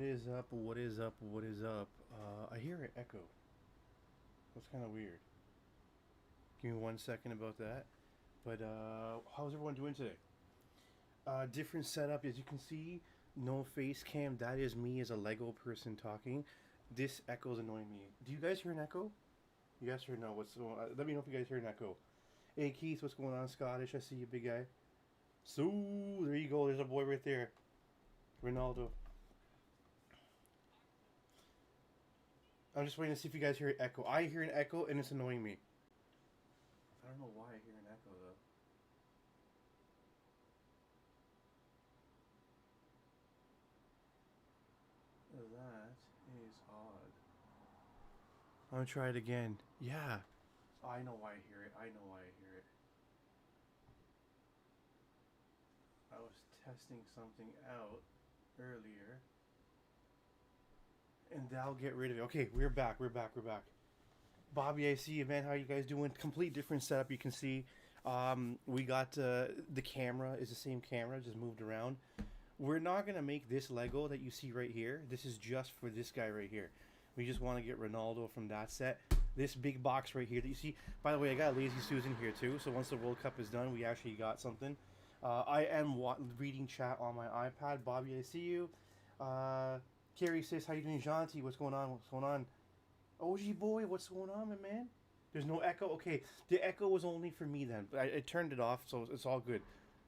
is up? What is up? What is up? I hear an echo. That's kind of weird. Give me 1 second about that. But how's everyone doing today? Different setup, as you can see. No face cam. That is me as a Lego person talking. This echo is annoying me. Do you guys hear an echo? Yes or no? What's going on? Let me know if you guys hear an echo. Hey Keith, what's going on? Scottish, I see you, big guy. So there you go. There's a boy right there. Ronaldo. I'm just waiting to see if you guys hear an echo. I hear an echo and it's annoying me. I don't know why I hear an echo though. That is odd. I'm gonna try it again. Yeah. I know why I hear it. I know why I hear it. I was testing something out earlier. And that'll get rid of it. Okay, we're back. We're back. We're back. Bobby, I see you, man. How you guys doing? Complete different setup. You can see we got the camera is the same camera, just moved around. We're not going to make this Lego that you see right here. This is just for this guy right here. We just want to get Ronaldo from that set. This big box right here that you see. By the way, I got Lazy Susan here too. So once the World Cup is done, we actually got something. I am reading chat on my iPad. Bobby, I see you. Carrie says, how you doing? Janti, what's going on? What's going on? OG boy, what's going on, my man? There's no echo? Okay, the echo was only for me then. But I turned it off, so it's all good.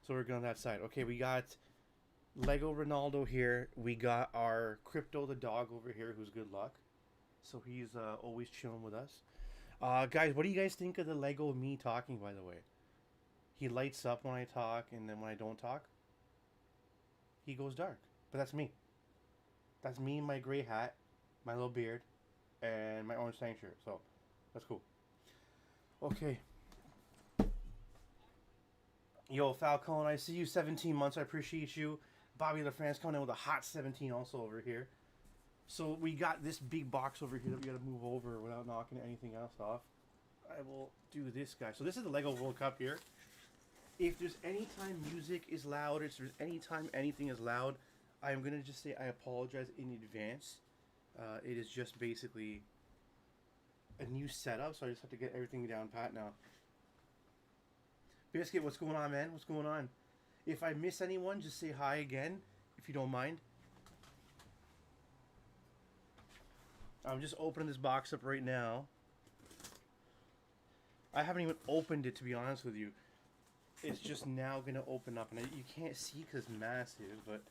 So we're good on that side. Okay, we got Lego Ronaldo here. We got our Crypto the dog over here, who's good luck. So he's always chilling with us. Guys, what do you guys think of the Lego me talking, by the way? He lights up when I talk, and then when I don't talk, he goes dark. But that's me. That's me in my gray hat, my little beard, and my orange tank shirt. So, that's cool. Okay. Yo, Falcone, I see you. 17 months. I appreciate you. Bobby LaFrance coming in with a hot 17 also over here. So, we got this big box over here that we got to move over without knocking anything else off. I will do this guy. So, this is the Lego World Cup here. If there's any time music is loud, if there's any time anything is loud, I'm going to just say I apologize in advance. It is just basically a new setup, so I just have to get everything down pat now. Biscuit, what's going on, man? What's going on? If I miss anyone, just say hi again, if you don't mind. I'm just opening this box up right now. I haven't even opened it, to be honest with you. It's just now going to open up, and you can't see because it's massive, but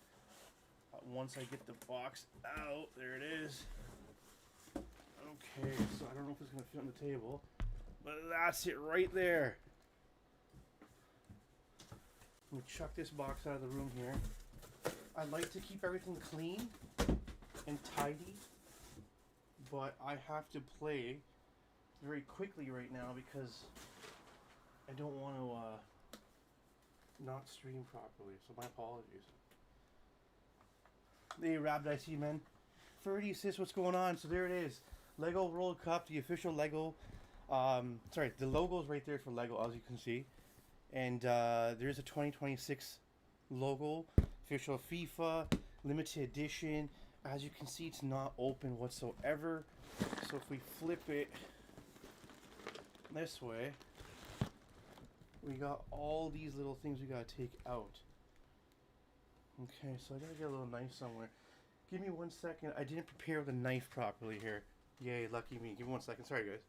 once I get the box out, there it is. Okay, so I don't know if it's going to fit on the table, but that's it right there. Let me chuck this box out of the room here. I like to keep everything clean and tidy, but I have to play very quickly right now because I don't want to not stream properly, so my apologies. Hey, Rabd, I see you, man. Ferdy says, what's going on? So there it is. Lego World Cup, the official Lego. Sorry, the logo's right there for Lego, as you can see. And there's a 2026 logo. Official FIFA, limited edition. As you can see, it's not open whatsoever. So if we flip it this way, we got all these little things we gotta take out. Okay, so I gotta get a little knife somewhere. Give me 1 second. I didn't prepare the knife properly here. Yay, lucky me. Give me 1 second. Sorry, guys.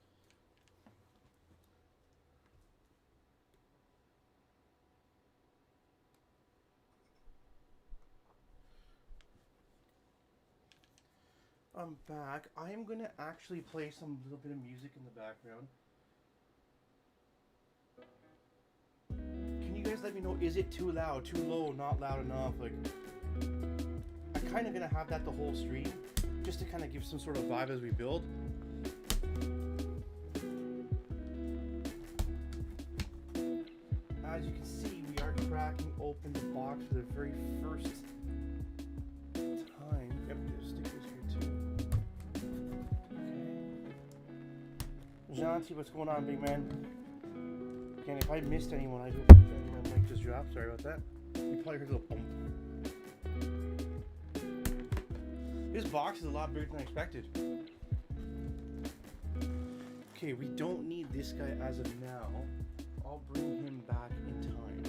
I'm back. I am gonna actually play some little bit of music in the background. Can you guys let me know, is it too loud, too low, not loud enough? Like, I'm kind of gonna have that the whole stream, just to kind of give some sort of vibe as we build. As you can see, we are cracking open the box for the very first time. Yep, there's stickers here too. Okay. Janti, what's going on, big man? Again, if I missed anyone, I do. My mic just dropped. Sorry about that. You probably heard a little bump. This box is a lot bigger than I expected. Okay, we don't need this guy as of now. I'll bring him back in time.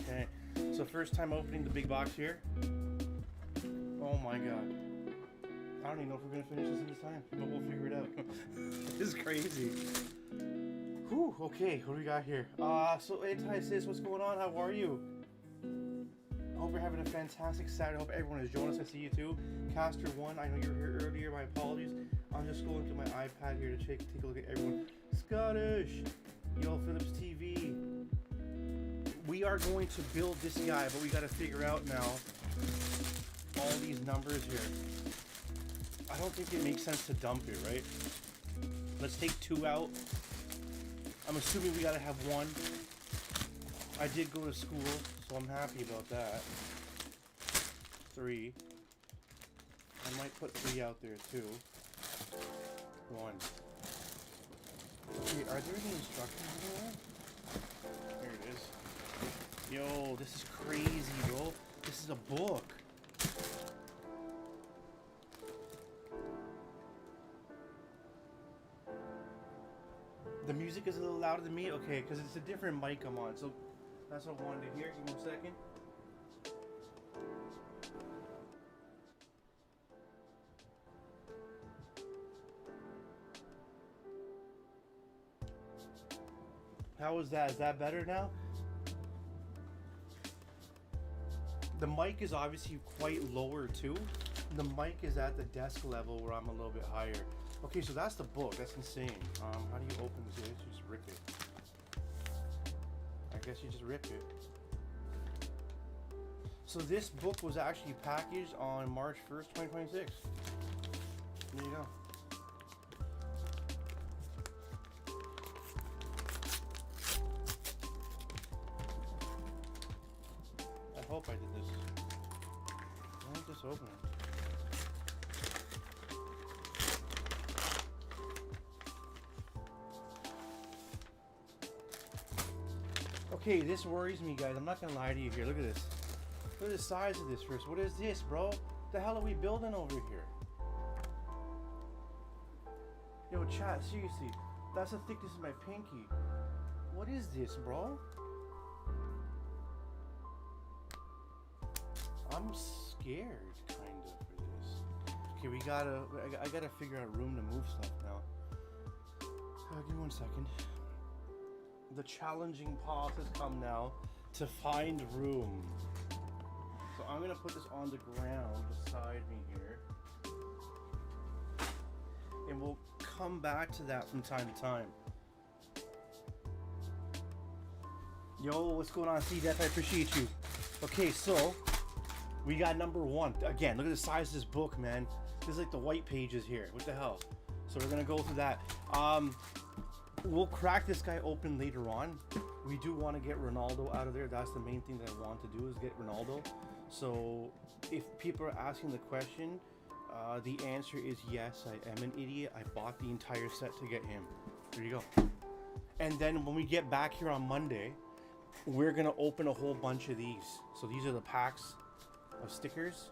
Okay, so first time opening the big box here. Oh my god. I don't even know if we're gonna finish this in this time, but we'll figure it out. This is crazy. Whew, okay, what do we got here? So Anti-Sis, what's going on? How are you? I hope you're having a fantastic Saturday. I hope everyone is. Jonas, I see you too. Caster1, I know you were here earlier. My apologies. I'm just going through my iPad here to take a look at everyone. Scottish! Yo, Phillips TV. We are going to build this guy, but we got to figure out now all these numbers here. I don't think it makes sense to dump it, right? Let's take 2 out. I'm assuming we got to have 1. I did go to school, so I'm happy about that. 3. I might put 3 out there too. 1. Okay, are there any instructions anywhere? Here it is. Yo, this is crazy, bro. This is a book. The music is a little louder than me? Okay, because it's a different mic I'm on, so that's what I wanted to hear. Give me 1 second. How is that? Is that better now? The mic is obviously quite lower too. The mic is at the desk level where I'm a little bit higher. Okay, so that's the book. That's insane. How do you open this? You just rip it. I guess you just rip it. So this book was actually packaged on March 1st, 2026. There you go. I hope I did this. Why don't just open it? Okay, this worries me, guys. I'm not gonna lie to you here. Look at this. Look at the size of this first. What is this, bro? What the hell are we building over here? Yo, chat, seriously. That's the thickness of my pinky. What is this, bro? I'm scared, kind of, for this. Okay, I gotta figure out a room to move stuff now. Give me 1 second. The challenging pause has come now to find room. So I'm gonna put this on the ground beside me here. And we'll come back to that from time to time. Yo, what's going on, C-Death? I appreciate you. Okay, so we got number 1. Again, look at the size of this book, man. This is like the white pages here. What the hell? So we're gonna go through that. We'll crack this guy open later on. We do want to get Ronaldo out of there. That's the main thing that I want to do, is get Ronaldo. So if people are asking the question, the answer is yes, I am an idiot. I bought the entire set to get him. There you go. And then when we get back here on Monday, we're gonna open a whole bunch of these. So these are the packs of stickers.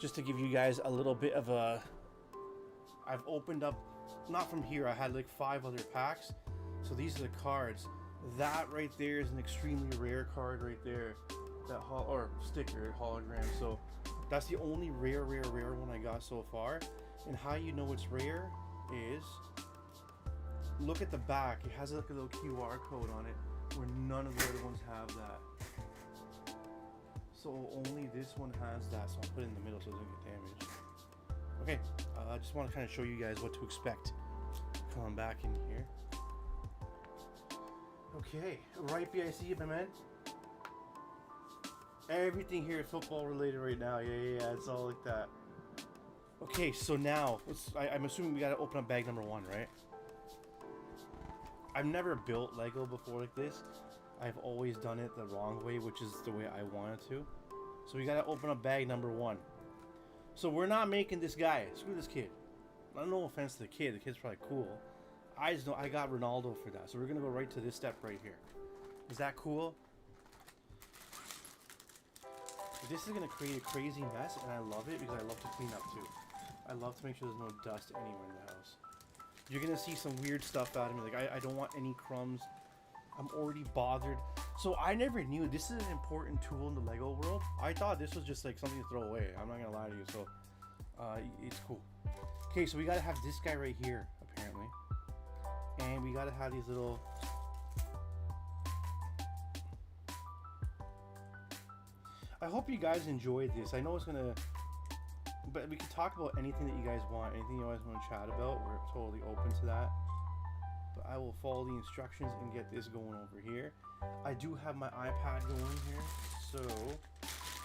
Just to give you guys a little bit of a... I've opened up, not from here, I had like 5 other packs. So these are the cards. That right there is an extremely rare card right there. That or sticker, hologram. So that's the only rare one I got so far. And how you know it's rare is, look at the back. It has like a little QR code on it, where none of the other ones have that. So only this one has that. So I'll put it in the middle so it doesn't get damaged. Okay, I just want to kind of show you guys what to expect coming back in here. Okay, right, BIC, my man. Everything here is football related right now. Yeah, it's all like that. Okay, so now, I'm assuming we gotta open up bag number 1, right? I've never built Lego before like this. I've always done it the wrong way, which is the way I wanted to. So we gotta open up bag number 1. So we're not making this guy. Screw this kid. No offense to the kid. The kid's probably cool. I just know I got Ronaldo for that. So we're gonna go right to this step right here. Is that cool? This is gonna create a crazy mess, and I love it because I love to clean up too. I love to make sure there's no dust anywhere in the house. You're gonna see some weird stuff out of me. Like I don't want any crumbs. I'm already bothered. So I never knew this is an important tool in the Lego world. I thought this was just like something to throw away. I'm not gonna lie to you. So it's cool. Okay, so we gotta have this guy right here apparently, and we gotta have these little. I hope you guys enjoyed this. I know it's gonna, but we can talk about anything that you guys want, anything you guys want to chat about. We're totally open to that. But I will follow the instructions and get this going over here. I do have my iPad going here, so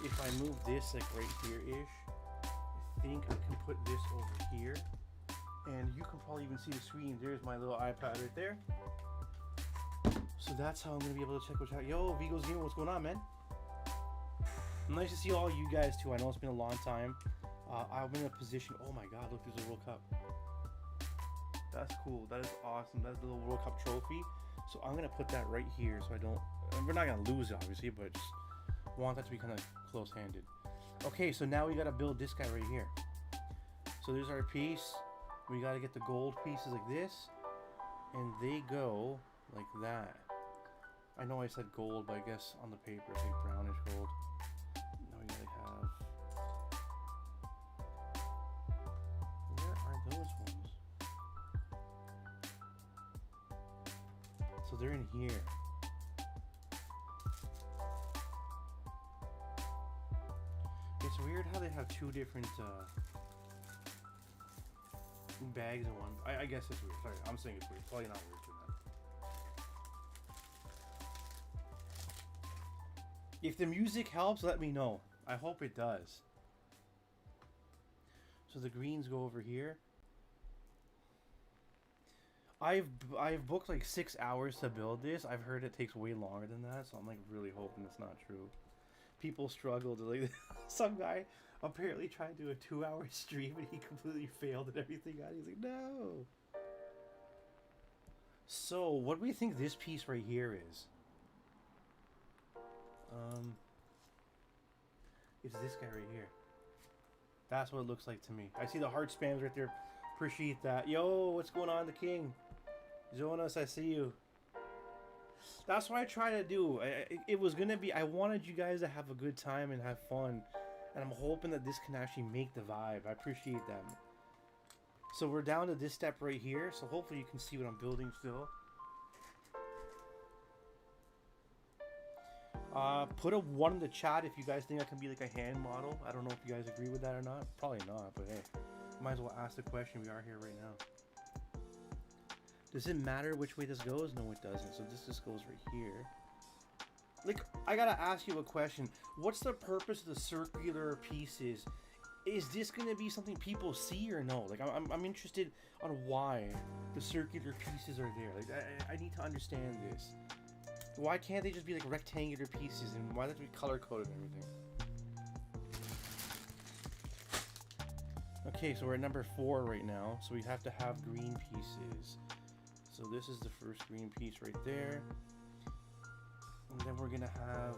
if I move this like right here-ish, I think I can put this over here, and you can probably even see the screen. There's my little iPad right there. So that's how I'm gonna be able to check what's out. Yo, Vigo's Game, what's going on, man? Nice to see all you guys too. I know it's been a long time. I'm in a position. Oh my God! Look, there's a World Cup. That's cool. That is awesome. That's the little World Cup trophy. So I'm gonna put that right here, so I don't. We're not gonna lose it, obviously, but just want that to be kind of close-handed. Okay, so now we gotta build this guy right here. So there's our piece. We gotta get the gold pieces like this, and they go like that. I know I said gold, but I guess on the paper it's like brownish gold. Now we gotta have. Where are those ones? So they're in here. It's weird how they have two different bags in one. I guess it's weird. Sorry, I'm saying it's weird. It's probably not weird to them. If the music helps, let me know. I hope it does. So the greens go over here. I've booked like 6 hours to build this. I've heard it takes way longer than that, so I'm like really hoping it's not true. People struggle to like some guy apparently tried to do a 2-hour stream and he completely failed at everything. He's like, no. So what do we think this piece right here is? It's this guy right here. That's what it looks like to me. I see the heart spams right there. Appreciate that. Yo, what's going on, the king? Jonas, I see you. That's what I try to do. It was gonna be. I wanted you guys to have a good time and have fun, and I'm hoping that this can actually make the vibe. I appreciate that. So we're down to this step right here. So hopefully you can see what I'm building still. Put a 1 in the chat if you guys think I can be like a hand model. I don't know if you guys agree with that or not. Probably not, but hey, might as well ask the question. We are here right now. Does it matter which way this goes? No, it doesn't. So this just goes right here. Like, I gotta ask you a question. What's the purpose of the circular pieces? Is this gonna be something people see or no? Like, I'm interested on why the circular pieces are there. Like, I need to understand this. Why can't they just be like rectangular pieces, and why does it be color coded and everything? Okay, so we're at number 4 right now, so we have to have green pieces. So this is the first green piece right there, and then we're gonna have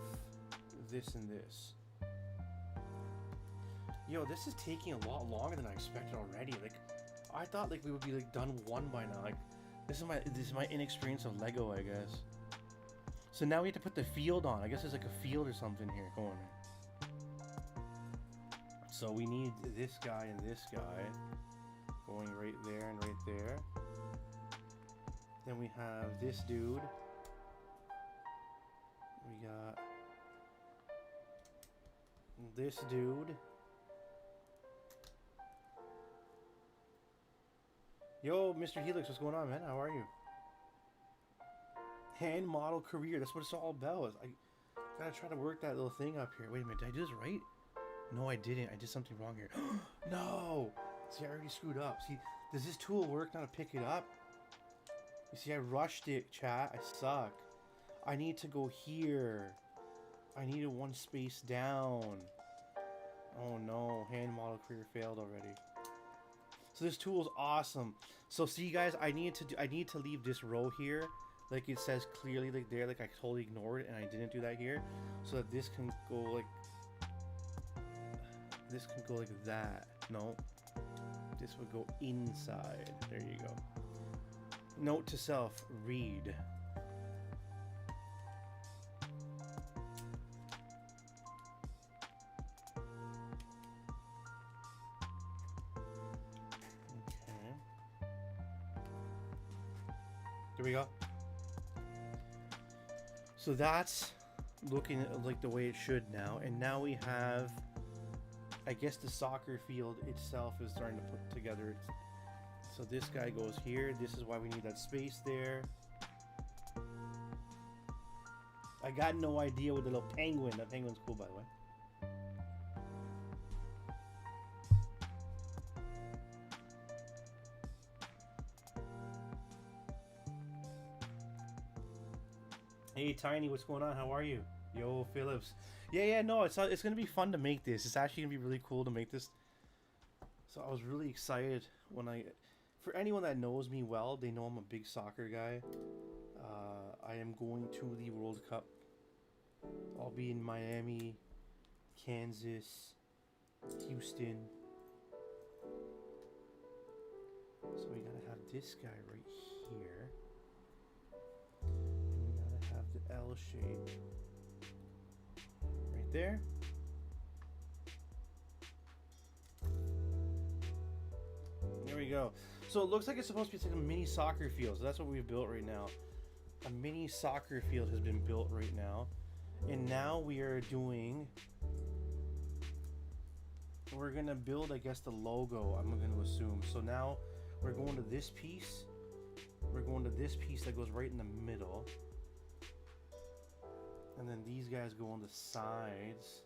this and this. Yo, this is taking a lot longer than I expected already. Like, I thought like we would be like done one by now. Like, this is my inexperience of Lego, I guess. So now we have to put the field on. I guess there's like a field or something here going. So we need this guy and this guy going right there and right there. Then we have this dude. We got this dude. Yo, Mr. Helix, what's going on, man? How are you? Hand model career. That's what it's all about. I gotta try to work that little thing up here. Wait a minute. Did I do this right? No, I didn't. I did something wrong here. No! See, I already screwed up. See, does this tool work now to pick it up? You see, I rushed it, chat. I suck. I need to go here. I needed 1 space down. Oh no, hand model career failed already. So this tool is awesome. So see, guys, I need to leave this row here, like it says clearly, like there, like I totally ignored it, and I didn't do that here, so that this can go like that. No, this would go inside. There you go. Note to self: read. There we go. So that's looking like the way it should now. And now we have, I guess the soccer field itself is starting to put together. So this guy goes here. This is why we need that space there. I got no idea with the little penguin. That penguin's cool, by the way. Hey Tiny, what's going on? How are you? Yo Phillips. Yeah, no, it's gonna be fun to make this. It's actually gonna be really cool to make this. So I was really excited when for anyone that knows me well, they know I'm a big soccer guy. I am going to the World Cup. I'll be in Miami, Kansas, Houston. So we gotta have this guy right here. The L shape right there. There we go. So it looks like it's supposed to be like a mini soccer field. So that's what we've built right now. A mini soccer field has been built right now. And now we are doing, we're gonna build, I guess, the logo, I'm gonna assume. So now we're going to this piece. We're going to this piece that goes right in the middle. And then these guys go on the sides.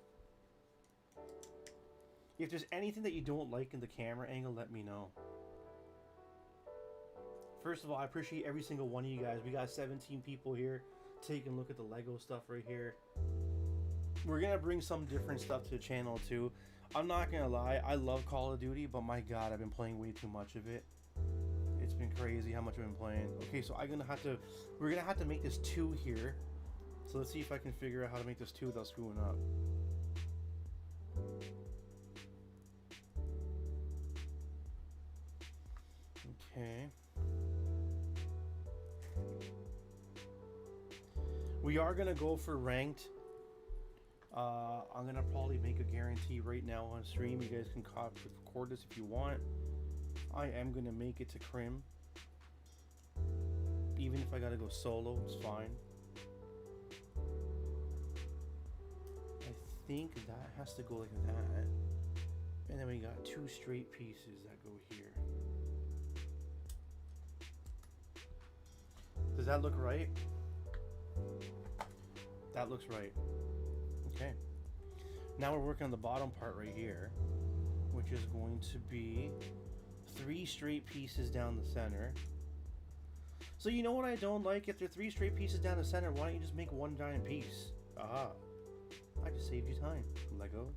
If there's anything that you don't like in the camera angle, let me know. First of all, I appreciate every single one of you guys. We got 17 people here taking a look at the Lego stuff right here. We're going to bring some different stuff to the channel too. I'm not going to lie, I love Call of Duty, but my God, I've been playing way too much of it. It's been crazy how much I've been playing. Okay, so we're going to have to make this 2 here. So let's see if I can figure out how to make this 2 without screwing up. Okay. We are going to go for ranked. I'm going to probably make a guarantee right now on stream. You guys can record this if you want. I am going to make it to Crim. Even if I got to go solo, it's fine. I think that has to go like that, and then we got 2 straight pieces that go here. Does that look right? That looks right. Okay, now we're working on the bottom part right here, which is going to be 3 straight pieces down the center. So you know what I don't like? If there are 3 straight pieces down the center, why don't you just make 1 giant piece? Aha. I just saved you time, Lego.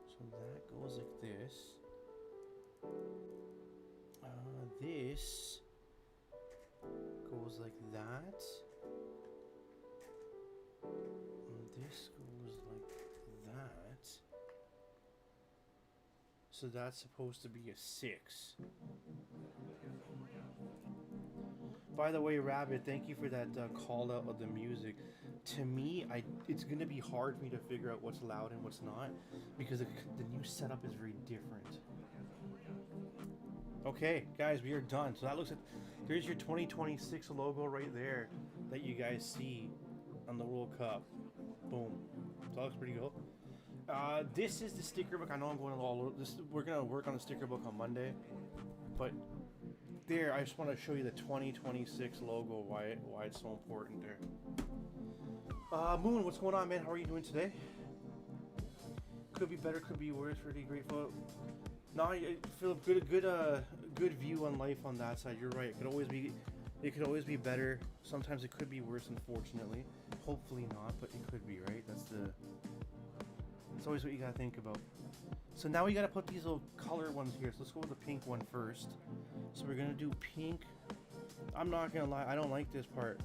So that goes like this. This goes like that. And this goes like that. So that's supposed to be a 6. By the way, Rabbit, thank you for that call out of the music. To me, it's going to be hard for me to figure out what's loud and what's not, because the new setup is very different. Okay, guys, we are done. So that looks like, there's your 2026 logo right there that you guys see on the World Cup. Boom. So that looks pretty cool. This is the sticker book. I know I'm going all over this. We're going to work on the sticker book on Monday, but there, I just want to show you the 2026 logo, why it's so important there. Moon, what's going on, man? How are you doing today? Could be better, could be worse. Pretty great photo. No, Philip, good view on life on that side. You're right. It could always be better. Sometimes it could be worse, unfortunately. Hopefully not, but it could be, right? That's always what you gotta think about. So now we gotta put these little color ones here. So let's go with the pink one first. So we're gonna do pink. I'm not gonna lie, I don't like this part.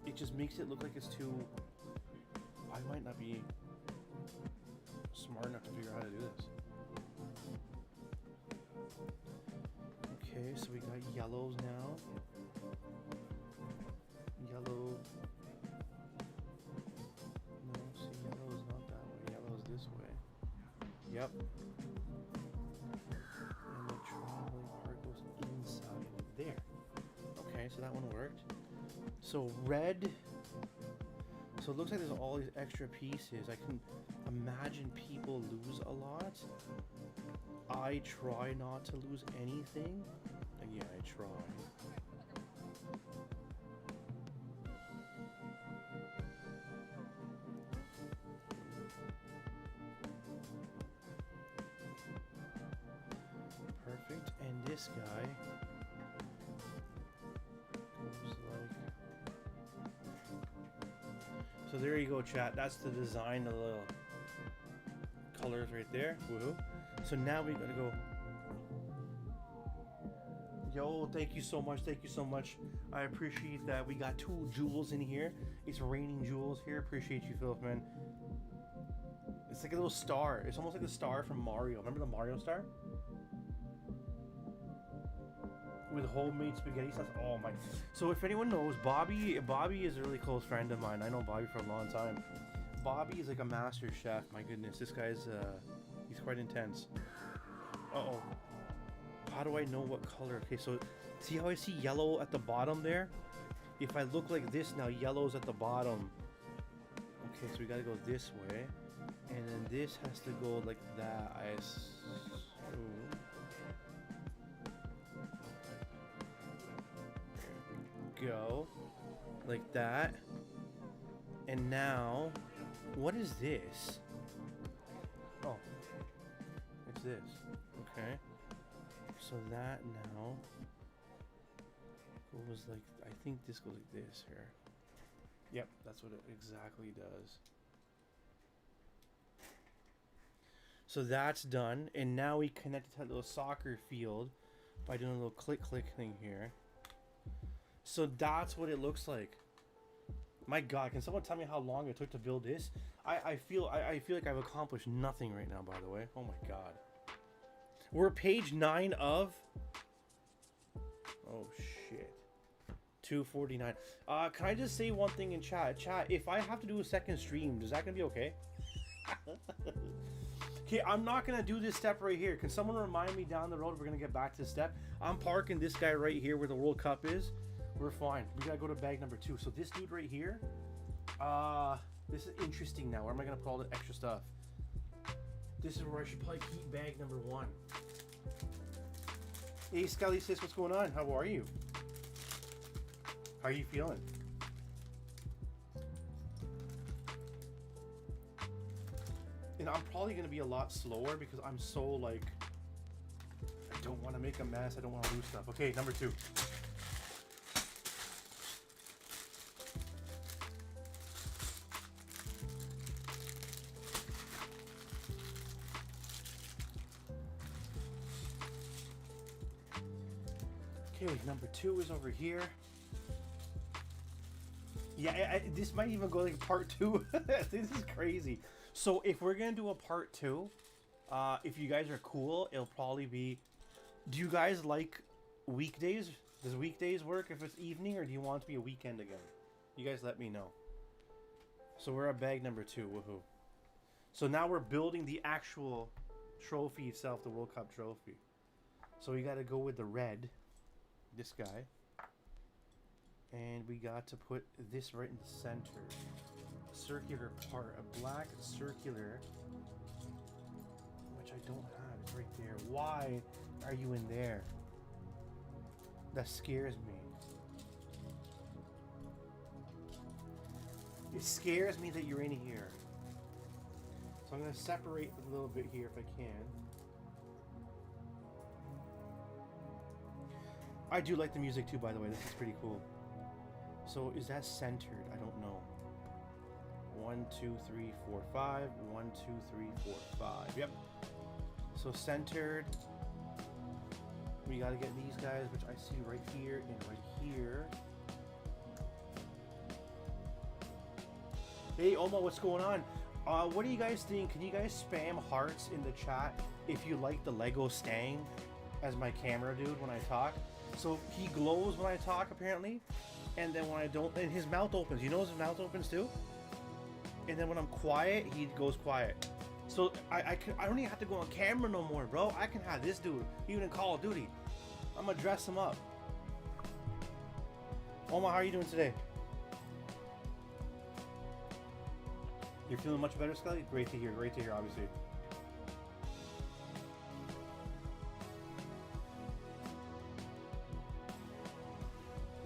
It just makes it look like it's too... I might not be smart enough to figure out how to do this. Okay, so we got yellows now. Yellow. No, see, yellow is not that way. Yellow is this way. Yep. And the traveling part goes inside there. Okay, so that one worked. So red. So it looks like there's all these extra pieces. I can imagine people lose a lot. I try not to lose anything. Yeah, I try. Perfect. And this guy goes like... So there you go, chat. That's the design of the little colors right there. Woohoo. So now we gotta go. Yo, thank you so much. Thank you so much. I appreciate that. We got 2 jewels in here. It's raining jewels here. Appreciate you, Philip, man. It's like a little star. It's almost like the star from Mario. Remember the Mario star? With homemade spaghetti sauce. Oh my. So if anyone knows, Bobby is a really close friend of mine. I know Bobby for a long time. Bobby is like a master chef. My goodness, this guy's he's quite intense. Uh-oh. How do I know what color? Okay, so see how I see yellow at the bottom there? If I look like this now, yellow's at the bottom. Okay, so we gotta go this way. And then this has to go like that, I assume. There we go. Like that. And now, what is this? Oh, it's this. Okay. So that now goes like, I think this goes like this here. Yep, that's what it exactly does. So that's done, and now we connect it to that little soccer field by doing a little click thing here. So that's what it looks like. My God, can someone tell me how long it took to build this? I feel like I've accomplished nothing right now, by the way. Oh my God. We're page 9 of... Oh shit. 249. Can I just say one thing in chat? Chat, if I have to do a second stream, is that gonna be okay? Okay, I'm not gonna do this step right here. Can someone remind me down the road we're gonna get back to this step? I'm parking this guy right here where the World Cup is. We're fine. We gotta go to bag number 2. So this dude right here, this is interesting now. Where am I gonna put all the extra stuff? This is where I should probably keep bag number 1. Hey Scully sis, what's going on? How are you? How are you feeling? And I'm probably gonna be a lot slower because I'm so like, I don't want to make a mess. I don't want to lose stuff. Okay, number 2. Okay, number 2 is over here. Yeah, this might even go like part 2. This is crazy. So if we're gonna do a part 2, if you guys are cool, it'll probably be... Do you guys like weekdays? Does weekdays work if it's evening, or do you want it to be a weekend again? You guys let me know. So we're at bag number 2, woohoo. So now we're building the actual trophy itself, the World Cup trophy. So we gotta go with the red. This guy, and we got to put this right in the center. A circular part, a black circular, which I don't have. It's right there. Why are you in there? That scares me. It scares me that you're in here. So I'm going to separate a little bit here if I can. I do like the music too, by the way. This is pretty cool. So is that centered? I don't know. 1, 1, 2, 3, 4, 5. 1, 2, 3, 4, 5. Yep. So centered. We gotta get these guys, which I see right here and right here. Hey, Oma, what's going on? What do you guys think? Can you guys spam hearts in the chat if you like the Lego Stang as my camera dude when I talk? So he glows when I talk, apparently. And then when I don't, and his mouth opens. You know his mouth opens too? And then when I'm quiet, he goes quiet. So I don't even have to go on camera no more, bro. I can have this dude, even in Call of Duty. I'm gonna dress him up. Oma, how are you doing today? You're feeling much better, Scully? Great to hear, obviously.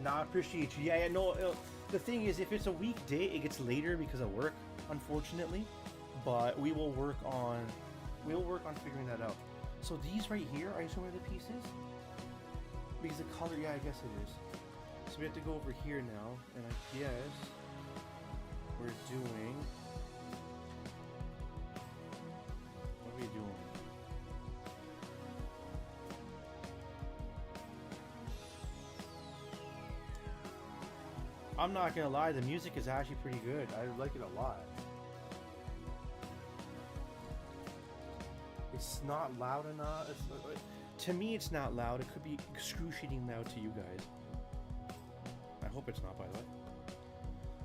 Nah, I appreciate you. Yeah, no, the thing is, if it's a weekday, it gets later because of work, unfortunately. But we will work on figuring that out. So these right here, I assume are the pieces? Because the color, yeah, I guess it is. So we have to go over here now, and I guess we're doing... What are we doing? I'm not gonna lie, the music is actually pretty good. I like it a lot. It's not loud enough. To me, it's not loud. It could be excruciating loud to you guys. I hope it's not, by the way.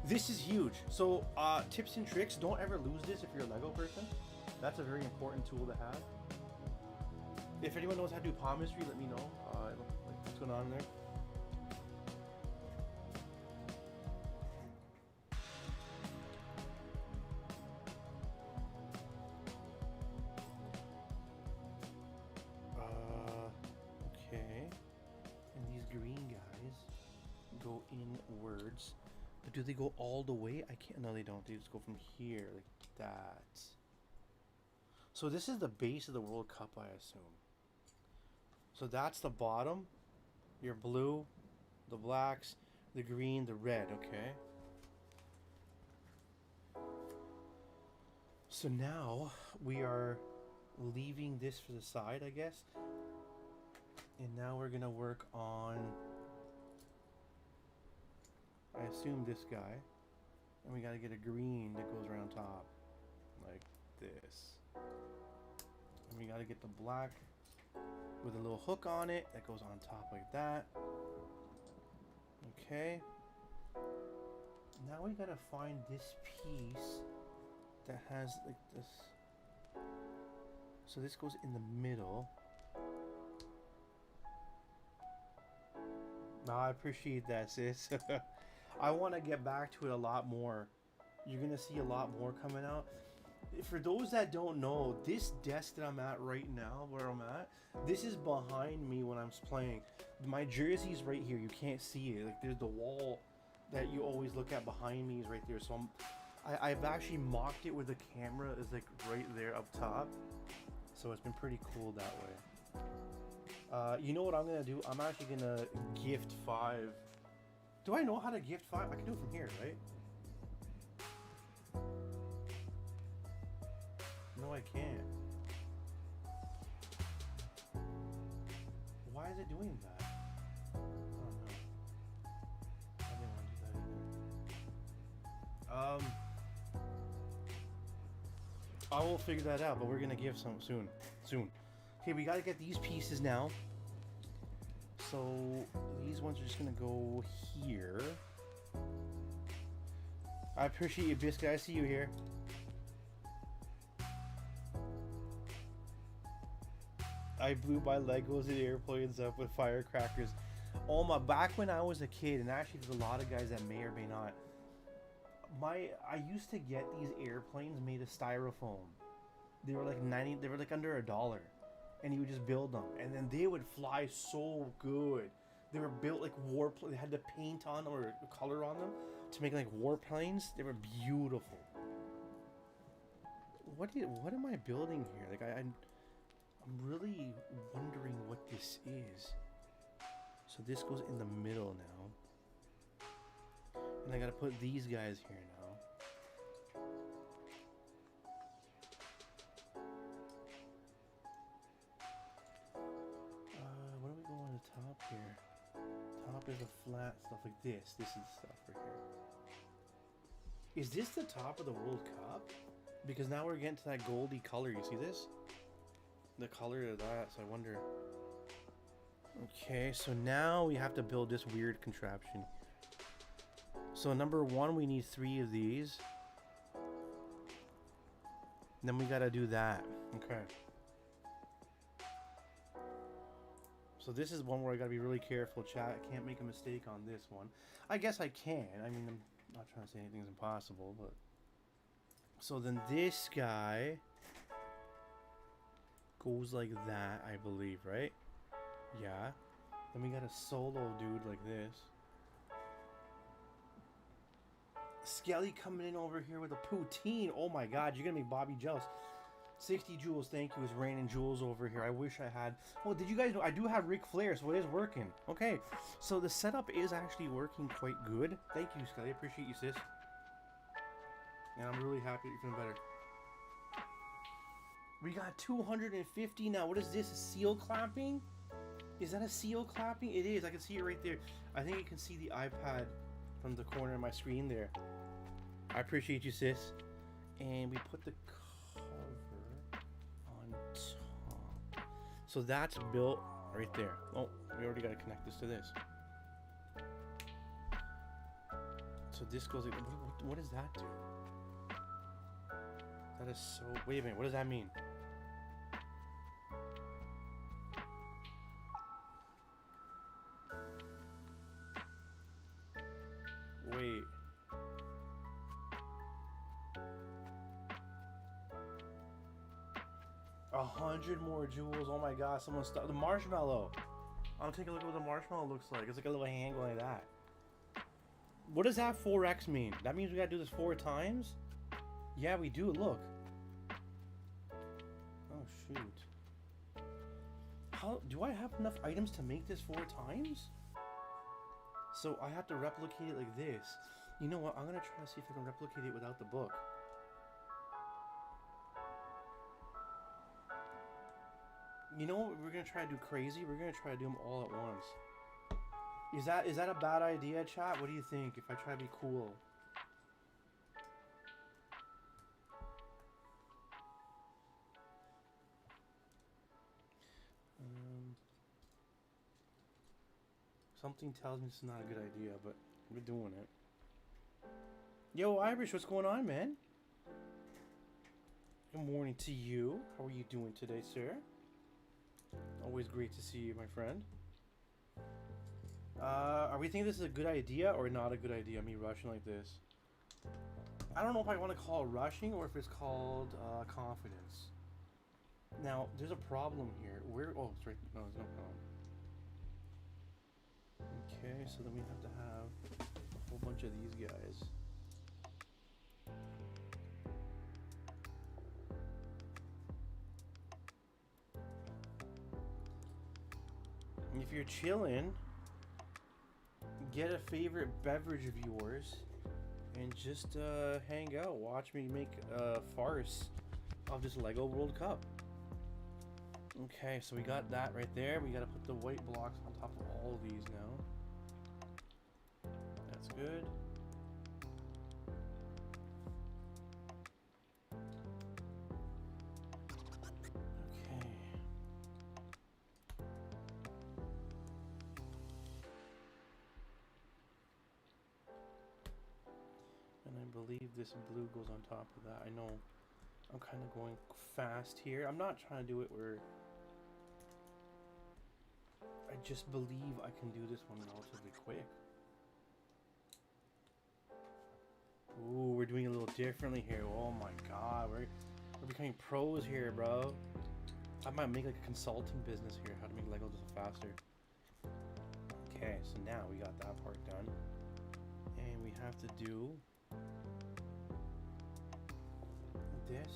This is huge. So, tips and tricks. Don't ever lose this if you're a Lego person. That's a very important tool to have. If anyone knows how to do palmistry, let me know. What's going on there? Inwards, but do they go all the way? I can't. No, they don't. They just go from here like that. So this is the base of the World Cup, I assume. So that's the bottom. Your blue, the blacks, the green, the red. Okay. So now we are leaving this for the side, I guess. And now we're gonna work on, I assume, this guy. And we gotta get a green that goes around top. Like this. And we gotta get the black with a little hook on it that goes on top like that. Okay. Now we gotta find this piece that has like this. So this goes in the middle. No, I appreciate that, sis. I want to get back to it a lot more. You're going to see a lot more coming out. For those that don't know, this desk that I'm at right now, where I'm at, this is behind me when I'm playing. My jersey's right here. You can't see it. Like, there's the wall that you always look at behind me is right there. So I've actually mocked it with the camera is like right there up top. So it's been pretty cool that way. You know what I'm going to do? I'm actually going to gift 5. Do I know how to gift 5? I can do it from here, right? No, I can't. Why is it doing that? I don't know. I didn't want to do that either. I will figure that out, but we're going to give some soon. Okay, we got to get these pieces now. So these ones are just gonna go here. I appreciate you, Biscuit. I see you here. I blew my Legos and airplanes up with firecrackers. Oh my! Back when I was a kid, and actually there's a lot of guys that may or may not. I used to get these airplanes made of styrofoam. They were like They were like under $1. And you would just build them, and then they would fly so good. They were built like warplanes. They had the paint on them or color on them to make like warplanes. They were beautiful. What am I building here? Like I'm really wondering what this is. So this goes in the middle now, and I gotta put these guys here now. There's a flat stuff like this. This is stuff right here. Is this the top of the World Cup? Because now we're getting to that goldy color. You see this? The color of that. So I wonder. Okay, so now we have to build this weird contraption. So number one, we need 3 of these. Then we gotta do that. Okay. So this is one where I gotta be really careful, chat. I can't make a mistake on this one. I guess I can. I mean, I'm not trying to say anything's impossible, but... So then this guy goes like that, I believe, right? Yeah. Then we got a solo dude like this. Skelly coming in over here with a poutine. Oh my god, you're gonna make Bobby jealous. 60 jewels, thank you. It's raining jewels over here. I wish I had... Oh, did you guys know? I do have Ric Flair, so it is working. Okay, so the setup is actually working quite good. Thank you, Skelly. I appreciate you, sis. And I'm really happy you're feeling better. We got 250 now. What is this? A seal clapping? Is that a seal clapping? It is. I can see it right there. I think you can see the iPad from the corner of my screen there. I appreciate you, sis. And we put the cover on top. So that's built right there. Oh, we already got to connect this to this. So this goes like, what does that do? That is so... Wait a minute, what does that mean? Wait. A 100 more jewels. Oh my god, someone stopped the marshmallow. I'm taking a look at what the marshmallow looks like. It's like a little hand going like that. What does that 4x mean? That means we gotta do this 4 times? Yeah, we do. Look. Oh shoot. How do I have enough items to make this 4 times? So I have to replicate it like this. You know what? I'm gonna try to see if I can replicate it without the book. You know what we're gonna try to do crazy? We're gonna try to do them all at once. Is that a bad idea, chat? What do you think if I try to be cool? Something tells me this is not a good idea, but we're doing it. Yo, Irish, what's going on, man? Good morning to you. How are you doing today, sir? Always great to see you, my friend. Are we thinking this is a good idea or not a good idea, me rushing like this? I don't know if I want to call it rushing or if it's called confidence. Now, there's a problem here. Oh, it's right. No, there's no problem. Okay, so then we have to have a whole bunch of these guys. If you're chilling, get a favorite beverage of yours and just hang out. Watch me make a farce of this Lego World Cup. Okay, so we got that right there. We got to put the white blocks on top of all of these now. That's good. Okay. And I believe this blue goes on top of that. I know I'm kind of going fast here. I'm not trying to do it where... I just believe I can do this one relatively quick. Ooh, we're doing it a little differently here. Oh my god, we're becoming pros here, bro. I might make like a consulting business here, how to make Lego just faster. Okay, so now we got that part done. And we have to do this.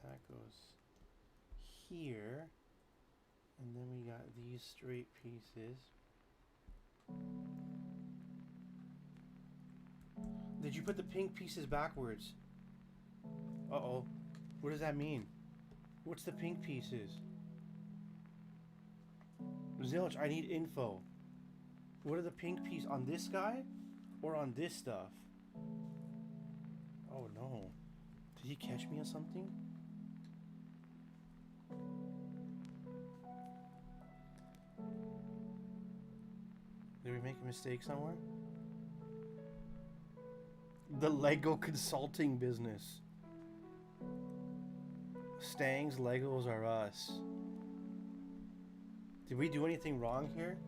That goes here. And then we got these straight pieces. Did you put the pink pieces backwards? Uh-oh. What does that mean? What's the pink pieces? Zilch, I need info. What are the pink pieces? On this guy? Or on this stuff? Oh no. Did he catch me on something? Did we make a mistake somewhere? The Lego consulting business. Stang's Legos are us. Did we do anything wrong here?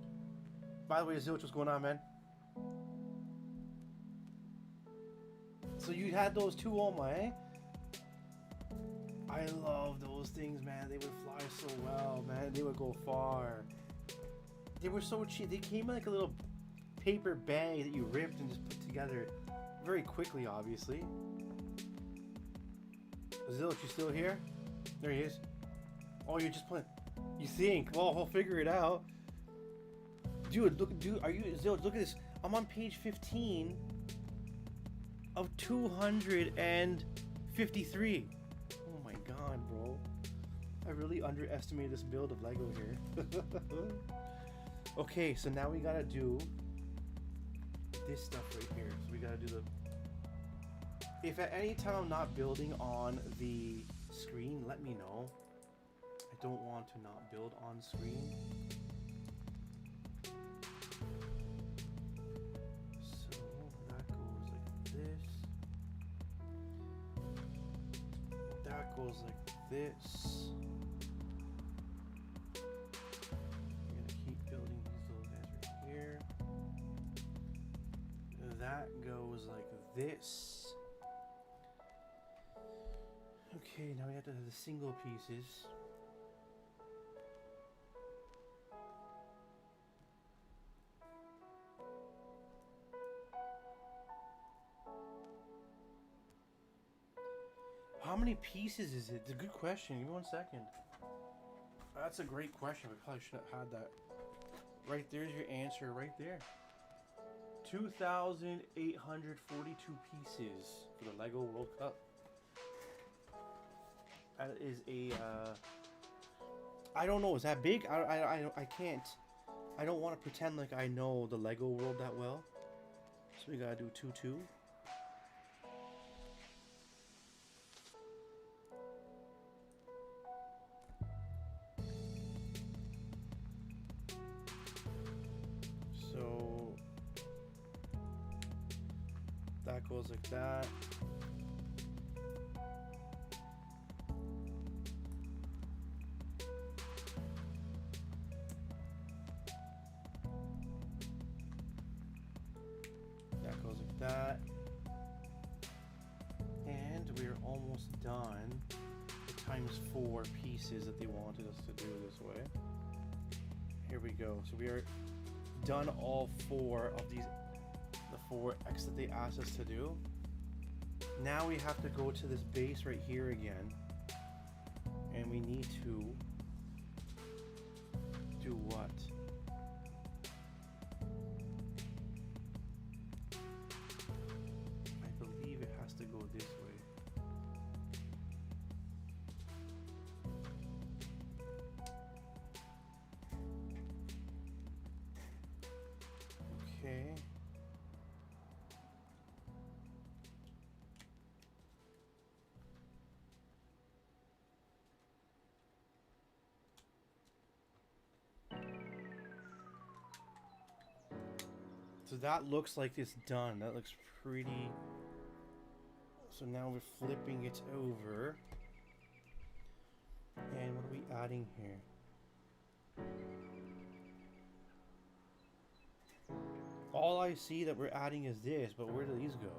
By the way, Zilch, what's going on, man? So you had those two Oma, eh? I love those things, man. They would fly so well, man. They would go far. They were so cheap. They came in like a little paper bag that you ripped and just put together very quickly, obviously. Zilch, you still here? There he is. Oh, you're just playing. You think? Well, we'll figure it out. Dude, look, dude, are you, Zilch, look at this. I'm on page 15 of 253. Oh my god, bro. I really underestimated this build of Lego here. Okay, so now we gotta do this stuff right here. So we gotta do the... If at any time I'm not building on the screen, let me know. I don't want to not build on screen. So that goes like this. That goes like this. I'm gonna keep building these little guys right here. That goes like this. Okay, now we have to have the single pieces. How many pieces is it? It's a good question. Give me 1 second. That's a great question. We probably should have had that. Right there's your answer right there. 2,842 pieces for the Lego World Cup. That is a, I don't know, is that big? I can't, I don't want to pretend like I know the Lego world that well. So we gotta do 2-2. So, that goes like that. That, and we're almost done the times 4 pieces that they wanted us to do this way. Here we go. So we are done all 4 of these, the 4x that they asked us to do. Now we have to go to this base right here again, and we need to do what? To go this way. Okay. So that looks like it's done. That looks pretty. So now we're flipping it over. And what are we adding here? All I see that we're adding is this, but where do these go?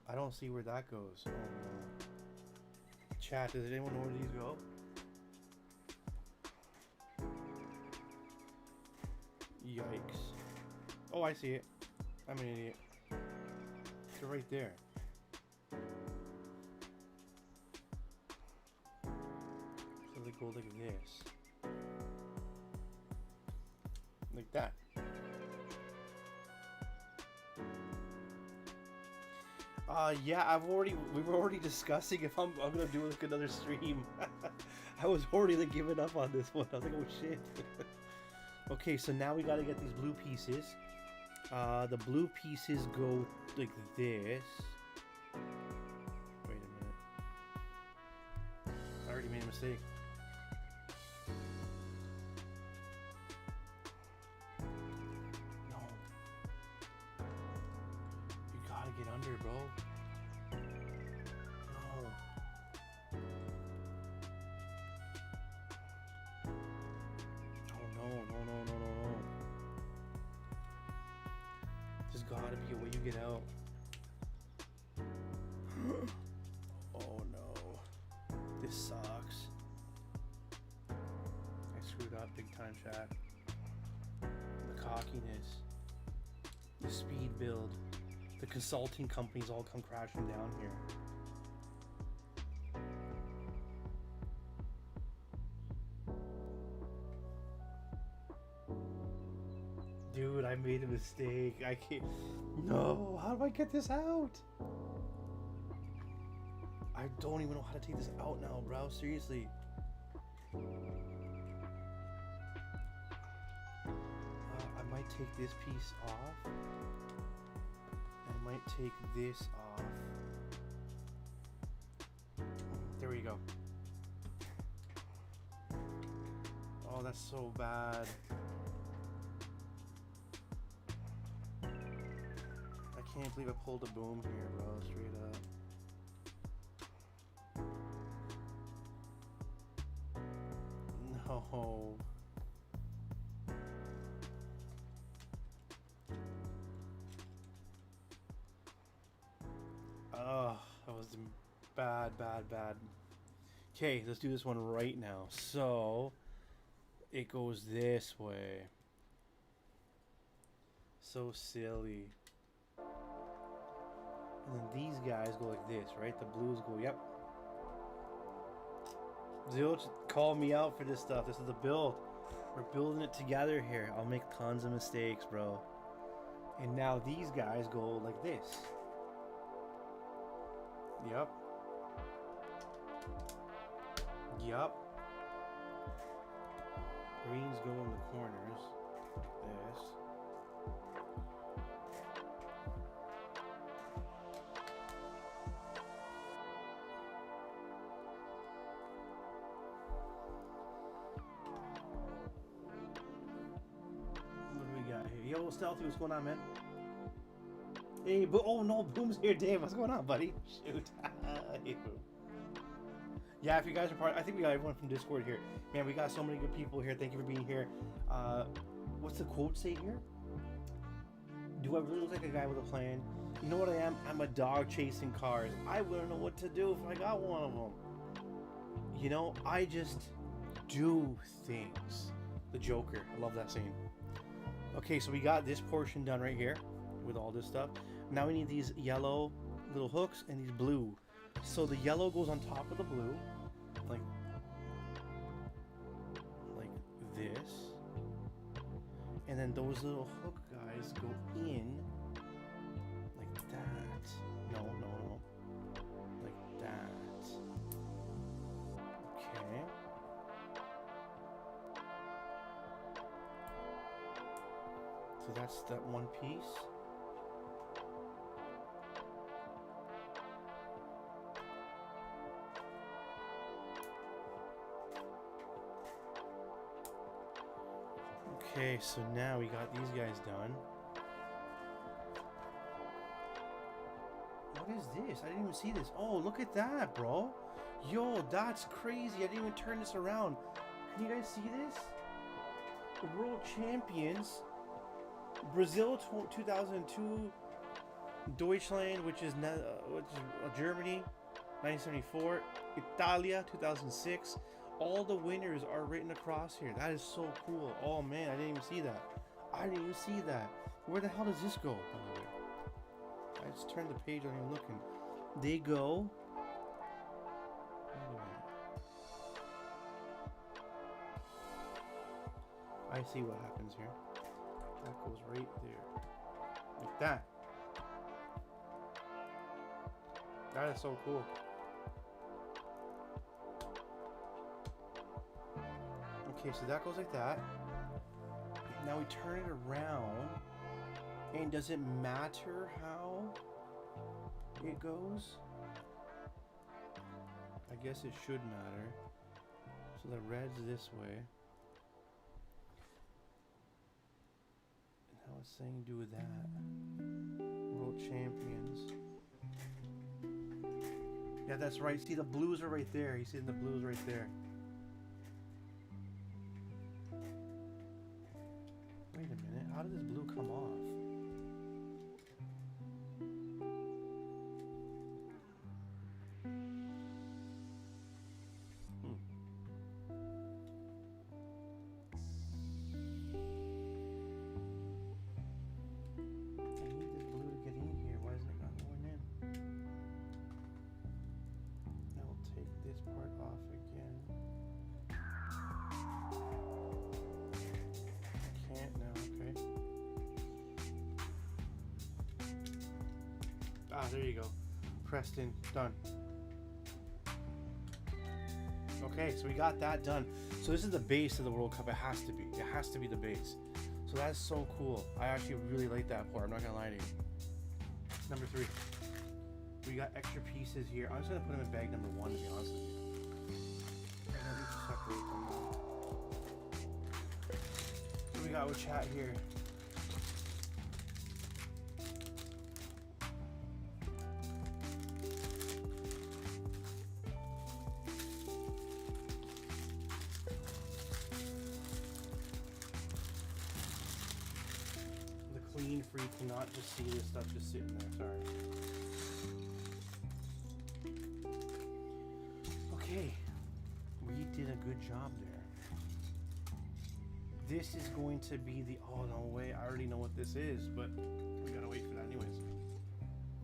I don't see where that goes. Oh no. Chat, does anyone know where these go? Yikes. Oh, I see it. I'm an idiot. They're right there. So they go like this. Like that. Yeah, we were already discussing if I'm gonna do like another stream. I was already like giving up on this one. I was like, oh shit. Okay, so now we gotta get these blue pieces. The blue pieces go like this. Wait a minute. I already made a mistake. No. You gotta get under, bro. No. Oh no. There's gotta be a way you get out. Oh no. This sucks. I screwed up big time, chat. The cockiness. The speed build. The consulting companies all come crashing down here. Dude, I made a mistake. I can't. No, how do I get this out? I don't even know how to take this out now, bro. Seriously. I might take this piece off. I might take this off. There we go. Oh, that's so bad. I can't believe I pulled a boom here, bro. Straight up. No. Oh, that was bad. Okay, let's do this one right now. So, it goes this way. So silly. And then these guys go like this, right? The blues go, yep. Zilch called me out for this stuff. This is the build. We're building it together here. I'll make tons of mistakes, bro. And now these guys go like this. Yep. Greens go in the corners. This. Yo, Stealthy, what's going on, man? Hey, oh no, Boom's here, Dave. What's going on, buddy? Shoot. Hey, Boom. Yeah, if you guys are part, I think we got everyone from Discord here. Man, we got so many good people here. Thank you for being here. What's the quote say here? Do I really look like a guy with a plan? You know what I am? I'm a dog chasing cars. I wouldn't know what to do if I got one of them. You know, I just do things. The Joker. I love that scene. Okay, so we got this portion done right here with all this stuff. Now we need these yellow little hooks and these blue. So the yellow goes on top of the blue, like this. And then those little hook guys go in like that. No. Like that. Okay. So that's that one piece. Okay, so now we got these guys done. What is this? I didn't even see this. Oh, look at that, bro. Yo, that's crazy. I didn't even turn this around. Can you guys see this? The world champions. Brazil 2002, Deutschland, which is Germany, 1974, Italia 2006. All the winners are written across here. That is so cool. Oh man, I didn't even see that. Where the hell does this go, by the way? I just turned the page, I'm even looking. They go. I see what happens here. That goes right there. Like that. That is so cool. Okay, so that goes like that. Now we turn it around. And does it matter how it goes? I guess it should matter. So the red's this way. And how it's saying do with that. World champions. Yeah, that's right. See, the blues are right there. You see the blues right there. Wait a minute. How did this blue come off? Ah, there you go. Pressed in. Done. Okay, so we got that done. So this is the base of the World Cup. It has to be. It has to be the base. So that's so cool. I actually really like that part. I'm not going to lie to you. Number 3. We got extra pieces here. I'm just going to put them in bag number 1, to be honest with you. And let me separate them now. So we got with chat here. Free cannot just see this stuff just sitting there. Sorry. Okay, we did a good job there. This is going to be the oh no way. I already know what this is, but we gotta wait for that anyways.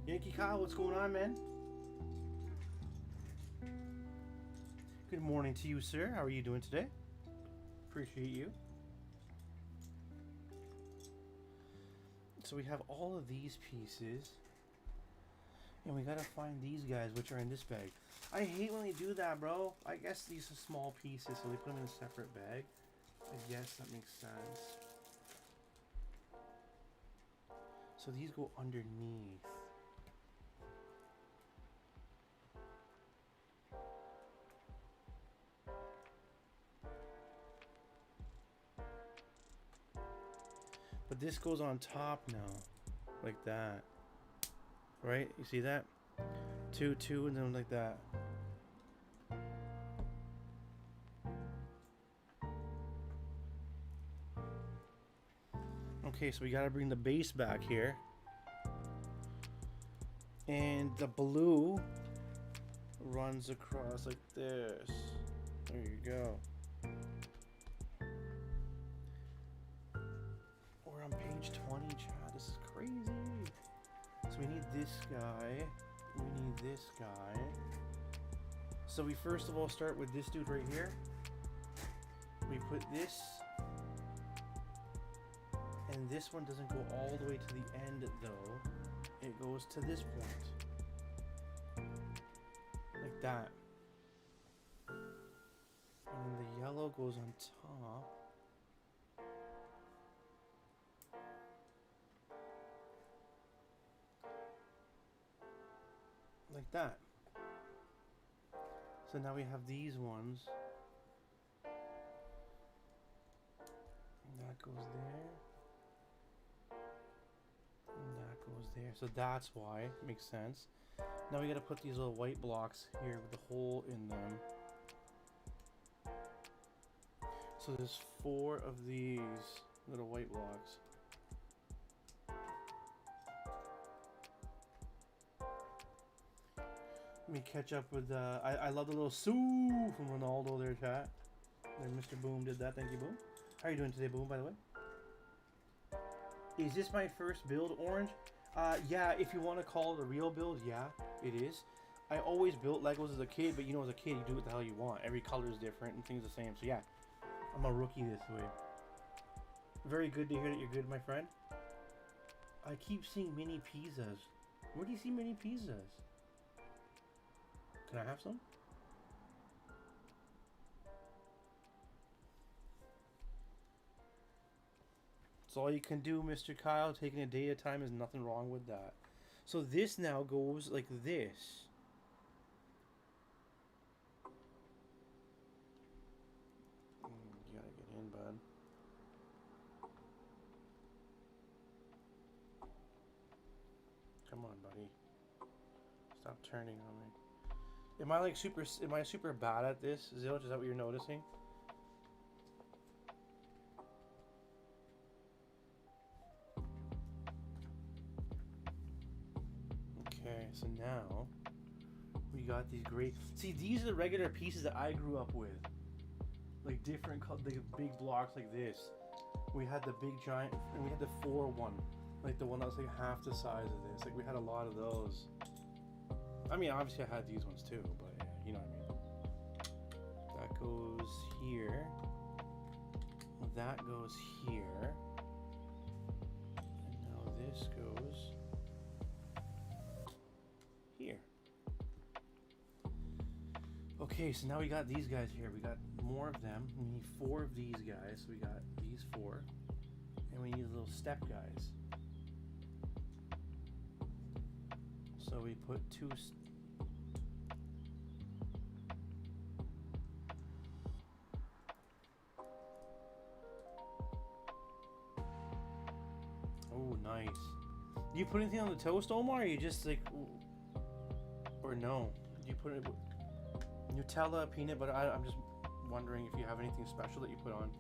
Yankee Kyle, what's going on, man? Good morning to you, sir. How are you doing today? Appreciate you. So we have all of these pieces, and we gotta find these guys, which are in this bag. I hate when they do that, bro. I guess these are small pieces, so they put them in a separate bag. I guess that makes sense. So these go underneath. But this goes on top now, like that, right? You see that? 2, 2, and then like that. Okay, so we gotta bring the base back here. And the blue runs across like this. There you go. On page 20, chat. This is crazy. So we need this guy. We need this guy. So we first of all start with this dude right here. We put this. And this one doesn't go all the way to the end though. It goes to this point. Like that. And then the yellow goes on top. Like that. So now we have these ones. And that goes there. And that goes there. So that's why. Makes sense. Now we gotta put these little white blocks here with the hole in them. So there's 4 of these little white blocks. Let me catch up with, I love the little Sue from Ronaldo there, chat. And Mr. Boom did that. Thank you, Boom. How are you doing today, Boom, by the way? Is this my first build, Orange? Yeah, if you want to call it a real build, yeah, it is. I always built Legos as a kid, but you know, as a kid, you do what the hell you want. Every color is different and things the same. So yeah, I'm a rookie this way. Very good to hear that you're good, my friend. I keep seeing mini pizzas. Where do you see mini pizzas? Can I have some? That's all you can do, Mr. Kyle. Taking a day at a time is nothing wrong with that. So this now goes like this. You gotta get in, bud. Come on, buddy. Stop turning on me. Am I like super bad at this, Zilch? Is that what you're noticing? Okay, so now we got these great. See, these are the regular pieces that I grew up with. Like different, like big blocks like this. We had the big giant, and we had the 4-1, like the one that was like half the size of this. Like we had a lot of those. I mean, obviously I had these ones too, but yeah, you know what I mean. That goes here. That goes here. And now this goes here. Okay, so now we got these guys here. We got more of them. We need 4 of these guys. So we got these 4. And we need little step guys. So we put 2. Oh, nice. Do you put anything on the toast, Omar? Or you just like, or no? Do you put it Nutella, peanut butter? I'm just wondering if you have anything special that you put on.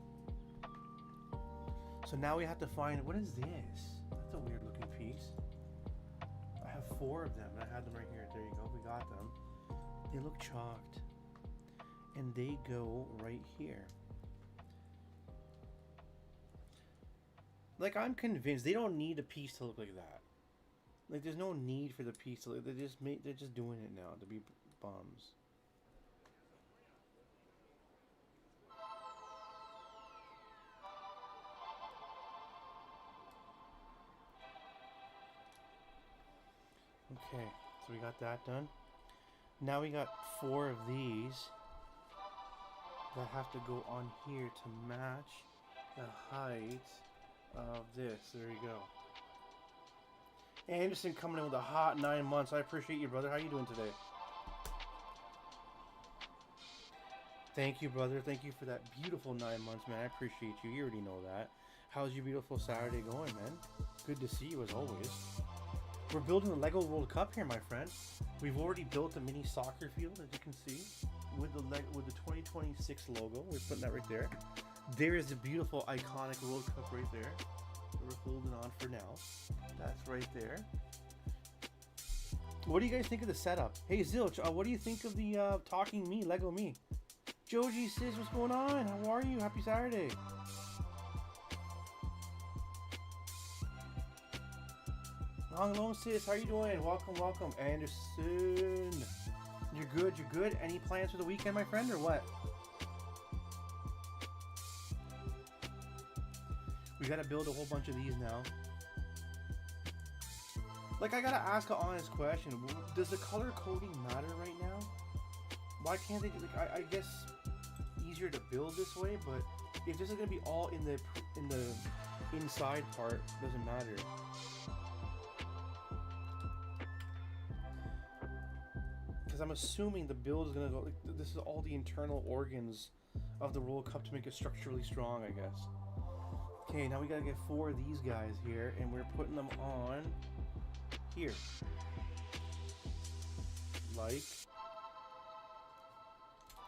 So now we have to find, what is this? That's a weird looking piece. I have 4 of them, and I had them right here. There you go, we got them. They look chalked. And they go right here. Like, I'm convinced they don't need a piece to look like that. Like, there's no need for the piece to look, they're just doing it now to be bums. Okay, so we got that done. Now we got 4 of these that have to go on here to match the height of this. There you go. Anderson coming in with a hot 9 months. I appreciate you, brother. How you doing today? Thank you, brother. Thank you for that beautiful 9 months, man. I appreciate you. You already know that. How's your beautiful Saturday going, man? Good to see you as always. We're building the Lego World Cup here, my friend. We've already built a mini soccer field, as you can see, with the 2026 logo. We're putting that right there. There is a beautiful, iconic World Cup right there that we're holding on for now. That's right there. What do you guys think of the setup? Hey, Zilch, what do you think of the Talking Me, Lego Me? Joji says, what's going on? How are you? Happy Saturday. Long Alone sis, how you doing? Welcome, welcome. Anderson. You're good, you're good. Any plans for the weekend, my friend, or what? We gotta build a whole bunch of these now. Like, I gotta ask an honest question. Does the color coding matter right now? Why can't they, like, I guess easier to build this way, but if this is gonna be all in the inside part, doesn't matter. Because I'm assuming the build is gonna go, like, this is all the internal organs of the World Cup to make it structurally strong, I guess. Okay, now we gotta get 4 of these guys here, and we're putting them on here. Like,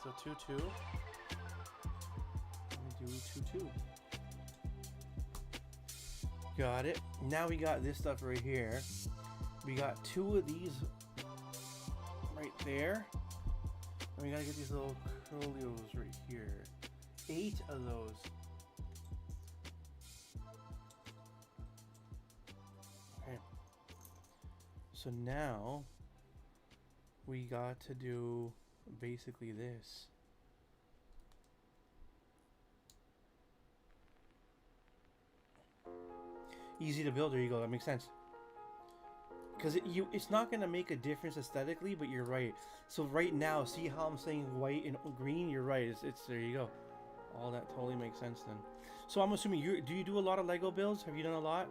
so 2-2. Let me do 2-2. Got it. Now we got this stuff right here. We got 2 of these right there. And we gotta get these little curlios right here. 8 of those. Okay. So now we got to do basically this. Easy to build. There you go. That makes sense. Because it's not going to make a difference aesthetically, but you're right. So right now, see how I'm saying white and green? You're right. It's there you go. All that totally makes sense then. So I'm assuming do you do a lot of Lego builds? Have you done a lot?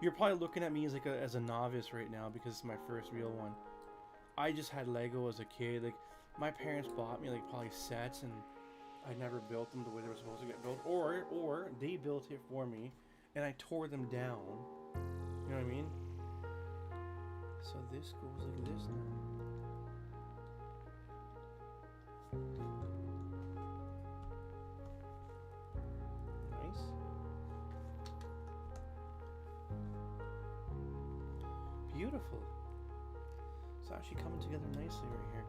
You're probably looking at me as like as a novice right now because it's my first real one. I just had Lego as a kid. Like my parents bought me like probably sets, and I never built them the way they were supposed to get built, or they built it for me, and I tore them down. You know what I mean? So this goes like this now. Nice. Beautiful. It's actually coming together nicely right here.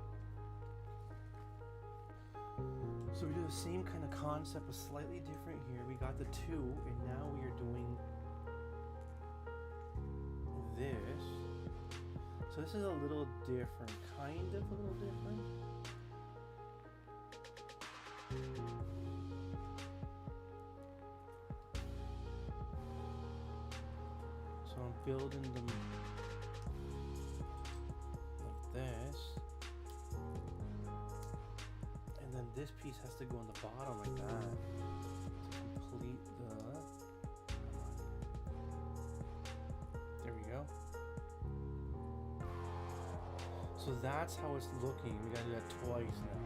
So we do the same kind of concept, but slightly different here. We got the 2, and now we are doing this. So this is a little different, kind of a little different. So I'm building them like this. And then this piece has to go on the bottom like that to complete the... There we go. So that's how it's looking. We gotta do that twice now.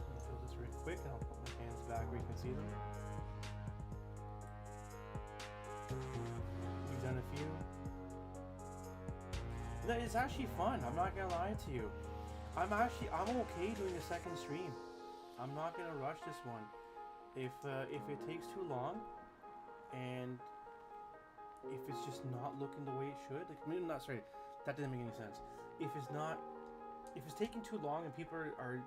I'll do this really quick and I'll put my hands back where you can see them. We've done a few. It's actually fun. I'm not gonna lie to you. I'm okay doing a second stream. I'm not gonna rush this one. If it takes too long, and if it's just not looking the way it should, like that didn't make any sense. If it's taking too long and people are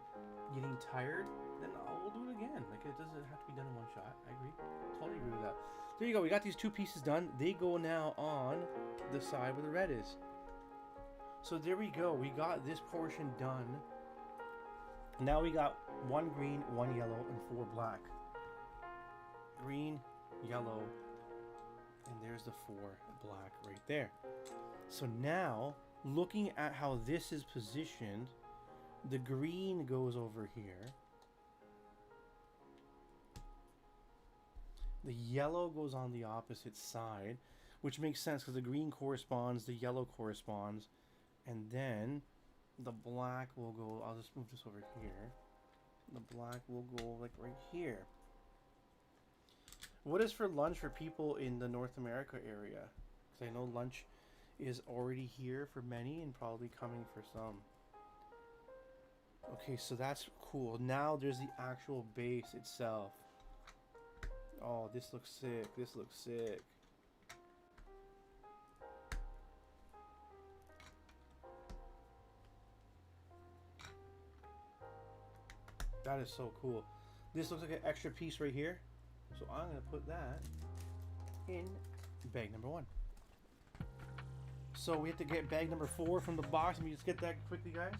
getting tired, then we'll do it again. Like it doesn't have to be done in one shot. I agree. Totally agree with that. There you go. We got these 2 pieces done. They go now on the side where the red is. So there we go. We got this portion done. Now we got 1 green, 1 yellow, and 4 black. Green, yellow, and there's the 4 black right there. So now, looking at how this is positioned, the green goes over here. The yellow goes on the opposite side, which makes sense because the green corresponds, the yellow corresponds. And then the black will go, I'll just move this over here. The black will go like right here. What is for lunch for people in the North America area? Because I know lunch is already here for many and probably coming for some. Okay, so that's cool. Now there's the actual base itself. Oh, this looks sick. This looks sick. That is so cool. This looks like an extra piece right here. So I'm going to put that in bag number 1. So we have to get bag number 4 from the box. Let me just get that quickly, guys.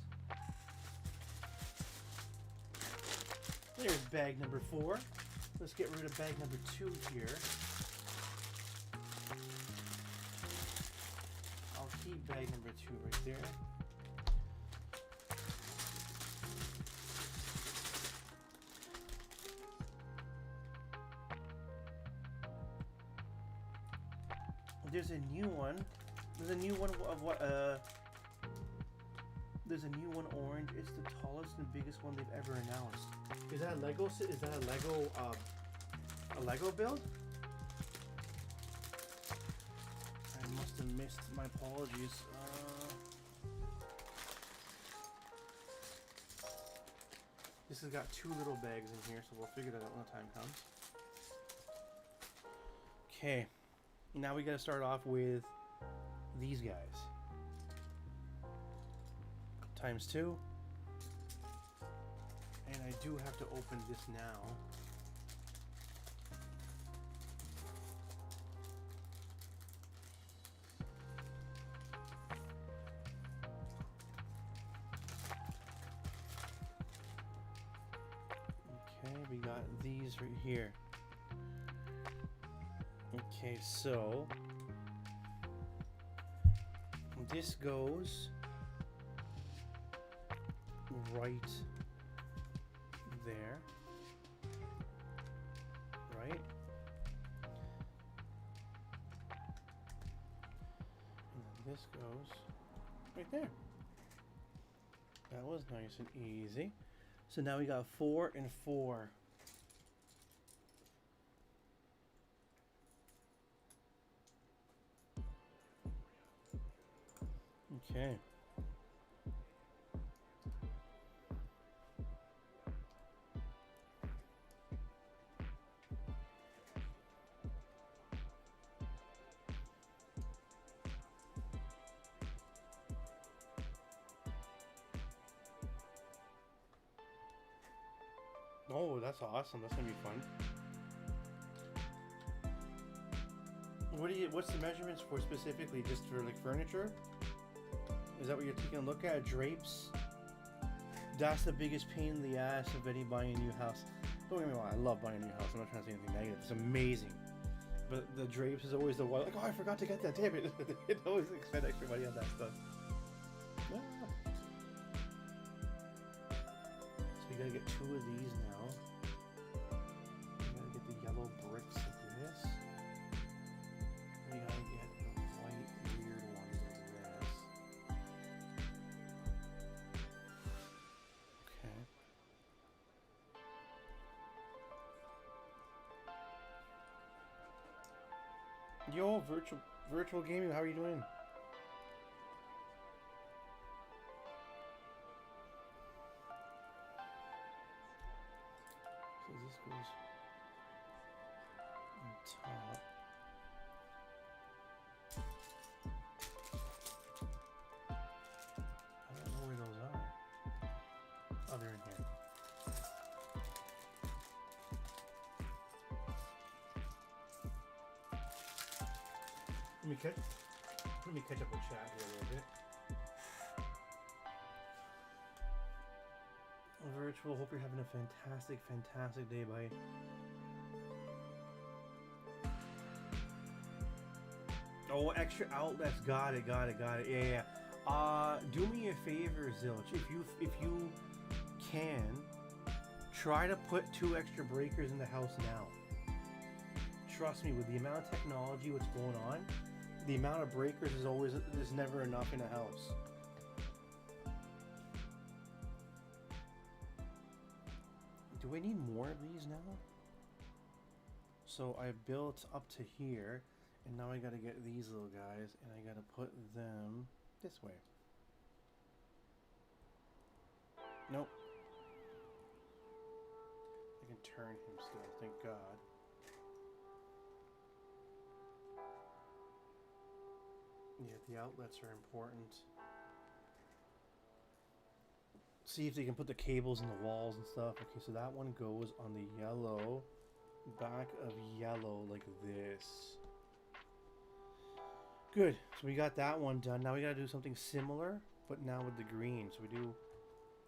There's bag number 4. Let's get rid of bag number 2 here. I'll keep bag number 2 right there. There's a new one. There's a new one of what? There's a new one orange. It's the tallest and biggest one they've ever announced. Is that a Lego? Is that a Lego build? I must have missed. My apologies. This has got 2 little bags in here, so we'll figure that out when the time comes. Okay. Now we gotta start off with these guys. Times 2. And I do have to open this now. we got these right here. Okay, so this goes right there, right? And then this goes right there. That was nice and easy. So now we got 4 and 4. Okay. Oh, that's awesome. That's gonna be fun. What's the measurements for specifically? Just for like furniture? Is that what you're taking a look at? Drapes? That's the biggest pain in the ass of any buying a new house. Don't get me wrong, I love buying a new house. I'm not trying to say anything negative. It's amazing. But the drapes is always the one, like, oh, I forgot to get that. Damn it. It always spend extra money on that stuff. Ah. So we gotta get 2 of these now. We gotta get the yellow bricks like this. We gotta get the white weird ones like this. Okay. Yo, virtual gaming, how are you doing? So this goes on top. I don't know where those are. Oh, they're in here. Let me catch up with chat here a little bit. Virtual, hope you're having a fantastic day, buddy. Oh, extra outlets, got it. Yeah. Do me a favor, Zilch. If you can, try to put 2 extra breakers in the house now. Trust me, with the amount of technology, what's going on, the amount of breakers is never enough in a house. Do I need more of these now? So I built up to here, and now I gotta get these little guys, and I gotta put them this way. Nope. I can turn him still, thank God. Yeah, the outlets are important. See if they can put the cables in the walls and stuff. Okay, so that one goes on the yellow, back of yellow like this. Good, so we got that one done. Now we gotta do something similar, but now with the green. So we do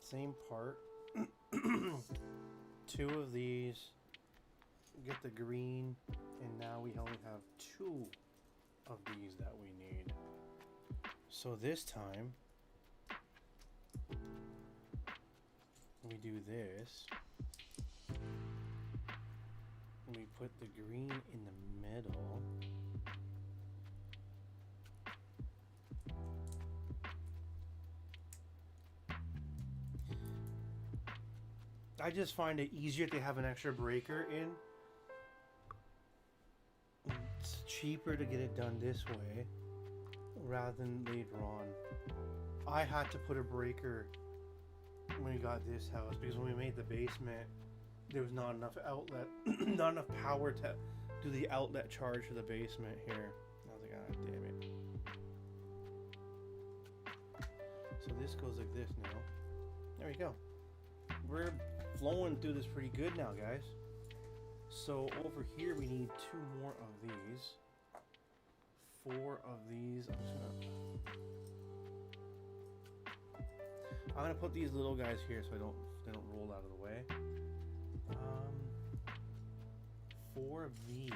same part. 2 of these, get the green, and now we only have 2 of these that we need. So this time we do this. We put the green in the middle. I just find it easier to have an extra breaker in. It's cheaper to get it done this way rather than later on. I had to put a breaker when we got this house because when we made the basement, there was not enough outlet, not enough power to do the outlet charge for the basement here. I was like, ah, damn it. So this goes like this now. There we go. We're flowing through this pretty good now, guys. So over here we need 2 more of these. 4 of these. I'm gonna put these little guys here so they don't roll out of the way. 4 of these.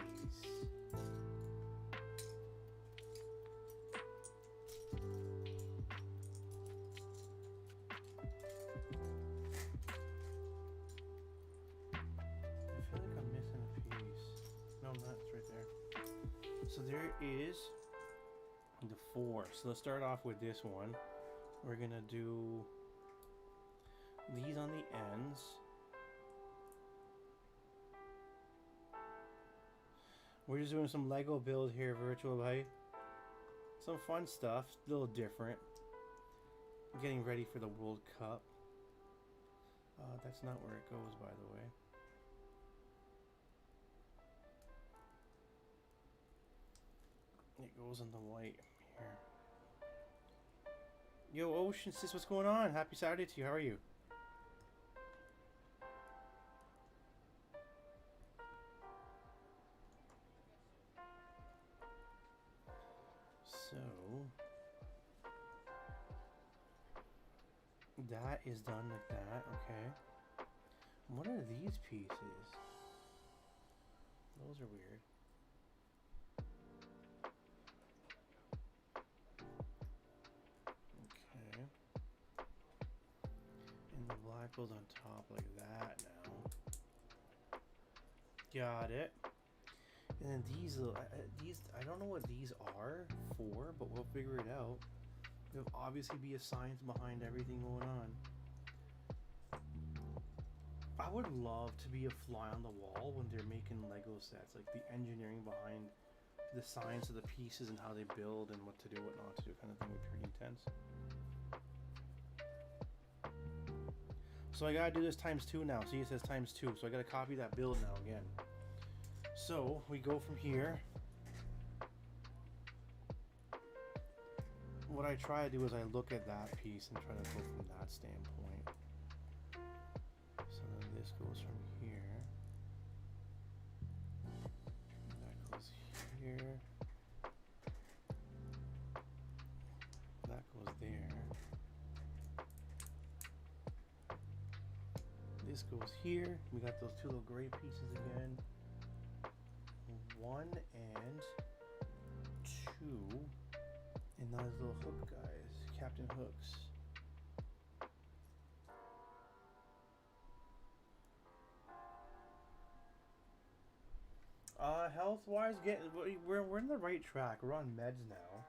So there is the 4. So let's start off with this one. We're gonna do these on the ends. We're just doing some Lego build here, virtual light. Some fun stuff, a little different. Getting ready for the World Cup. That's not where it goes, by the way. It goes on the white here. Yo, Ocean Sis, what's going on? Happy Saturday to you. How are you? So that is done like that. Okay. What are these pieces? Those are weird. Goes on top like that now. Got it. And then these I don't know what these are for, but we'll figure it out. There'll obviously be a science behind everything going on. I would love to be a fly on the wall when they're making Lego sets, like the engineering behind the science of the pieces and how they build and what to do, what not to do, kind of thing would be pretty intense. So I gotta do this ×2 now. See, it says ×2. So I gotta copy that build now again. So we go from here. What I try to do is I look at that piece and try to go from that standpoint. So then this goes from here. That goes here. That goes there. This goes here. We got those 2 little gray pieces again. 1 and 2. And those little hook guys, Captain Hooks. Health-wise, we're in the right track. We're on meds now,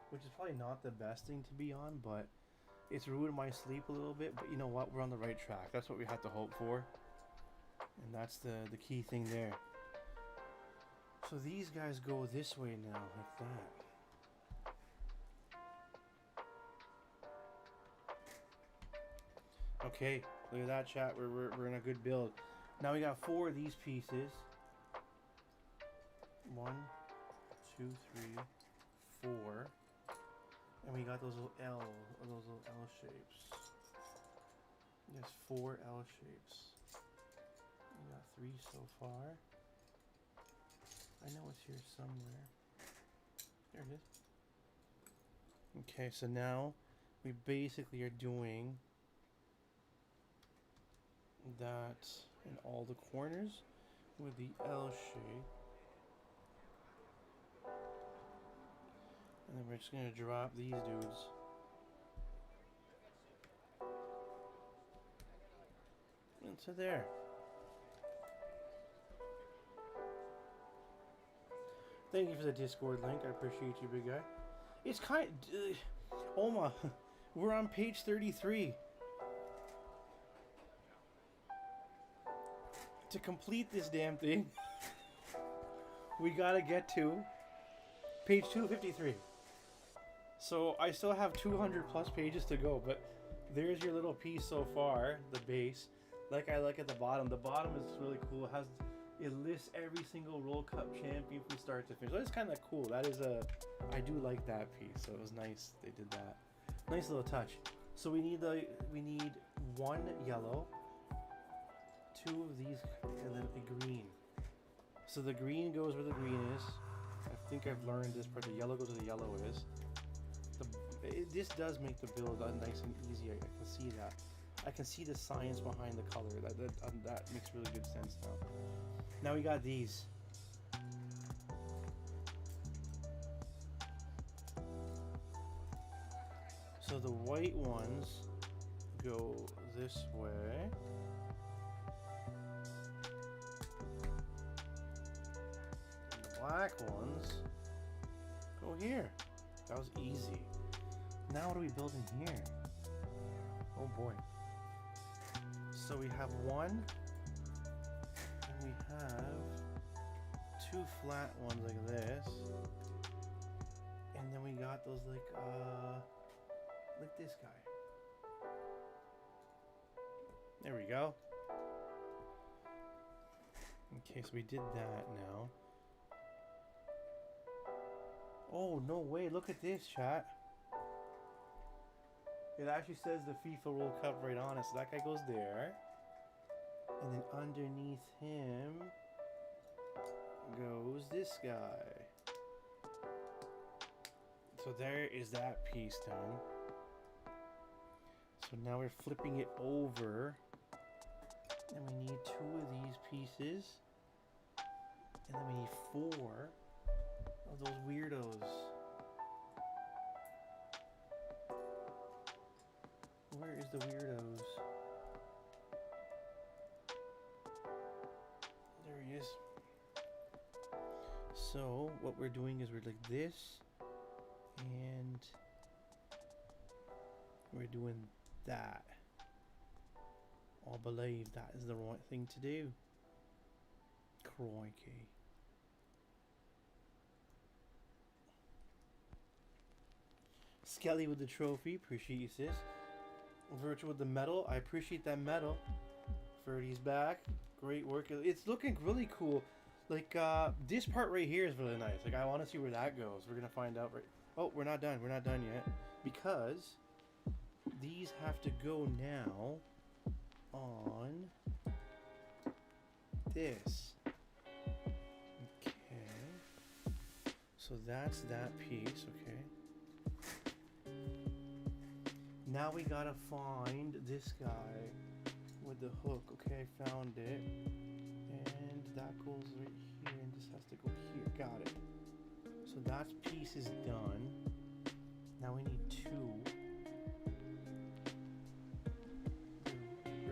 which is probably not the best thing to be on, but it's ruined my sleep a little bit, but you know what? We're on the right track. That's what we have to hope for. And that's the key thing there. So these guys go this way now, like that. Okay, look at that, chat. We're in a good build. Now we got 4 of these pieces. 1, 2, 3, 4. And we got those little L shapes. There's 4 L shapes. We got 3 so far. I know it's here somewhere. There it is. Okay, so now we basically are doing that in all the corners with the L shape. And then we're just going to drop these dudes. Into there. Thank you for the Discord link. I appreciate you, big guy. It's kind of... oh my... We're on page 33. To complete this damn thing, we gotta get to page 253. So I still have 200 plus pages to go, but there's your little piece so far, the base. Like I like at the bottom. The bottom is really cool. It lists every single World Cup champion from start to finish. That's kind of cool. That is I do like that piece. So it was nice they did that. Nice little touch. So we need 1 yellow, 2 of these, and then a green. So the green goes where the green is. I think I've learned this part. The yellow goes where the yellow is. This does make the build nice and easy. I can see that. I can see the science behind the color. That makes really good sense now. Now we got these. So the white ones go this way. And the black ones go here. That was easy. Now what are we building here? Oh boy. So we have one, and we have two flat ones like this. And then we got those like this guy. There we go. Okay, so we did that now. Oh, no way. Look at this, chat. It actually says the FIFA World Cup right on it. So that guy goes there. And then underneath him goes this guy. So there is that piece done. So now we're flipping it over. And we need 2 of these pieces. And then we need 4 of those weirdos. Where is the weirdos? There he is. So what we're doing is we're like this. And we're doing that. I believe that is the right thing to do. Crikey. Skelly with the trophy, appreciate you, sis. Virtual with the medal, I appreciate that medal. Ferdy's back, great work. It's looking really cool. Like this part right here is really nice. Like I want to see where that goes. We're gonna find out. Right. Oh, we're not done. We're not done yet because these have to go now on this. Okay. So that's that piece. Okay. Now we gotta find this guy with the hook. Okay, found it. And that goes right here, and this has to go here. Got it. So that piece is done. Now we need 2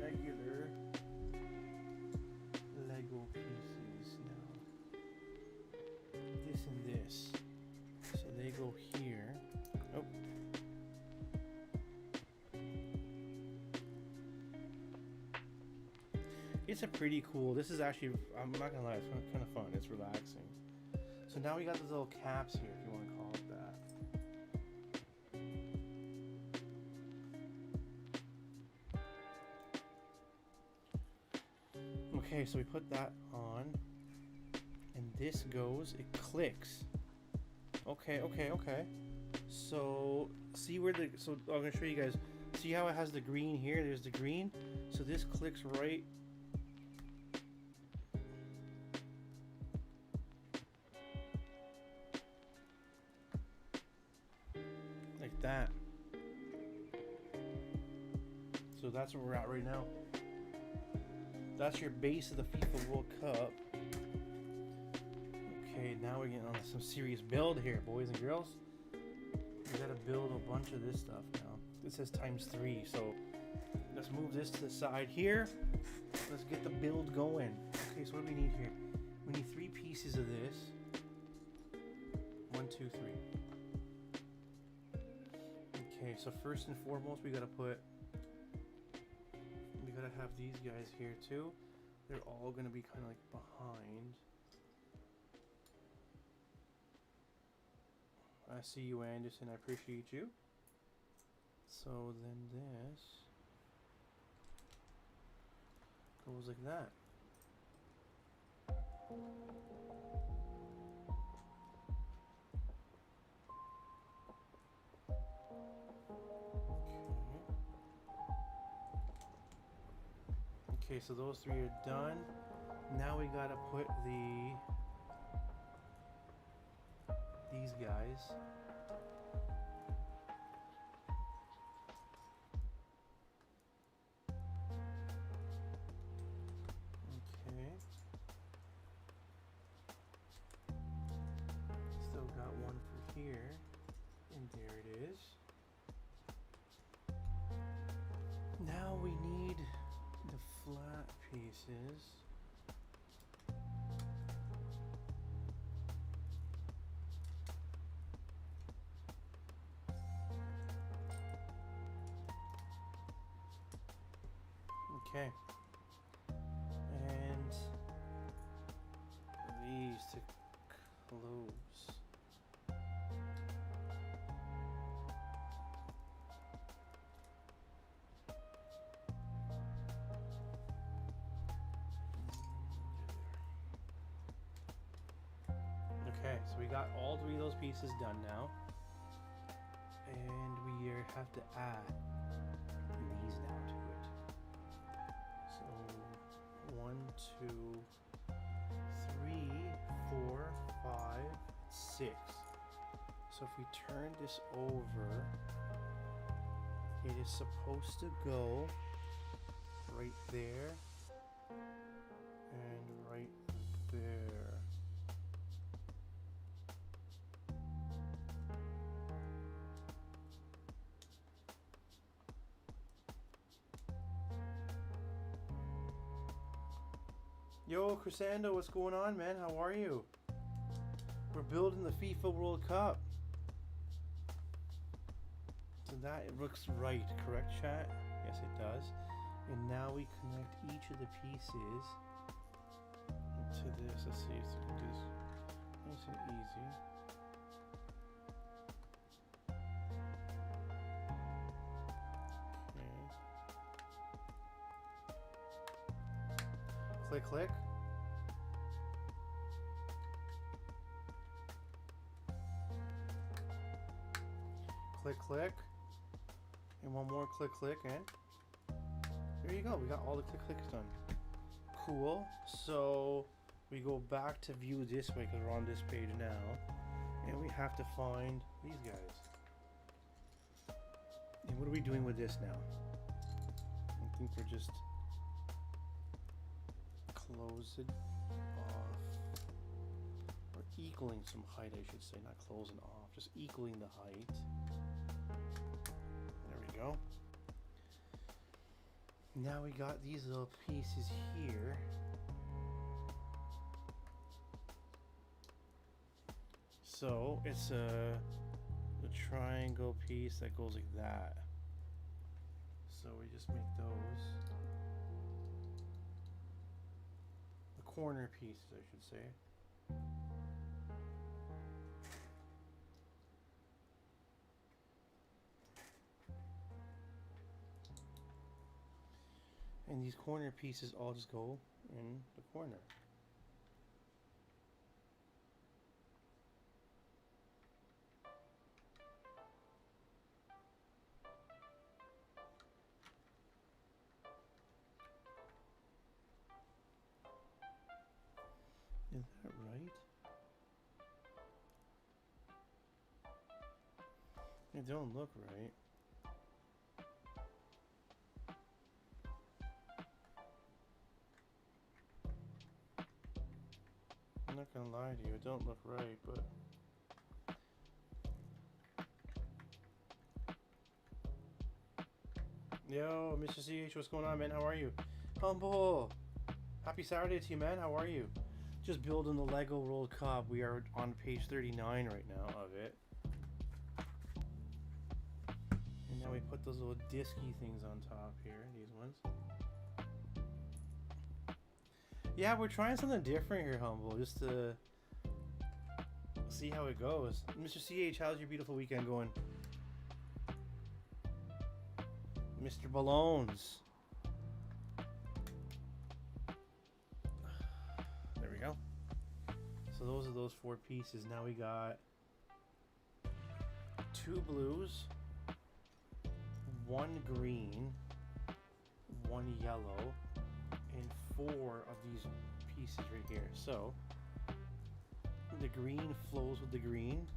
regular Lego pieces now. This and this. So they go here. Oh. It's a pretty cool, this is actually, I'm not gonna lie, it's kind of fun, it's relaxing. So now we got those little caps here, if you want to call it that. Okay, so we put that on, and this goes, it clicks. Okay. So, see where the, so I'm gonna show you guys, see how it has the green here, there's the green? So this clicks right that. So that's where we're at right now. That's your base of the FIFA World Cup. Okay, now we're getting on some serious build here, boys and girls. We gotta build a bunch of this stuff now. This says ×3, so let's move this to the side here. Let's get the build going. Okay, so what do we need here? We need 3 pieces of this. 1, 2, 3. Okay, so first and foremost, we gotta have these guys here too. They're all gonna be kind of like behind. I see you, Anderson. I appreciate you. So then this goes like that. Okay, so those 3 are done. Now we gotta put these guys. Okay. Still got one for here. And there it is. Now we need the flat pieces. Okay. And these to close. Okay, so we got all 3 of those pieces done now. And we have to add these now to it. So 1, 2, 3, 4, 5, 6. So if we turn this over, it is supposed to go right there and right there. Yo, Crisando, what's going on, man? How are you? We're building the FIFA World Cup. So that it looks right, correct, chat? Yes, it does. And now we connect each of the pieces to this. Let's see if we can do this nice and easy. Click, click. Click, click. And one more click, click, and there you go. We got all the click, clicks done. Cool. So we go back to view this way because we're on this page now. And we have to find these guys. And what are we doing with this now? I think we're just close it off, or equaling some height, I should say, not closing off, just equaling the height. There we go. Now we got these little pieces here. So it's a triangle piece that goes like that. So we just make those. Corner pieces, I should say. And these corner pieces all just go in the corner. Is that right? It don't look right. I'm not gonna lie to you, it don't look right, but yo, Mr. CH, what's going on, man? How are you? Humble! Happy Saturday to you, man. How are you? Just building the Lego World Cup. We are on page 39 right now of it. And now we put those little disky things on top here, these ones. Yeah, we're trying something different here, Humble, just to see how it goes. Mr. CH, how's your beautiful weekend going? Mr. Ballones. There we go. So those are those 4 pieces. Now we got 2 blues, 1 green, 1 yellow, and 4 of these pieces right here. So the green flows with the green,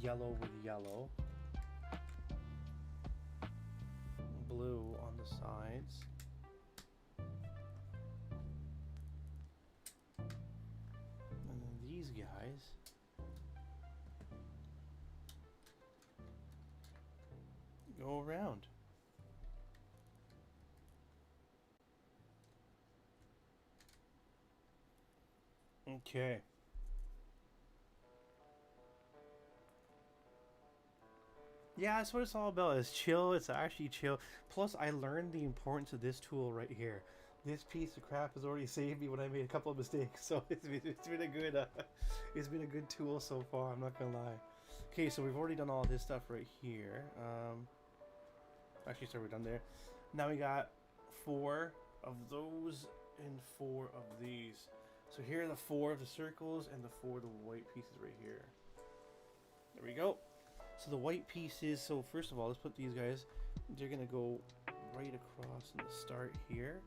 yellow with yellow, blue on the sides, and then these guys go around. Okay. Yeah, that's what it's all about. It's chill. It's actually chill. Plus, I learned the importance of this tool right here. This piece of crap has already saved me when I made a couple of mistakes. So it's been a good it's been a good tool so far. I'm not gonna lie. Okay, so we've already done all this stuff right here. Actually, sorry, we're done there. Now we got 4 of those and 4 of these. So here are the 4 of the circles and the 4 of the white pieces right here. There we go. So the white pieces, so first of all, let's put these guys, they're going to go right across in the start here.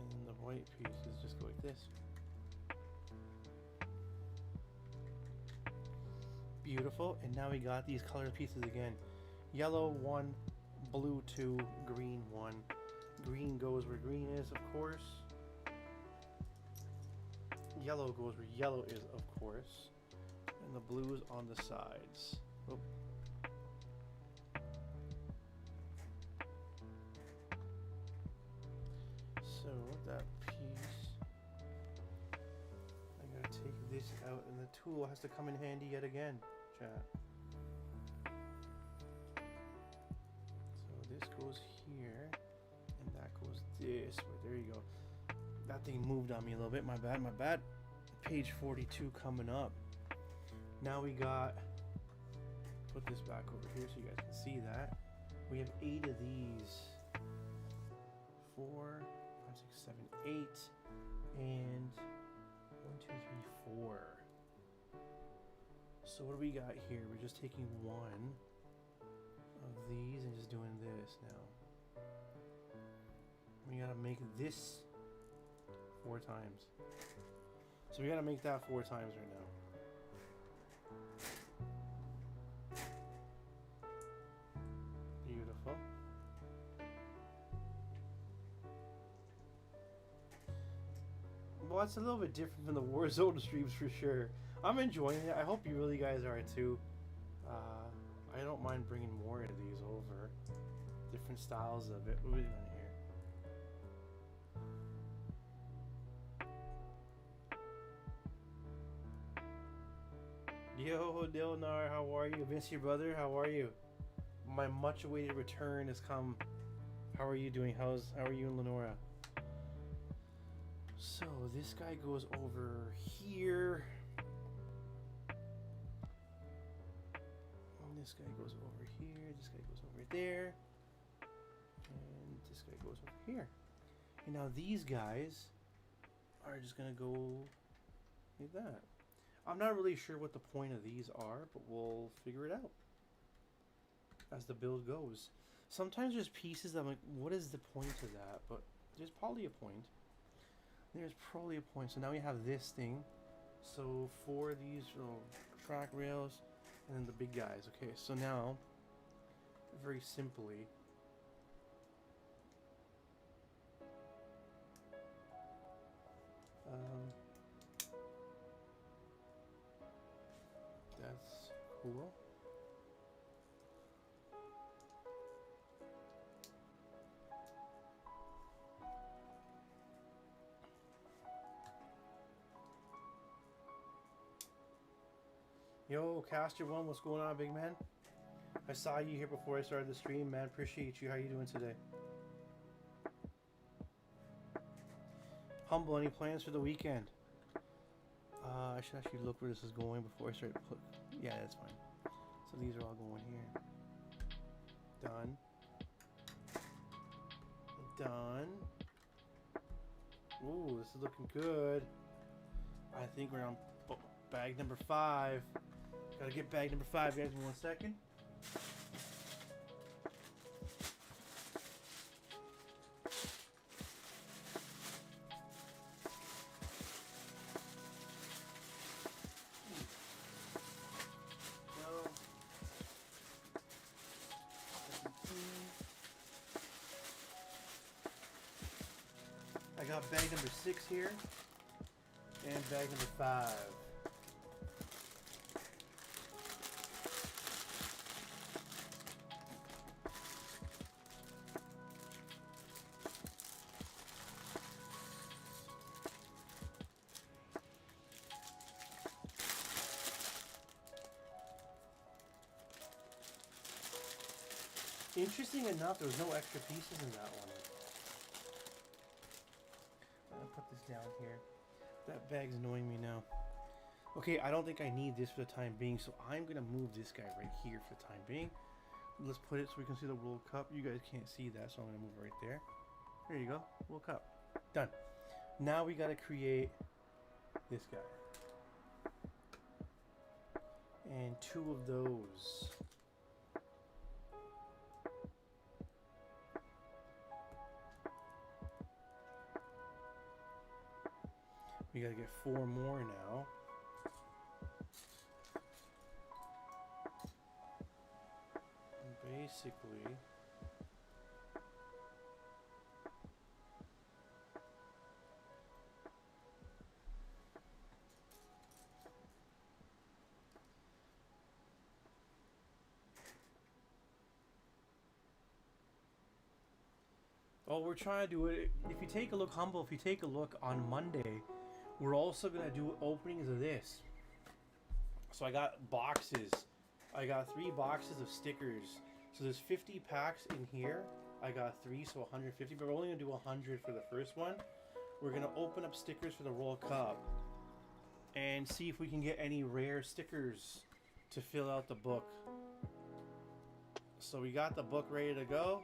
And then the white pieces just go like this. Beautiful. And now we got these colored pieces again. Yellow 1, blue 2, green 1. Green goes where green is, of course. Yellow goes where yellow is, of course. And the blue is on the sides. Oh. So that piece, I gotta take this out, and the tool has to come in handy yet again, chat. So this goes here. And that goes this way. There you go. That thing moved on me a little bit. My bad, my bad. Page 42 coming up. Now we got, put this back over here so you guys can see that. We have 8 of these. 4, 5, 6, 7, 8. And 1, 2, 3, 4. So what do we got here? We're just taking 1 of these and just doing this now. We gotta make this 4 times. So we gotta make that 4 times right now. Beautiful. Well, it's a little bit different from the Warzone streams for sure. I'm enjoying it. I hope you really guys are too. I don't mind bringing more of these over. Different styles of it. What are we doing here? Yo, Dilnar, how are you? Miss you, brother. How are you? My much-awaited return has come. How are you doing? How are you and Lenora? So this guy goes over here. And this guy goes over here. This guy goes over there. And this guy goes over here. And now these guys are just gonna go like that. I'm not really sure what the point of these are, but we'll figure it out as the build goes. Sometimes there's pieces that I'm like, what is the point of that? But there's probably a point. There's probably a point. So now we have this thing. So 4 of these little track rails and then the big guys. Okay, so now, very simply, that's cool. Yo, Caster One, what's going on, big man? I saw you here before I started the stream, man. Appreciate you. How you doing today? Humble, any plans for the weekend? I should actually look where this is going before I start. Yeah, that's fine. So these are all going here. Done. Done. Ooh, this is looking good. I think we're on bag number 5. Gotta get bag number 5, guys, in 1 second. I got bag number 6 here. And bag number 5. Interesting enough, there was no extra pieces in that one. I'll put this down here. That bag's annoying me now. Okay, I don't think I need this for the time being, so I'm going to move this guy right here for the time being. Let's put it so we can see the World Cup. You guys can't see that, so I'm going to move it right there. There you go. World Cup. Done. Now we got to create this guy. And 2 of those. We gotta get 4 more now. And basically, we're trying to do it. If you take a look, Humble, if you take a look on Monday, we're also going to do openings of this. So I got boxes. I got 3 boxes of stickers. So there's 50 packs in here. I got 3, so 150. But we're only going to do 100 for the first one. We're going to open up stickers for the World Cup. And see if we can get any rare stickers to fill out the book. So we got the book ready to go.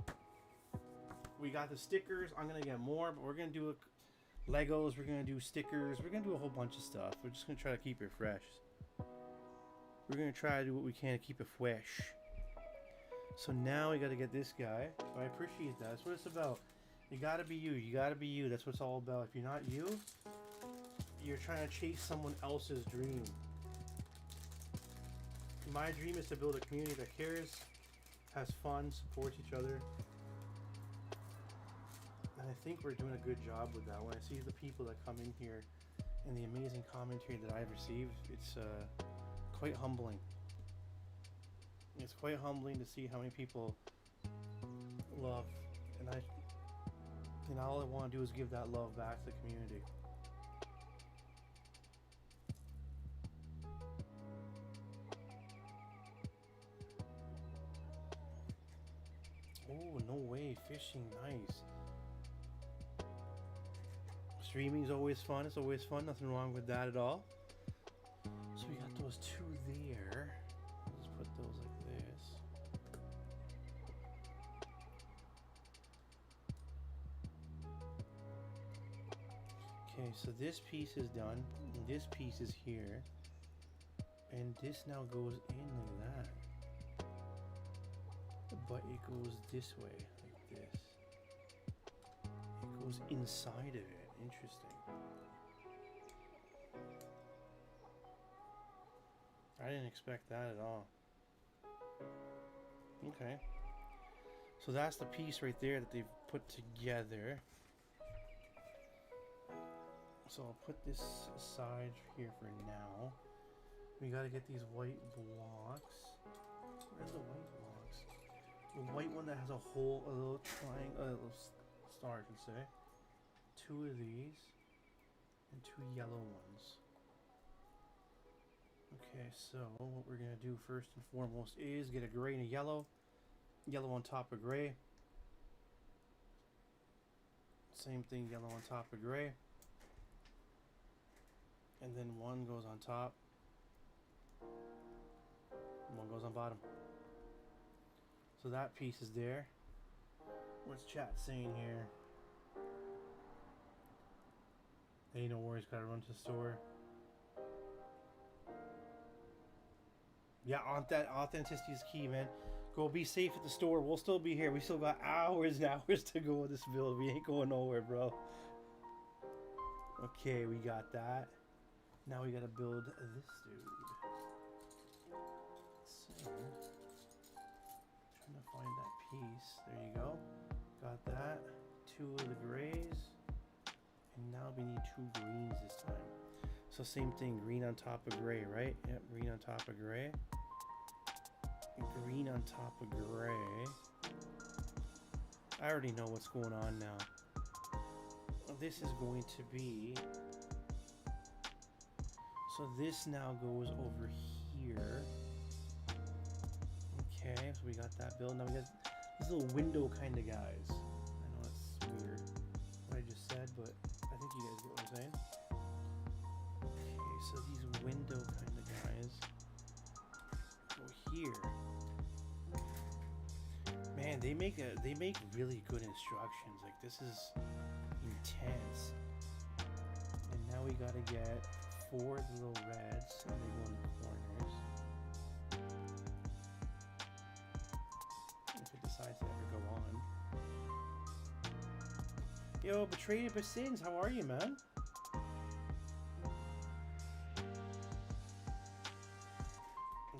We got the stickers. I'm going to get more, but we're going to do Legos. We're going to do stickers. We're going to do a whole bunch of stuff. We're just going to try to keep it fresh. We're going to try to do what we can to keep it fresh. So now we got to get this guy. So I appreciate that. That's what it's about. You got to be you. You got to be you. That's what it's all about. If you're not you, you're trying to chase someone else's dream. My dream is to build a community that cares, has fun, supports each other. And I think we're doing a good job with that. When I see the people that come in here and the amazing commentary that I've received, it's quite humbling. It's quite humbling to see how many people love, and all I want to do is give that love back to the community. Oh, no way, fishing, nice. Streaming's always fun. It's always fun. Nothing wrong with that at all. So we got those 2 there. Let's put those like this. Okay, so this piece is done. And this piece is here. And this now goes in like that. But it goes this way, like this. It goes inside of it. Interesting. I didn't expect that at all. Okay. So that's the piece right there that they've put together. So I'll put this aside here for now. We gotta get these white blocks. Where's the white blocks? The white one that has a hole, a little triangle, a little star, I should say. 2 of these and 2 yellow ones. Okay, so what we're gonna do first and foremost is get a gray and a yellow on top of gray, same thing, yellow on top of gray, and then one goes on top, one goes on bottom. So that piece is there. What's chat saying here? Hey, no worries, gotta run to the store. Yeah, that authenticity is key, man. Go be safe at the store. We'll still be here. We still got hours and hours to go with this build. We ain't going nowhere, bro. Okay, we got that. Now we gotta build this dude. So, trying to find that piece. There you go. Got that. 2 of the grays. And now we need 2 greens this time. So same thing, green on top of gray, right? Yep, green on top of gray. Green on top of gray. I already know what's going on now. This is going to be... So this now goes over here. Okay, so we got that built. Now we got these little window kind of guys. I know it's weird what I just said, but I think you guys get what I'm saying. Okay, so these window kind of guys go here. Man, they make really good instructions. Like, this is intense. And now we gotta get 4 little reds, and they go in the corners. If it decides to ever go on. Yo, Betrayed by Sins, how are you, man?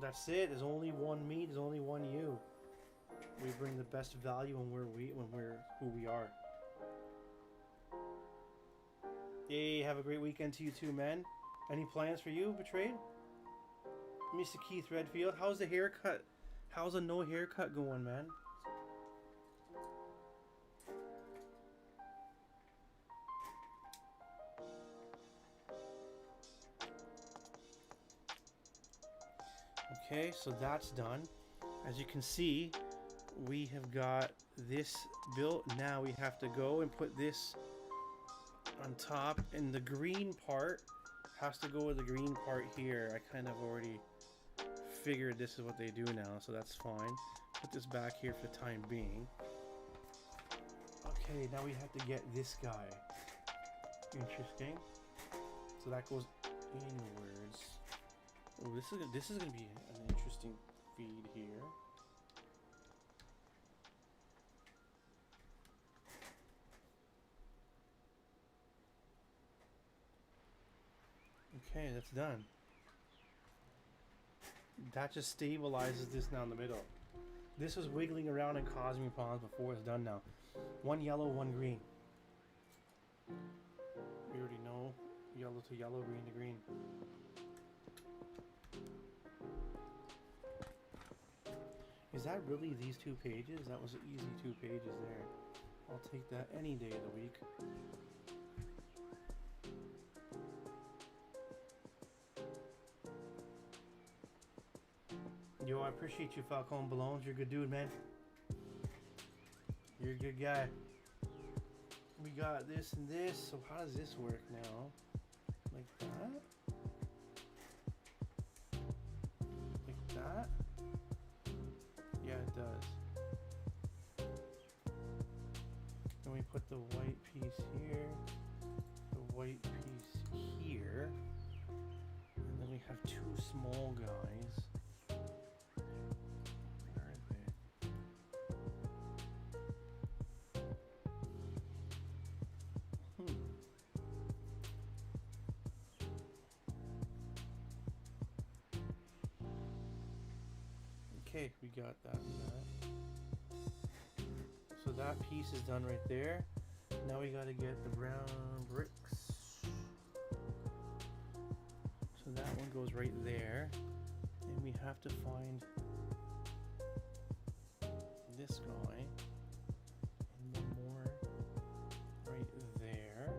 That's it. There's only one me. There's only one you. We bring the best value when we're who we are. Yay! Have a great weekend to you too, man. Any plans for you, Betrayed? Mr. Keith Redfield, how's the haircut? How's a no haircut going, man? Okay, so that's done. As you can see, we have got this built. Now we have to go and put this on top, and the green part has to go with the green part here. I kind of already figured this is what they do now, so that's fine. Put this back here for the time being. Okay, now we have to get this guy. Interesting. So that goes inwards. Oh, this is gonna be an interesting feed here. Okay, that's done. That just stabilizes this now in the middle. This was wiggling around and causing me problems before. It's done now. 1 yellow, 1 green. We already know yellow to yellow, green to green. Is that really these 2 pages? That was an easy 2 pages there. I'll take that any day of the week. Yo, I appreciate you, Falcon Ballones. You're a good dude, man. You're a good guy. We got this and this. So how does this work now? Like that? Like that? Yeah, it does. Then we put the white piece here, the white piece here, and then we have 2 small guys. Where are they? Okay, we got that and that. So that piece is done right there. Now we gotta get the brown bricks. So that one goes right there. And we have to find this guy. And one more right there.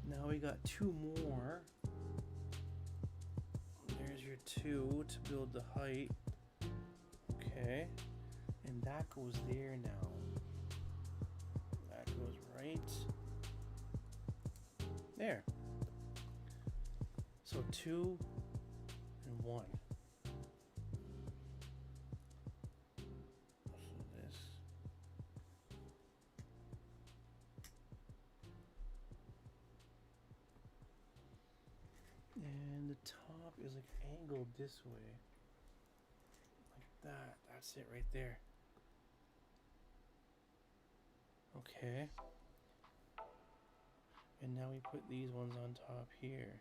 Now we got 2 more. There's your 2 to build the height. Okay, and that goes there now. That goes right there. So 2 and 1. So this. And the top is like angled this way. That's it right there. Okay. And now we put these ones on top here.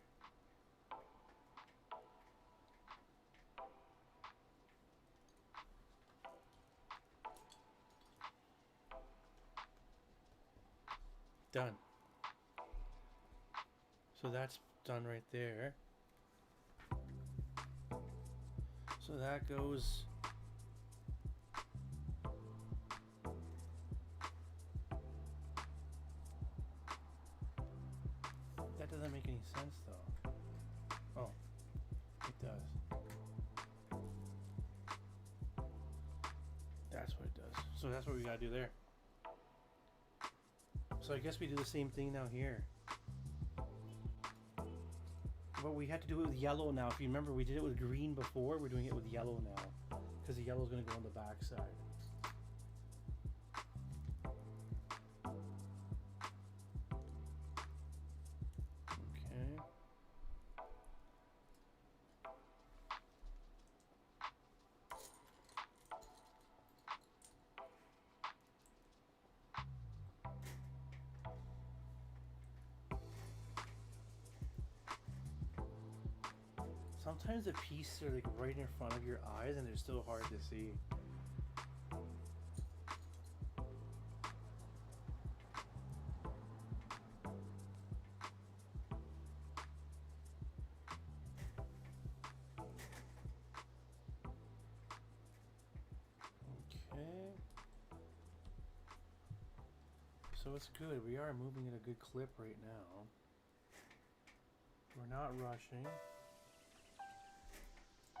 Done. So that's done right there. So that goes. That doesn't make any sense though. Oh, it does. That's what it does. So that's what we gotta do there. So I guess we do the same thing now here. But we had to do it with yellow now. If you remember, we did it with green before. We're doing it with yellow now. Because the yellow is going to go on the back side. Okay. Sometimes the pieces are like right in front of your eyes and they're still hard to see. Okay. So it's good. We are moving at a good clip right now. We're not rushing.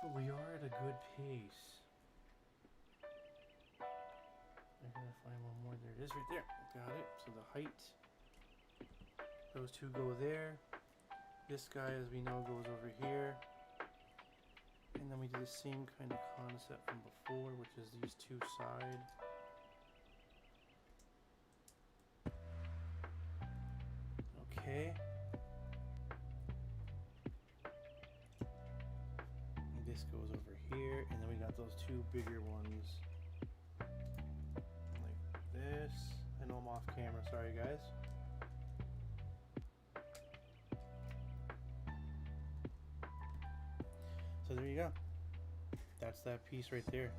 But we are at a good pace. I'm gonna find one more. There it is right there. Got it. So the height. Those two go there. This guy, as we know, goes over here. And then we do the same kind of concept from before, which is these two side. Okay. This goes over here, and then we got those two bigger ones like this. I know I'm off camera, sorry guys. So there you go. That's that piece right there.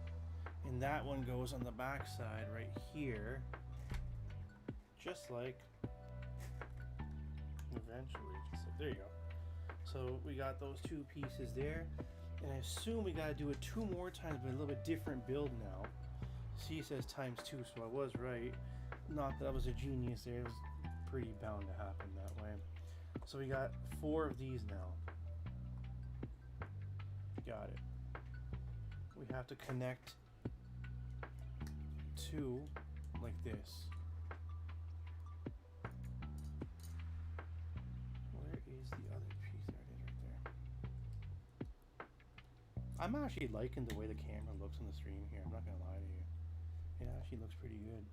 And that one goes on the back side right here, just like eventually, just like, there you go. So we got those two pieces there. And I assume we gotta do it 2 more times, but a little bit different build now. See, it says times 2, so I was right. Not that I was a genius there, it was pretty bound to happen that way. So we got 4 of these now. Got it. We have to connect 2 like this. Where is the other piece? There it is right there. I'm actually liking the way the camera looks on the stream here. I'm not gonna lie to you. It actually looks pretty good.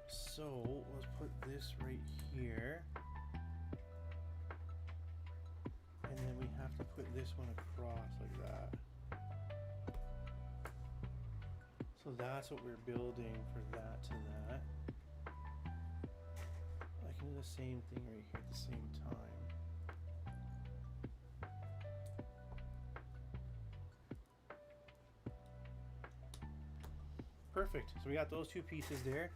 So let's put this right here. And then we have to put this one across like that. So that's what we're building for that to that. I can do the same thing right here at the same time. Perfect. So we got those 2 pieces there.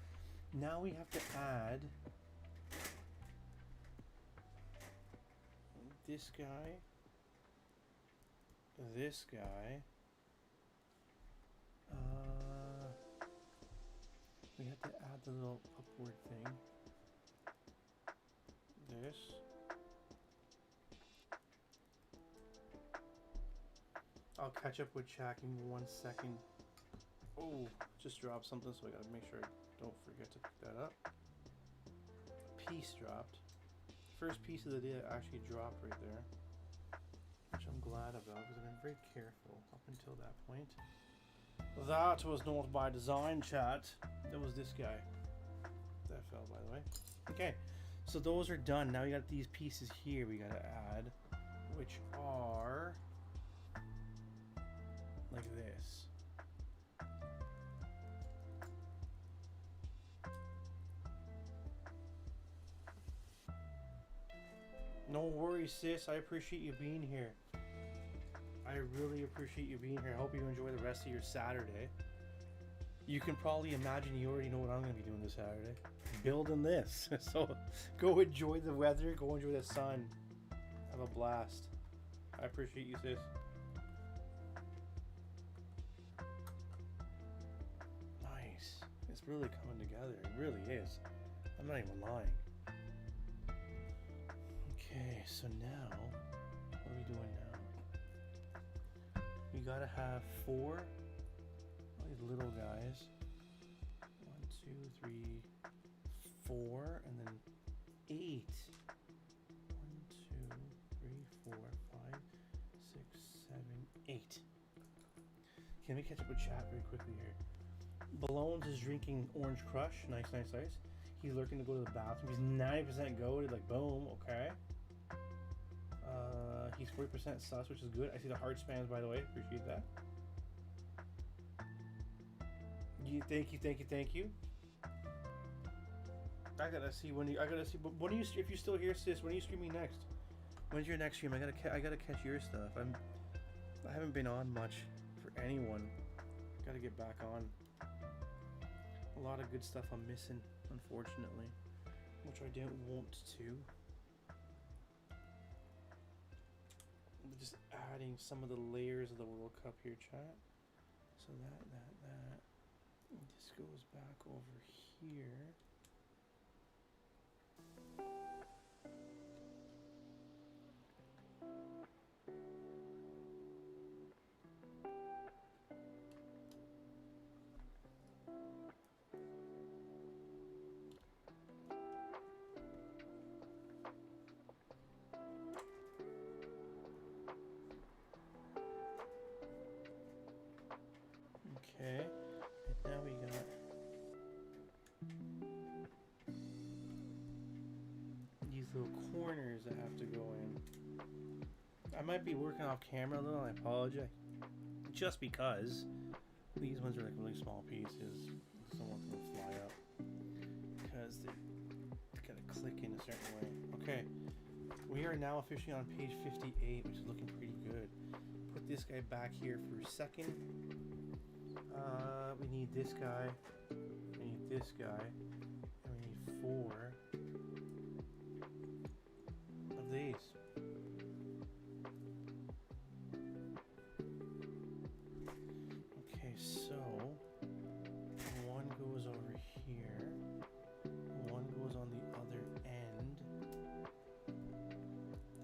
Now we have to add this guy, this guy. We have to add the little upward thing. This. I'll catch up with Shaq in 1 second. Oh, just dropped something, so I gotta make sure I don't forget to pick that up. Piece dropped. First piece of the day actually dropped right there, which I'm glad about because I've been very careful up until that point. That was not by design, chat. That was this guy. That fell, by the way. Okay, so those are done. Now we got these pieces here we gotta add, which are like this. No worries, sis. I appreciate you being here. I really appreciate you being here. I hope you enjoy the rest of your Saturday. You can probably imagine you already know what I'm going to be doing this Saturday. Building this. So go enjoy the weather. Go enjoy the sun. Have a blast. I appreciate you, sis. Nice. It's really coming together. It really is. I'm not even lying. Okay, so now, what are we doing now? We gotta have 4 these little guys. 1, 2, 3, 4, and then 8. 1, 2, 3, 4, 5, 6, 7, 8. Can we catch up with chat very quickly here? Balones is drinking Orange Crush. Nice, nice, nice. He's lurking to go to the bathroom. He's 90% goated, like boom, okay. He's 40% sus, which is good. I see the heart spans, by the way. Appreciate that. Thank you, thank you, thank you. I gotta see when you. I gotta see. But when are you? If you're still here, sis, when are you streaming next? When's your next stream? I gotta catch your stuff. I haven't been on much for anyone. Gotta get back on. A lot of good stuff I'm missing, unfortunately, which I don't want to. I'm just adding some of the layers of the World Cup here, chat. So that. This goes back over here. Okay, and now we got these little corners that have to go in. I might be working off camera a little, I apologize. Just because these ones are like really small pieces. I don't want them to fly up because they gotta click in a certain way. Okay, we are now officially on page 58, which is looking pretty good. Put this guy back here for a second. We need this guy, we need this guy, and we need 4 of these. Okay, so 1 goes over here, 1 goes on the other end,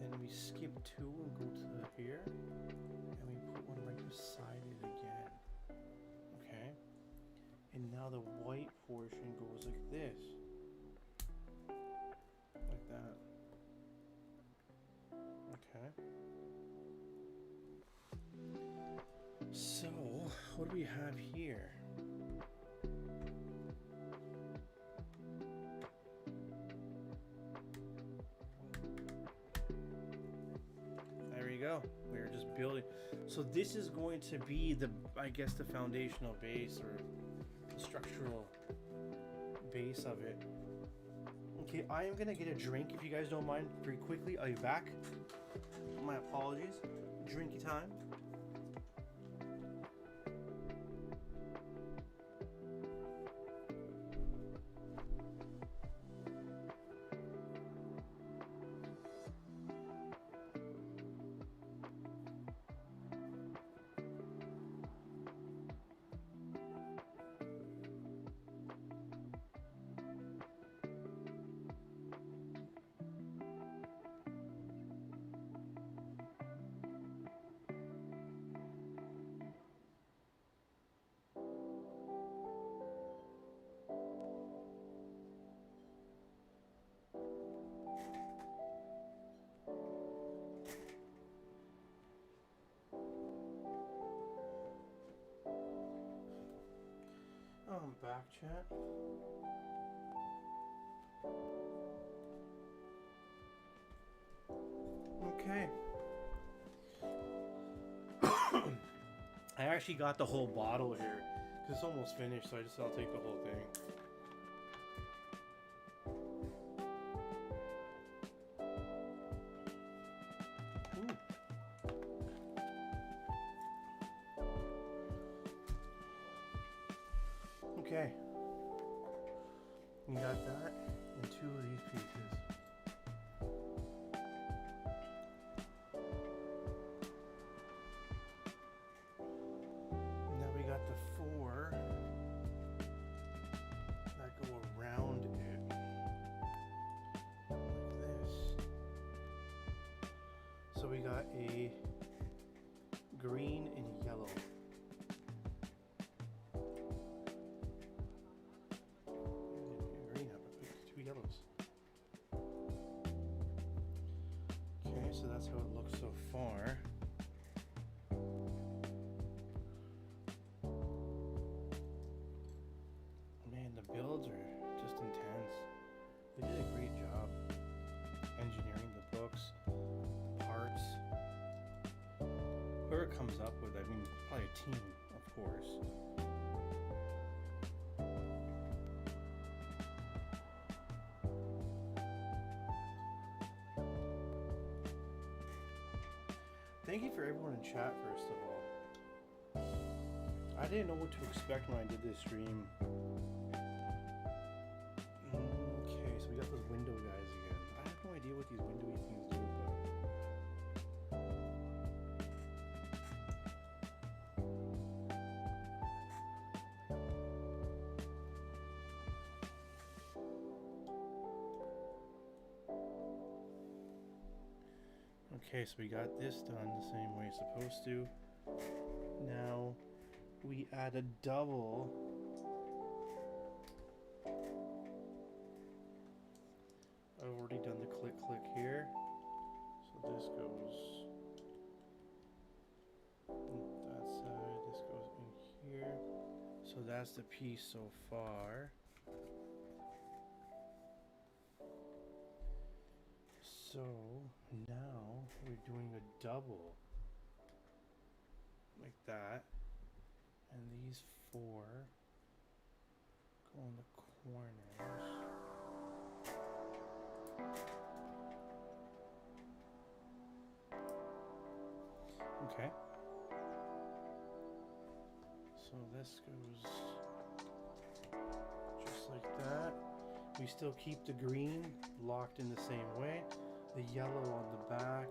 then we skip 2 and go to here, and we put 1 right beside it again. And now the white portion goes like this. Like that. Okay. So, what do we have here? There we go. We're just building. So this is going to be the, I guess, the foundational base or structural base of it. Okay, I am gonna get a drink if you guys don't mind pretty quickly. I'll be back. My apologies. Drinky time. I'm back, chat. Okay. I actually got the whole bottle here because it's almost finished, so I'll take the whole thing. Okay. You got that and 2 of these pieces. Now we got the 4 that go around it. Like this. So we got a green and yellow. Okay, so that's how it looks so far. Man, the builds are just intense. They did a great job engineering the books, parts. Whoever comes up with, I mean, probably a team, of course. Thank you for everyone in chat, first of all. I didn't know what to expect when I did this stream. Okay, so we got those window guys again. I have no idea what these windowy things do, okay, so we got this done the same way it's supposed to. Now we add a double. I've already done the click here. So this goes that side, this goes in here. So that's the piece so far. So now we're doing a double like that, and these 4 go in the corners. Okay. So this goes just like that. We still keep the green locked in the same way. The yellow on the back.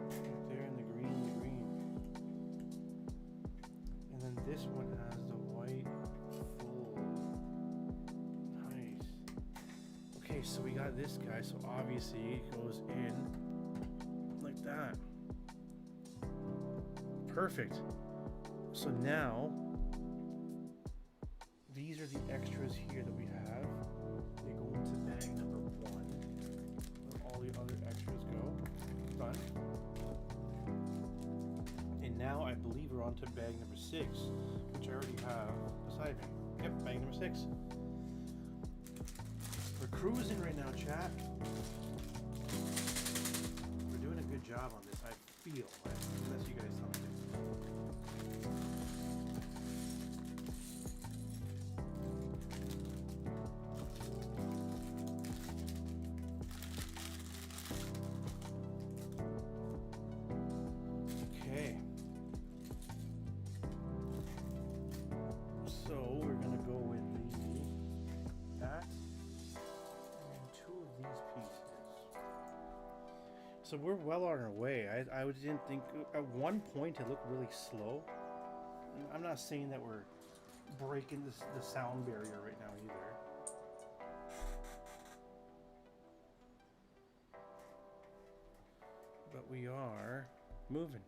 Right there, and the green. And then this one has the white full. Nice. Okay, so we got this guy, so obviously it goes in like that. Perfect. So now these are the extras here that we have. They go into bag number 1, where all the other extras go. Done. And now I believe we're on to bag number 6, which I already have beside me. Yep, bag number 6. We're cruising right now, chat. We're doing a good job on this, I feel. Unless you guys tell me. So we're well on our way. I didn't think, at one point it looked really slow. I'm not saying that we're breaking the sound barrier right now either. But we are moving.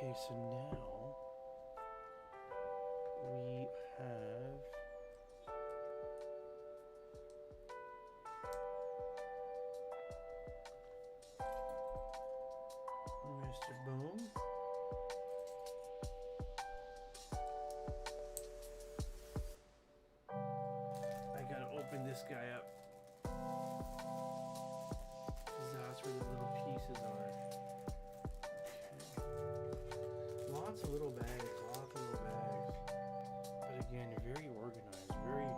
Okay, so now we have Mr. Boom. I gotta open this guy up, because that's where the little pieces are. Okay. Lots of little bags, lots of little bags. But again, you're very organized, very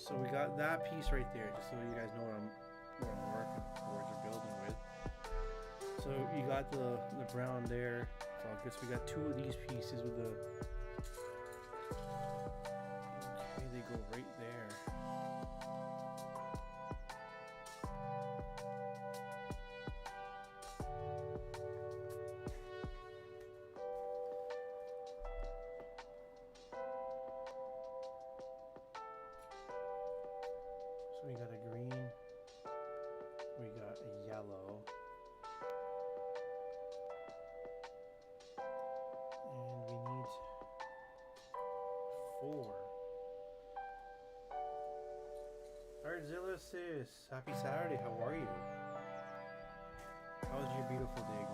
So we got that piece right there, just so you guys know what I'm working towards or building with. So you got the brown there. So I guess we got two of these pieces with the. Okay, they go right there. So we got a green, we got a yellow, and we need 4. Ardzilla sis, happy Saturday, how are you? How's your beautiful day going?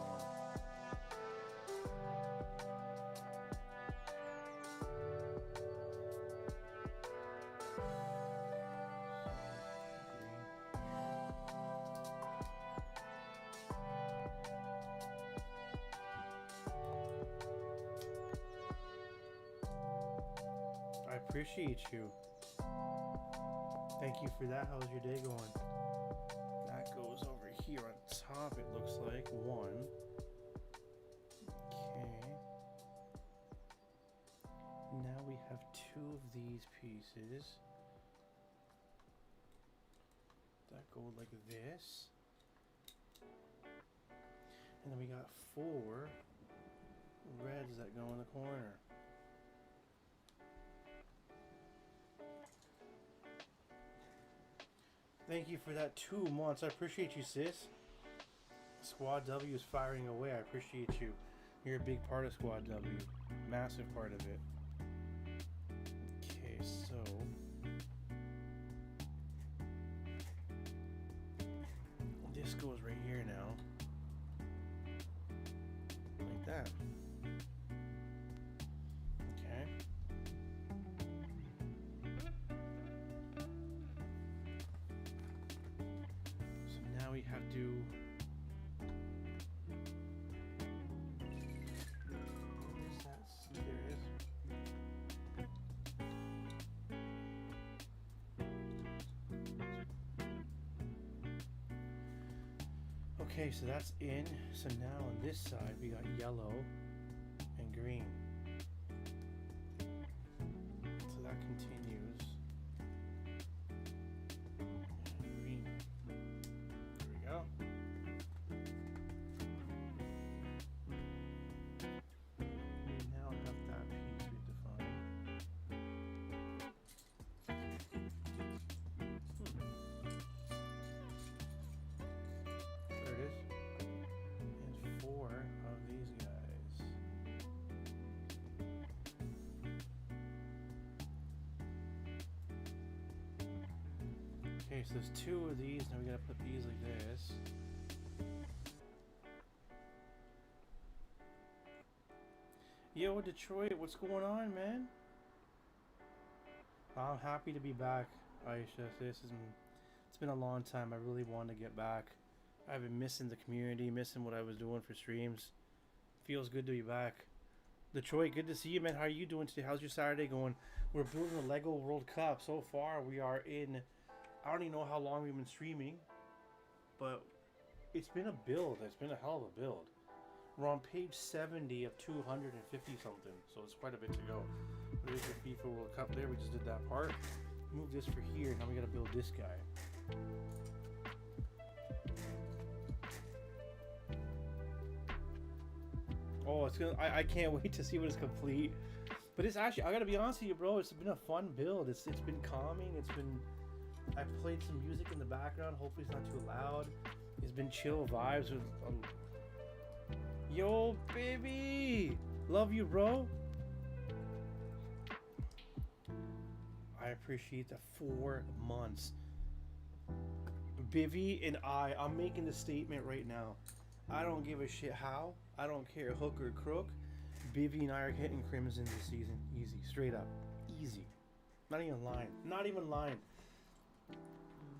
I appreciate you. Thank you for that. How's your day going? That goes over here on top, it looks like. 1. Okay. Now we have 2 of these pieces that go like this. And then we got 4 reds that go in the corner. Thank you for that 2 months. I appreciate you, sis. Squad W is firing away. I appreciate you. You're a big part of Squad W. Massive part of it. Okay, so this goes right here now. Like that. Okay. Now we have to where's that? There it is. Okay, so that's in. So now on this side we got yellow and green. So that continues. Green. There we go. We now have that piece we defined. There it is. And 4 of these guys. Okay, so there's 2 of these. Now we gotta put these like this. Yo, Detroit, what's going on, man? I'm happy to be back, Aisha. It's been a long time. I really wanted to get back. I've been missing the community, missing what I was doing for streams. Feels good to be back. Detroit, good to see you, man. How are you doing today? How's your Saturday going? We're building the Lego World Cup. So far, we are in. I don't even know how long we've been streaming, but it's been a build. It's been a hell of a build. We're on page 70 of 250 something, so it's quite a bit to go. There's the FIFA World Cup there. We just did that part. Move this for here. Now we gotta build this guy. Oh, it's gonna. I can't wait to see what is complete. But it's actually, I gotta be honest with you, bro. It's been a fun build. It's been calming. It's been. I played some music in the background. Hopefully it's not too loud. It's been chill vibes with. Yo, baby, love you, bro. I appreciate the 4 months. Bivy and I'm making the statement right now. I don't give a shit how. I don't care hook or crook. Bivy and I are hitting Crimson this season. Easy. Straight up. Easy. Not even lying. Not even lying.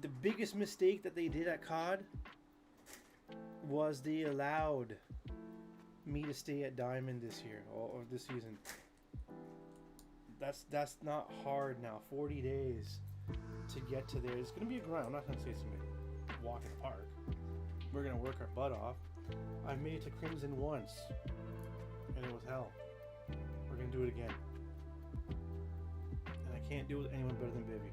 The biggest mistake that they did at COD was they allowed me to stay at Diamond this year or this season. That's not hard now. 40 days. to get to there. It's gonna be a grind. I'm not gonna say it's gonna be a walk in the park. We're gonna work our butt off. I've made it to Crimson once, and it was hell. We're gonna do it again, and I can't do it with anyone better than Bibby.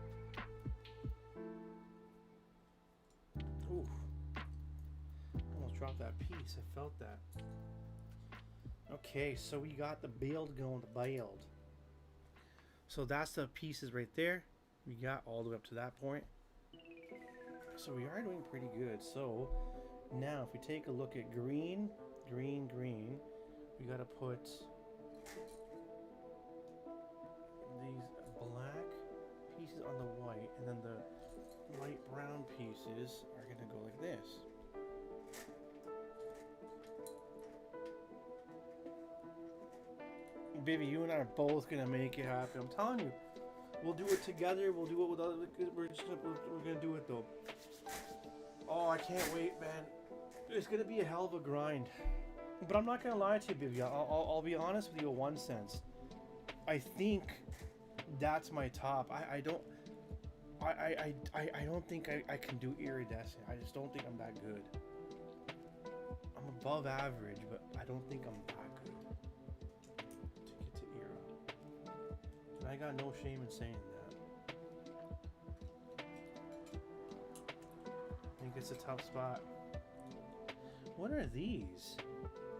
Oof! Almost dropped that piece. I felt that. Okay, so we got the build going. The build. So that's the pieces right there. We got all the way up to that point. So we are doing pretty good. So now if we take a look at green, green, green, we got to put these black pieces on the white, and then the light brown pieces are going to go like this. Baby, you and I are both going to make it happen. I'm telling you. We'll do it together. We'll do it with other. We're gonna do it though. Oh, I can't wait, man. It's gonna be a hell of a grind. But I'm not gonna lie to you, Vivi. I'll be honest with you in one sense. I think that's my top. I don't think I can do iridescent. I just don't think I'm that good. I'm above average, but I don't think I'm that good to get to Era. And I got no shame in saying that. I think it's a tough spot. What are these?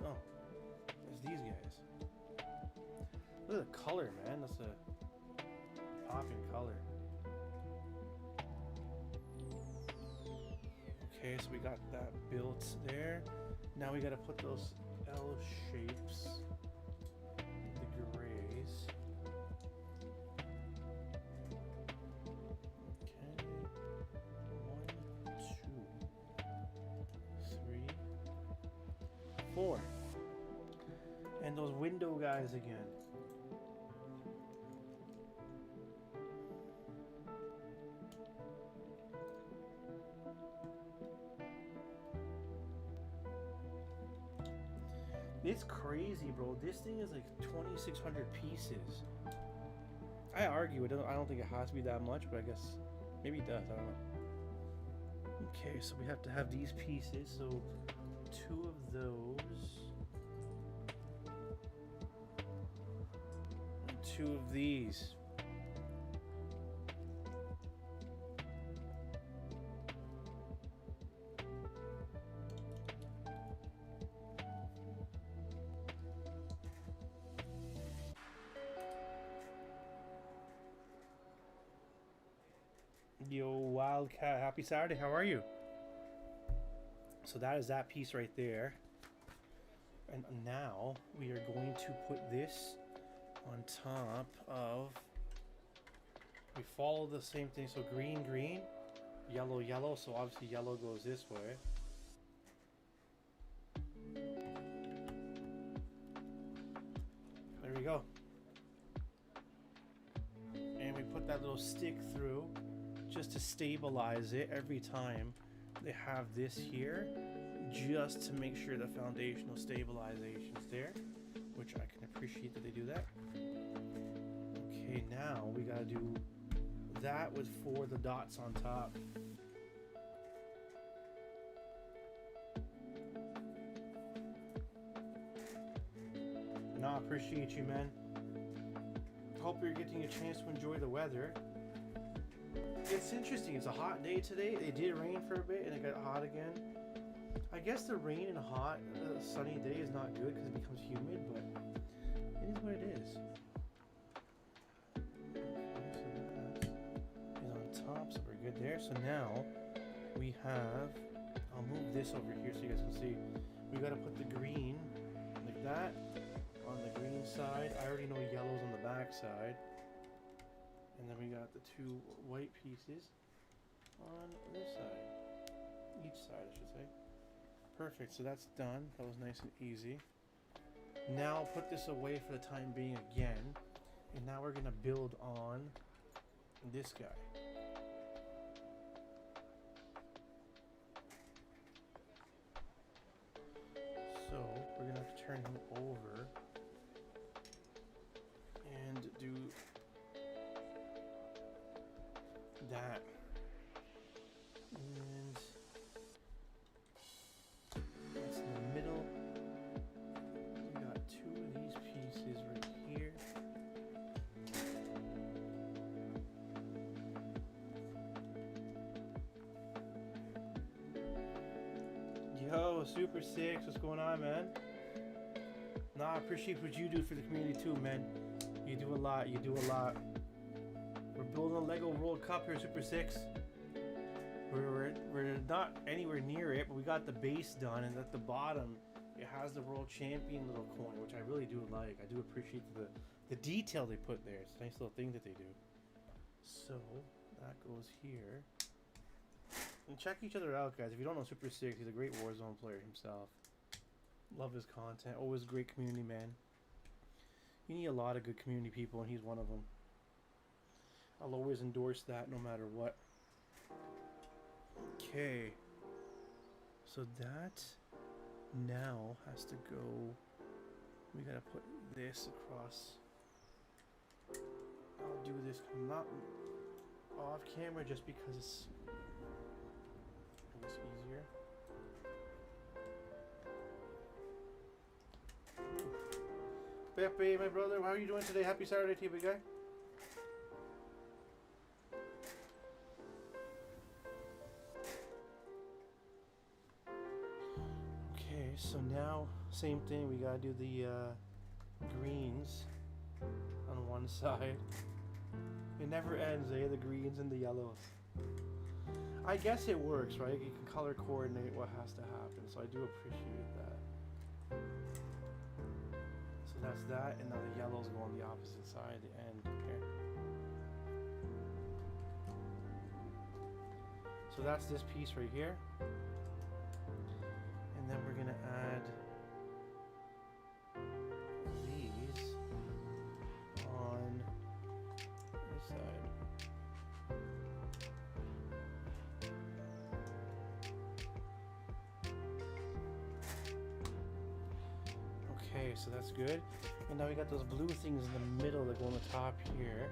Oh, there's these guys. Look at the color, man. That's a popping color. Okay, so we got that built there. Now we got to put those L shapes, the grays. Okay, 1, 2, 3, 4, and those window guys again. It's crazy, bro. This thing is like 2,600 pieces. I argue it. I don't think it has to be that much, but I guess maybe it does. I don't know. Okay, so we have to have these pieces. So 2 of those. And 2 of these. Yo, Wildcat, happy Saturday. How are you? So that is that piece right there. And now we are going to put this on top of, we follow the same thing. So green, green, yellow, yellow. So obviously yellow goes this way. There we go. And we put that little stick through just to stabilize it every time. They have this here just to make sure the foundational stabilization is there, which I can appreciate that they do that. Okay, now we gotta do that with 4 of the dots on top. No, I appreciate you, man. Hope you're getting a chance to enjoy the weather. It's interesting. It's a hot day today. It did rain for a bit and it got hot again. I guess the rain and hot, sunny day is not good because it becomes humid, but it is what it is. Okay, so that is on top, so we're good there. So now we have, I'll move this over here so you guys can see. We got to put the green like that on the green side. I already know yellow's on the back side. And then we got the 2 white pieces on this side. Each side, I should say. Perfect, so that's done. That was nice and easy. Now I'll put this away for the time being again. And now we're gonna build on this guy. So we're gonna have to turn him over and do that. And that's in the middle. We got two of these pieces right here. Yo, Super Six, what's going on, man? Nah, I appreciate what you do for the community too, man. You do a lot, you do a lot. We're building a Lego World Cup here, Super Six. We're not anywhere near it, but we got the base done, and at the bottom, it has the world champion little coin, which I really do like. I do appreciate the detail they put there. It's a nice little thing that they do. So, that goes here. And check each other out, guys. If you don't know Super Six, he's a great Warzone player himself. Love his content. Always a great community man. You need a lot of good community people, and he's one of them. I'll always endorse that no matter what. Okay. So that now has to go. We gotta put this across. I'll do this not off camera just because it's easier. Pepe, my brother, how are you doing today? Happy Saturday to you, big guy. Okay, so now, same thing, we gotta do the greens on one side. It never ends, eh? The greens and the yellows. I guess it works, right? You can color coordinate what has to happen, so I do appreciate that. So that's that, and now the yellows go on the opposite side, the end here. So that's this piece right here. And then we're gonna add these on this side. Okay, so that's good. And now we got those blue things in the middle that go on the top here.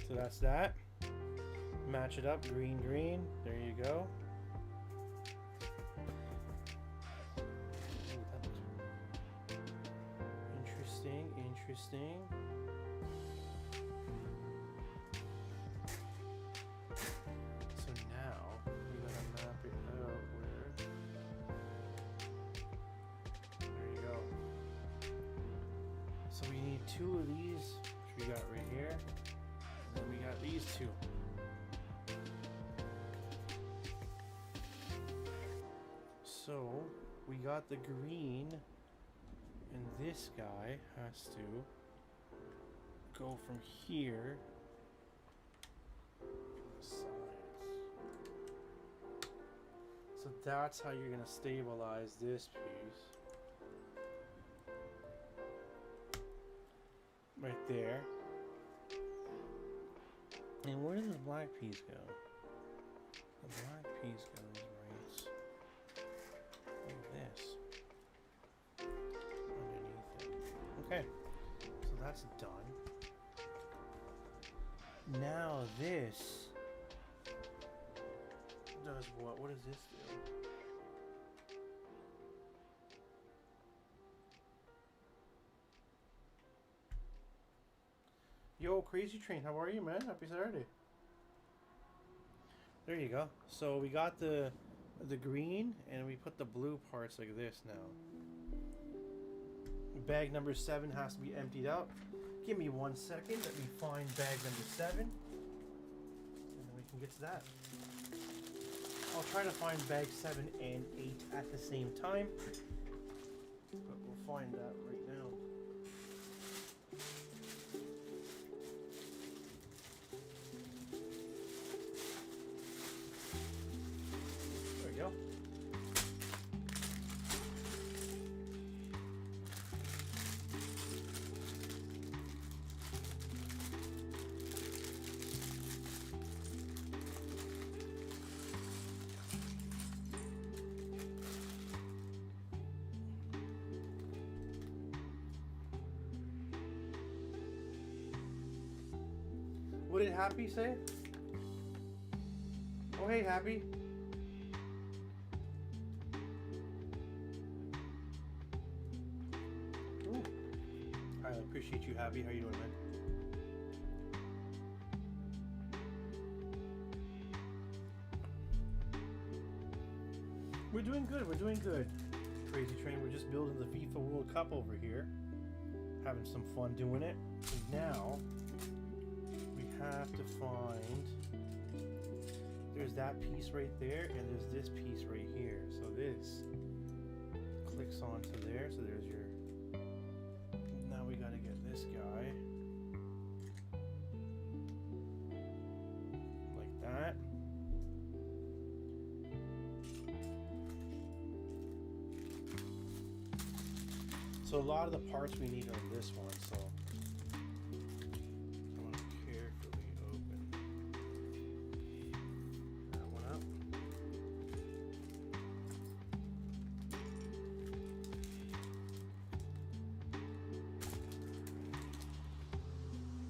So that's that. Match it up, green, green. There you go. Ooh, that looks interesting, interesting. So now we gotta map it out where. There you go. So we need two of these, which we got right here. And we got these two. So we got the green, and this guy has to go from here to the sides. So that's how you're gonna stabilize this piece. Right there. And where does this black piece go? The black piece goes right like this. Underneath it. Okay. So that's done. Now this does what? What does this do? Yo, Crazy Train, how are you, man? Happy Saturday. There you go. So we got the green, and we put the blue parts like this now. Bag number 7 has to be emptied out. Give me 1 second. Let me find bag number 7, and then we can get to that. I'll try to find bag 7 and 8 at the same time, but we'll find that right now. There we go. What did Happy say? Oh, hey, Happy. Ooh. I appreciate you, Happy. How you doing, man? We're doing good. We're doing good. Crazy Train. We're just building the FIFA World Cup over here. Having some fun doing it. And now we have to find. There's that piece right there, and there's this piece right here. So this clicks onto there. So there's your. Now we gotta get this guy. Like that. So a lot of the parts we need on this one, so I want to carefully open that one up.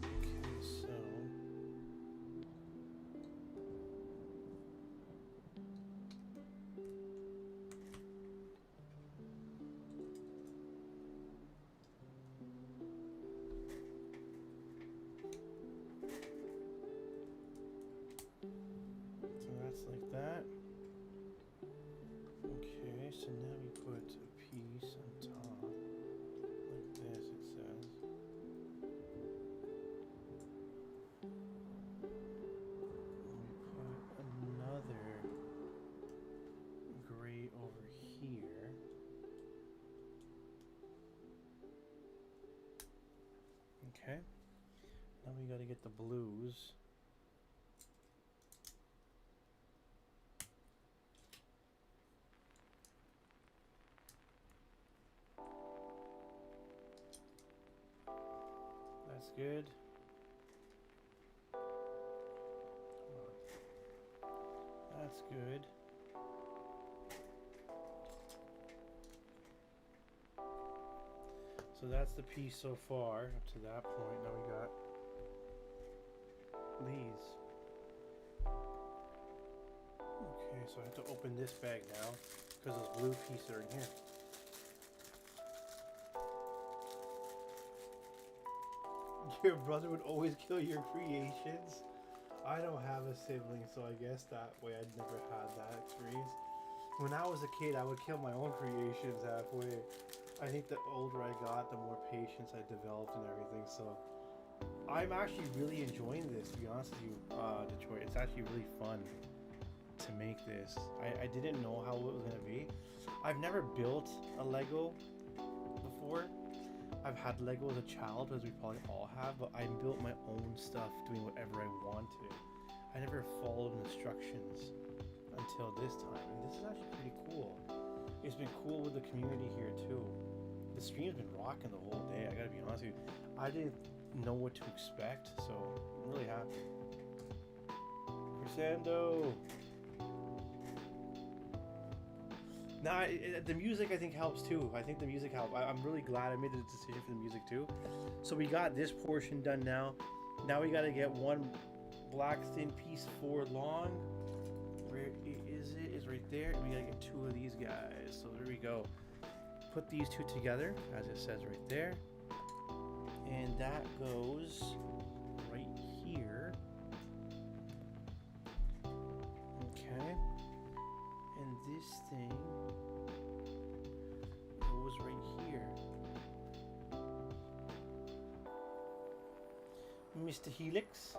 Okay, so that's like that. Okay, so now we put a piece on top, like this it says. And we put another gray over here. Okay, now we gotta get the blues. That's good. That's good. So that's the piece so far up to that point. Now we got these. Okay, so I have to open this bag now because those blue pieces are in here. Your brother would always kill your creations. I don't have a sibling, so I guess that way I'd never had that experience. When I was a kid, I would kill my own creations halfway. I think the older I got, the more patience I developed and everything. So I'm actually really enjoying this, to be honest with you, Detroit. It's actually really fun to make this. I didn't know how it was going to be. I've never built a Lego before. I've had Lego as a child, as we probably all have, but I built my own stuff doing whatever I wanted. I never followed instructions until this time, and this is actually pretty cool. It's been cool with the community here too. The stream's been rocking the whole day, I gotta be honest with you. I didn't know what to expect, so I'm really happy. Crescendo! Now, the music I think helps too. I think the music helps. I'm really glad I made the decision for the music too. So we got this portion done now. Now we gotta get one black thin piece for long. Where is it? It's right there. And we gotta get two of these guys. So there we go. Put these two together, as it says right there. And that goes right here. Okay. And this thing goes right here. Mr. Helix.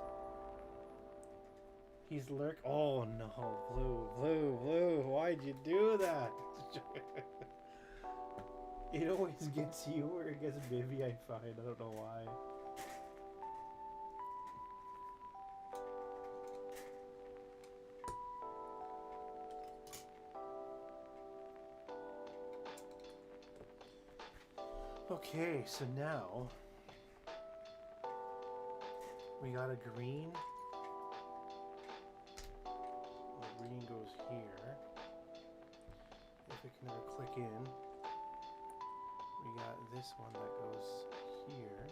He's lurk. Oh no, blue. Why'd you do that? It always gets you or it gets Vivi, I find. I don't know why. Okay, so now we got a green. The green goes here. If it can ever click in. We got this one that goes here.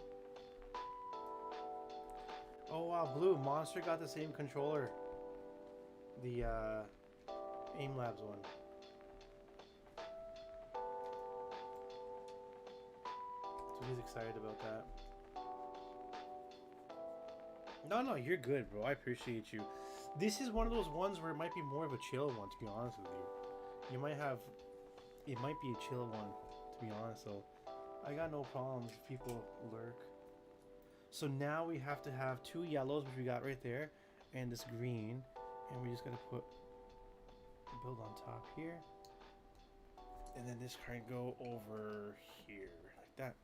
Oh wow, blue. Monster got the same controller. The Aim Labs one. So he's excited about that. No, you're good, bro. I appreciate you. This is one of those ones where it might be more of a chill one, to be honest with you. You might have... It might be a chill one, to be honest, though. I got no problems if people lurk. So now we have to have 2 yellows, which we got right there, and this green. And we just gotta put... build on top here. And then this can go over here, like that.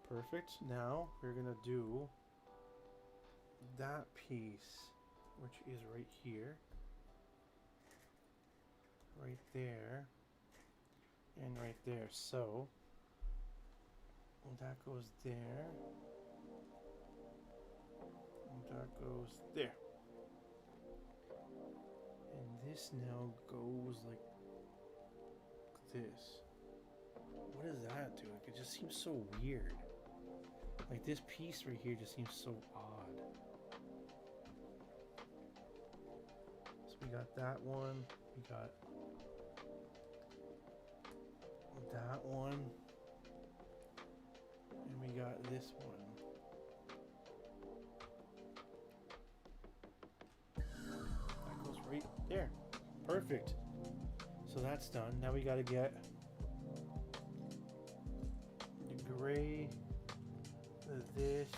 Perfect. Now we're gonna do that piece, which is right here, right there, and right there. So that goes there, and that goes there, and this now goes like this. What does that do? It just seems so weird. Like this piece right here just seems so odd. So we got that one, we got that one, and we got this one. That goes right there. Perfect. So that's done. Now we gotta get the gray, this,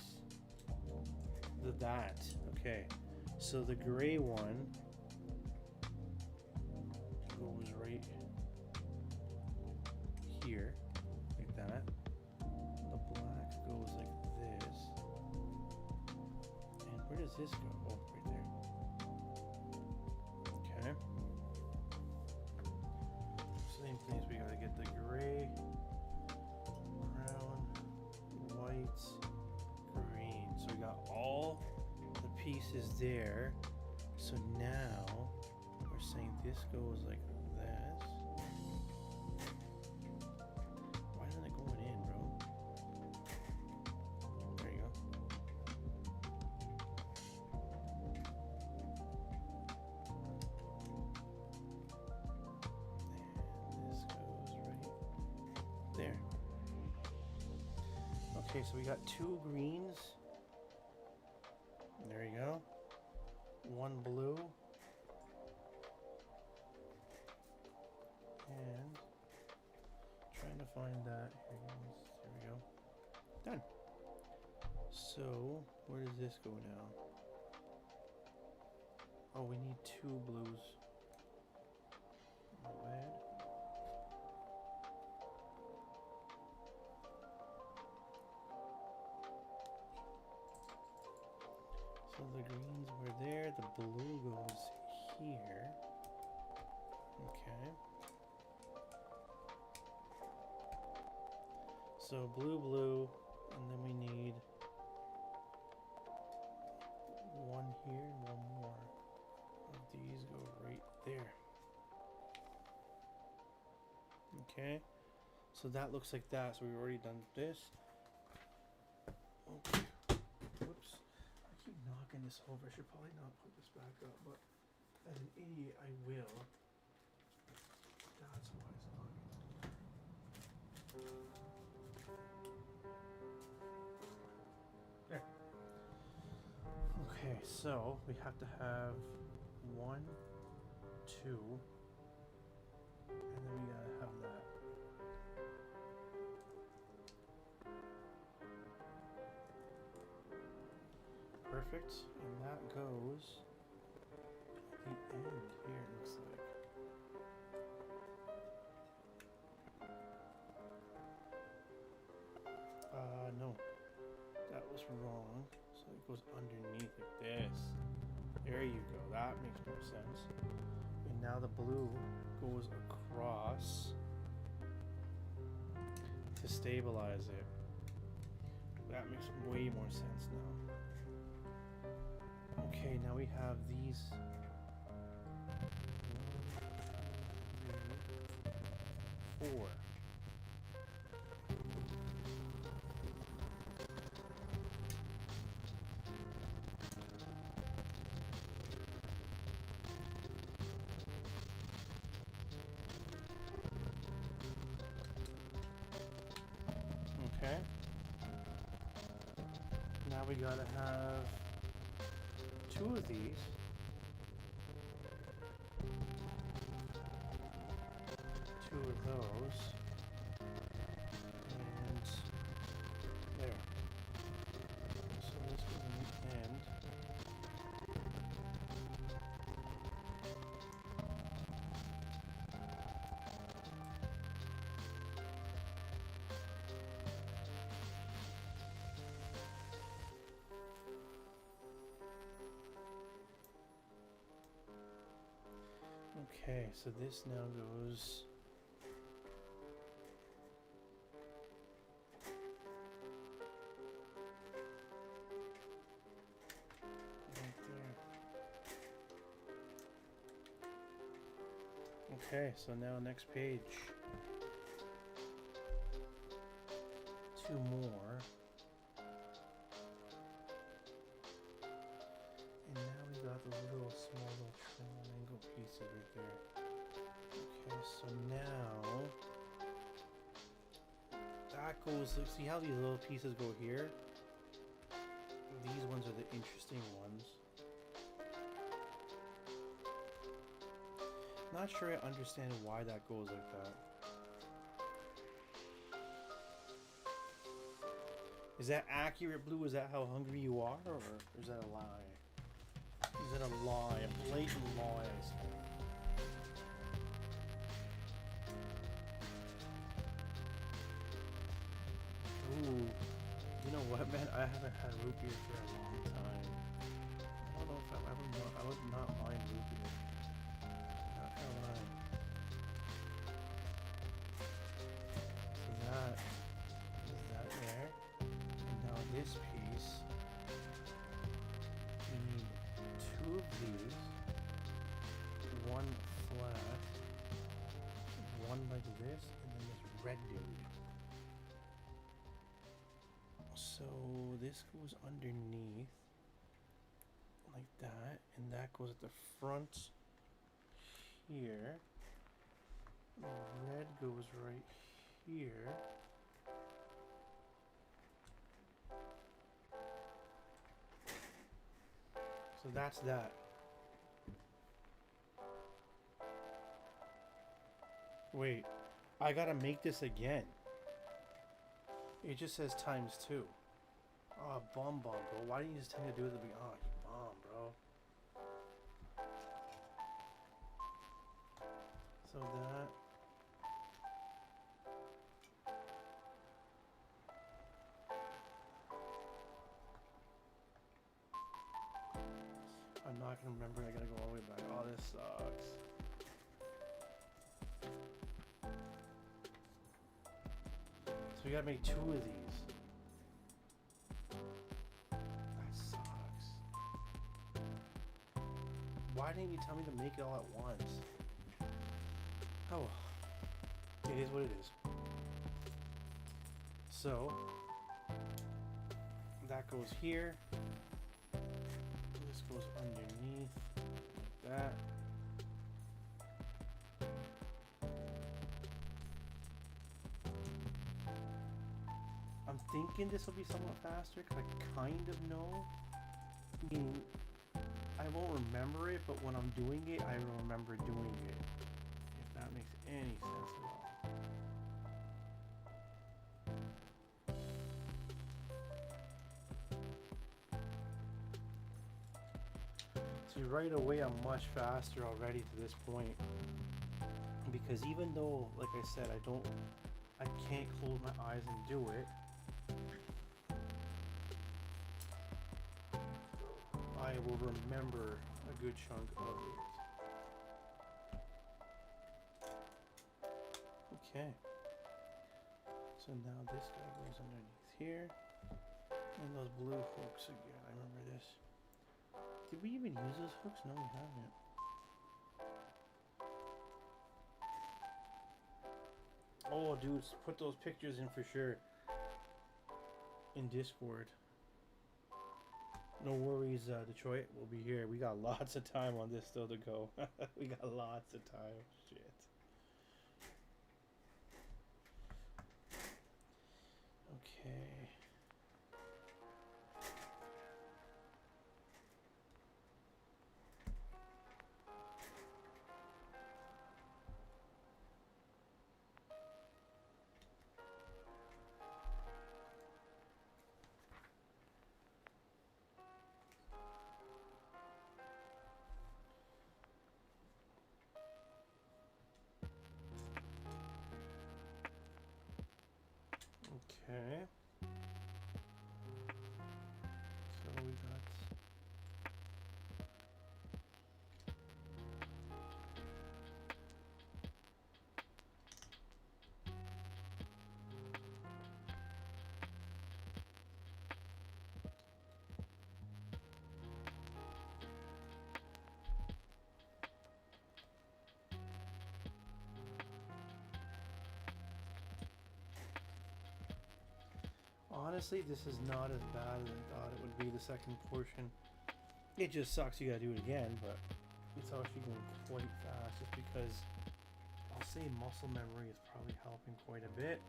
that. Okay, so the gray one goes right here, like that. The black goes like this. And where does this go? Oh, right there. Okay. Same things, we gotta get the gray, brown, white, green. So we got all the pieces there. So now we're saying this goes like this. Why isn't it going in, bro? There you go. And this goes right there. Okay, so we got 2 greens. There you go. 1 blue. And trying to find that. Here we go. Done. So where does this go now? Oh, we need 2 blues. My bad. So the greens were there, the blue goes here. Okay. So blue, and then we need 1 here and 1 more of these go right there. Okay. So that looks like that. So we've already done this. Okay. Whoops. I keep knocking this over. I should probably not put this back up, but as an idiot, I will. That's why it's knocking. There. Okay, so we have to have 1, 2, and then we gotta have that. Perfect, and that goes at the end here, it looks like. No, that was wrong. So it goes underneath like this. There you go, that makes more sense. And now the blue goes across to stabilize it. That makes way more sense now. Okay, now we have these 1, 2, 3, 4. now we gotta have 2 of these. 2 of those. And there. So this goes in the end. Okay, so this now goes right there. Okay, so now next page. 2 more. And now we got those little small little triangle pieces right there. Okay, so now that goes, see how these little pieces go here? These ones are the interesting ones. Not sure I understand why that goes like that. Is that accurate, Blue? Is that how hungry you are, or is that a lie? Is that a lie? A blatant lie, I say. Ooh. You know what, man? I haven't had root beer for a long time. I don't know if I would not mind root beer. Not gonna lie. So that is that there. And now this piece, we need 2 of these, 1 flat, 1 like this, and then this red dude. So this goes underneath like that, and that goes at the front here. Red goes right here. So that's that. Wait, I gotta make this again. It just says ×2. Oh, bum, bro. Why didn't you just tell me to do it at the beginning? Oh, you bum, bro. So that. I'm not gonna remember. I gotta go all the way back. Oh, this sucks. So we gotta make 2 of these. That sucks. Why didn't you tell me to make it all at once? Oh, it is what it is. So that goes here. This goes underneath like that. I'm thinking this will be somewhat faster because I kind of know. I mean, I won't remember it, but when I'm doing it, I will remember doing it. If that makes any sense at all. See, right away I'm much faster already to this point. Because even though, like I said, I can't close my eyes and do it, I will remember a good chunk of it. Okay. So now this guy goes underneath here. And those blue hooks again. I remember this. Did we even use those hooks? No, we haven't. Oh, dudes, put those pictures in for sure. In Discord. No worries, Detroit. We'll be here. We got lots of time on this still to go. We got lots of time. Shit. Okay. Okay. So we got... Honestly, this is not as bad as I thought it would be, the second portion. It just sucks you gotta do it again, but it's actually going quite fast just because I'll say muscle memory is probably helping quite a bit.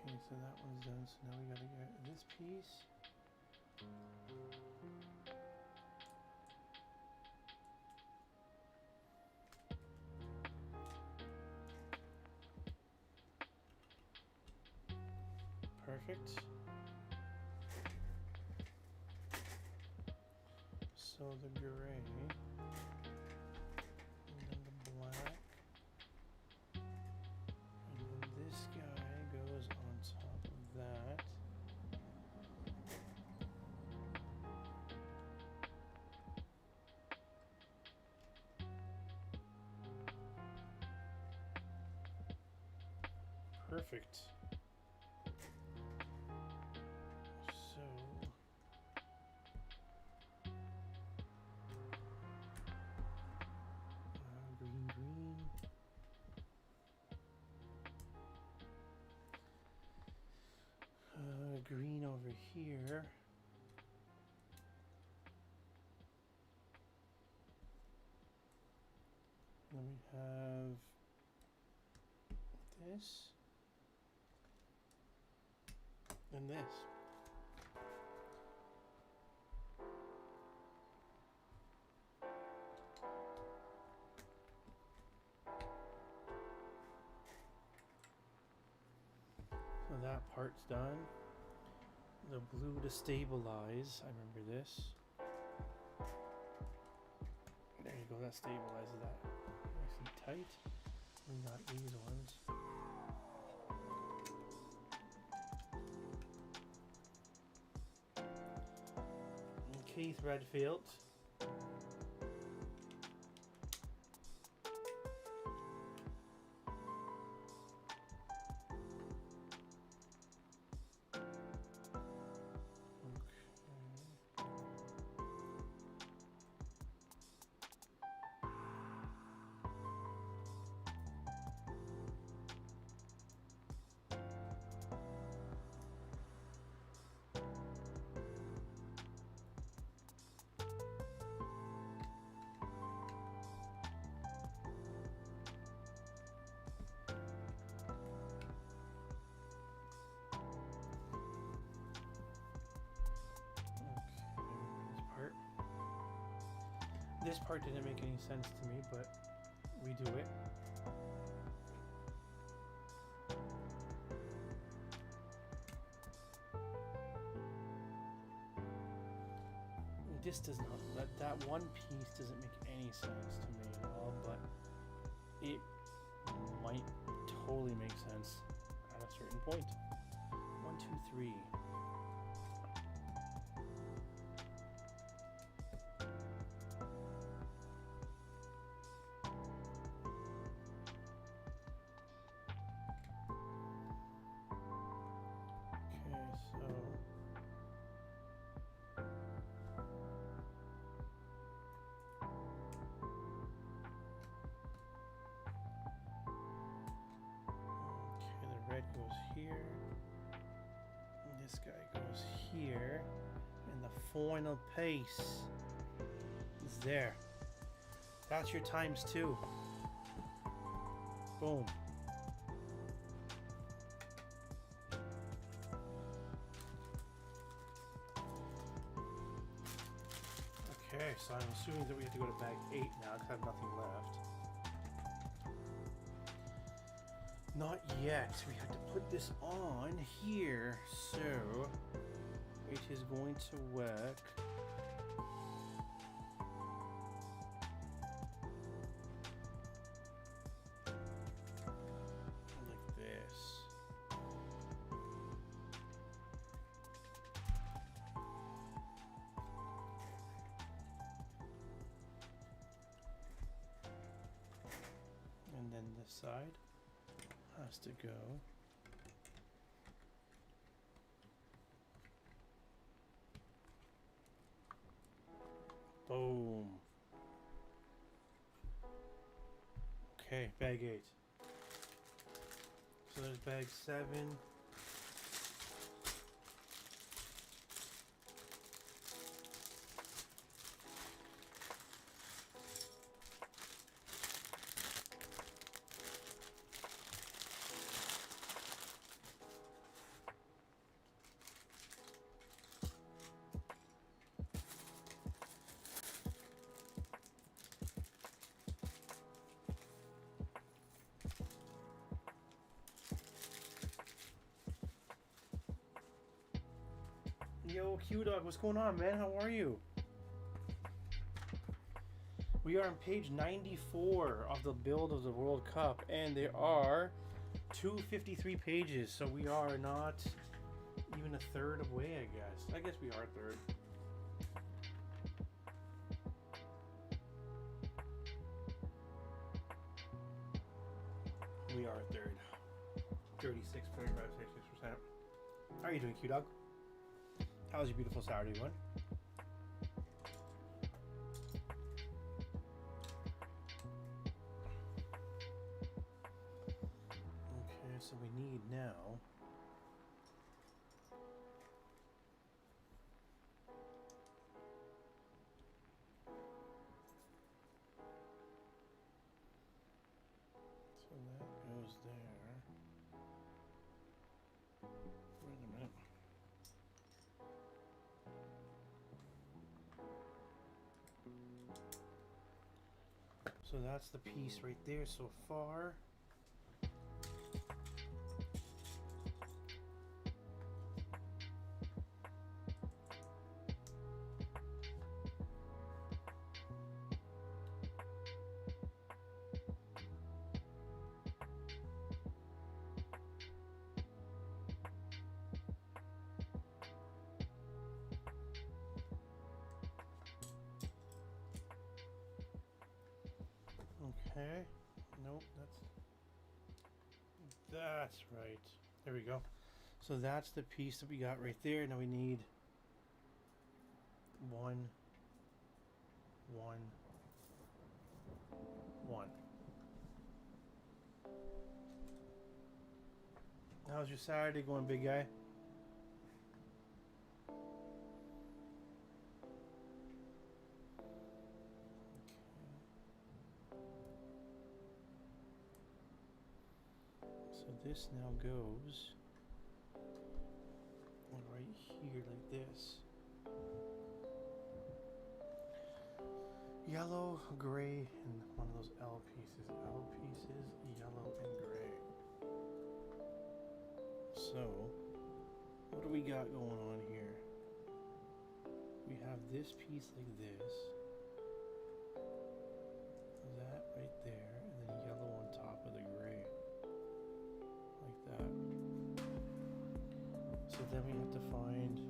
Okay, so that one's done, so now we gotta get this piece. Perfect. So the gray and then the black, and then this guy goes on top of that. Perfect. So green. Green over here. Then we have this and this. So that part's done. The blue to stabilize. I remember this. There you go. That stabilizes that nice and tight. We got these ones. Keith Redfield. This part didn't make any sense to me, but we do it. This does not, that one piece doesn't make any sense to me at all, but it might totally make sense at a certain point. 1, 2, 3. Goes here, and this guy goes here, and the final piece is there. That's your times 2. Boom. Okay, so I'm assuming that we have to go to bag 8 now because I have nothing left. Not yet. We have to put this on here, so it is going to work like this. And then this side has to go boom. Okay, bag 8. So there's bag 7. Yo, Q-Dog, what's going on, man? How are you? We are on page 94 of the build of the World Cup, and there are 253 pages, so we are not even a third of way, I guess. I guess we are a third. We are a third. 36, 35, 66%. How are you doing, Q-Dog? How's your beautiful Saturday one? Okay, so we need now so that goes there. Wait a minute. So that's the piece right there so far. Okay. Nope, that's right. There we go. So that's the piece that we got right there. Now we need 1, 1, 1. How's your Saturday going, big guy? So this now goes right here like this. Yellow, gray, and one of those L pieces. L pieces, yellow and gray. So, what do we got going on here? We have this piece like this. That right there, and then yellow on top of the gray. Like that. So then we have to find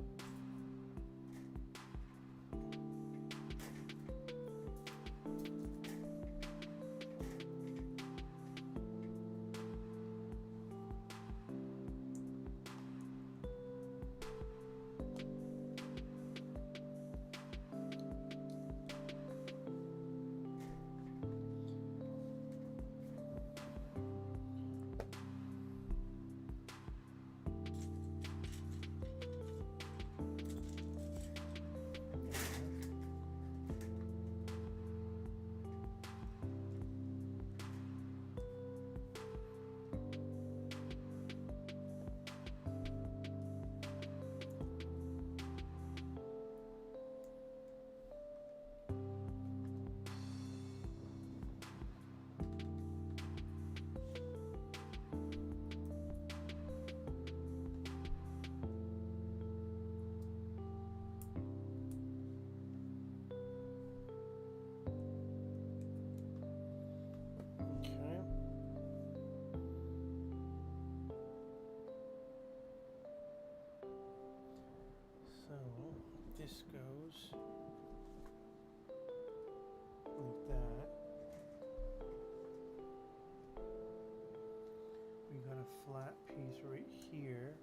flat piece right here.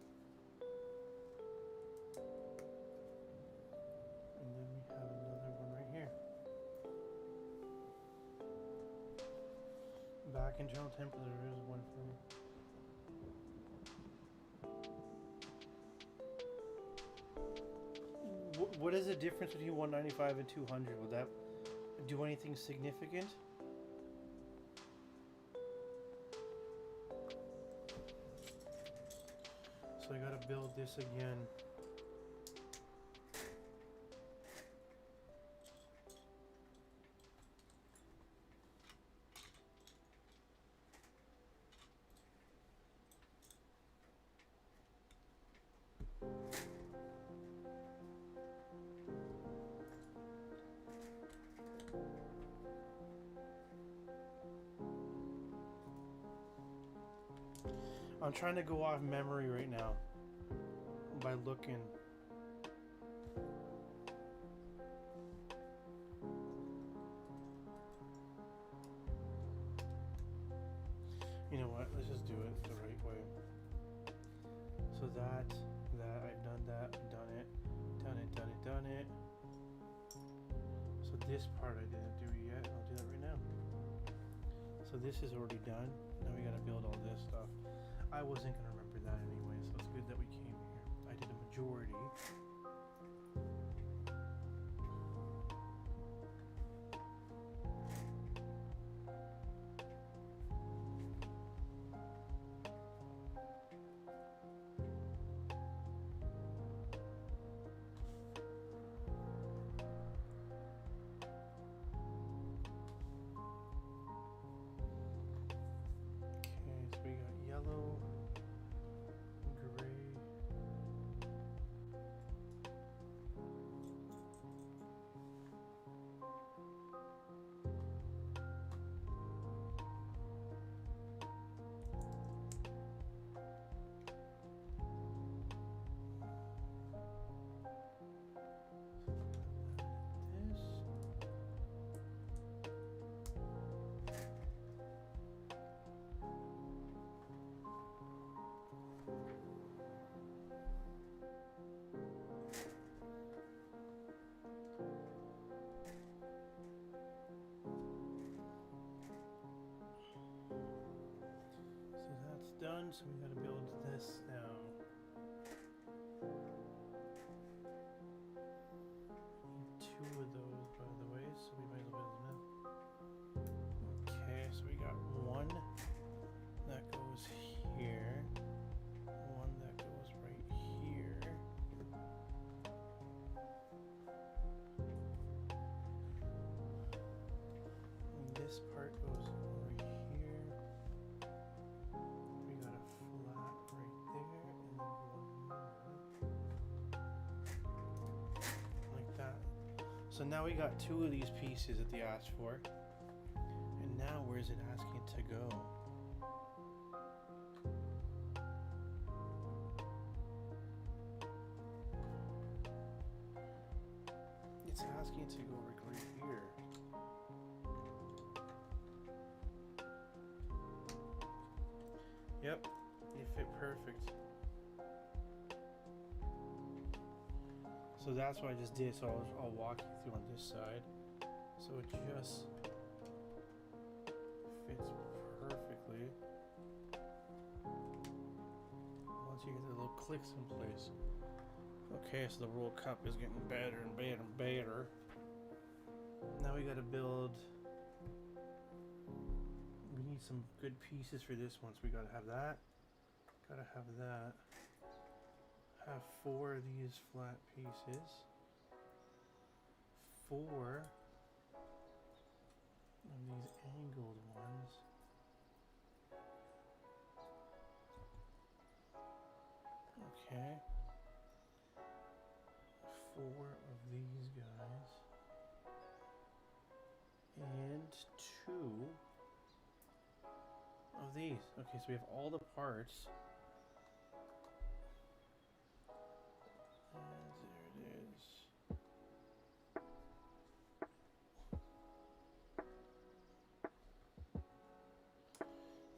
And then we have another one right here. Back internal temperature, there is one for me. What is the difference between 195 and 200? Would that do anything significant? So I gotta build this again. I'm trying to go off memory right now by looking. You know what? Let's just do it the right way. So that, I've done that, I've done it. So this part I didn't do yet. I'll do that right now. So this is already done. Now we gotta build all this stuff. I wasn't gonna remember that anyway, so it's good that we came here. I did a majority. Yellow, gray, done, so we gotta build this now. Need 2 of those, by the way, so we might as well build them. Okay, so we got 1 that goes here, 1 that goes right here. And this part goes over here. So now we got 2 of these pieces that they asked for. And now where is it asking to go? It's asking to go right here. Yep, it fit perfect. So that's what I just did, so I'll walk you through on this side. So it just fits perfectly. Once you get the little clicks in place. Okay, so the World Cup is getting better and better and better. Now we gotta build, we need some good pieces for this one, so we gotta have that. Gotta have that. Have 4 of these flat pieces, 4 of these angled ones, okay, 4 of these guys, and 2 of these. Okay, so we have all the parts.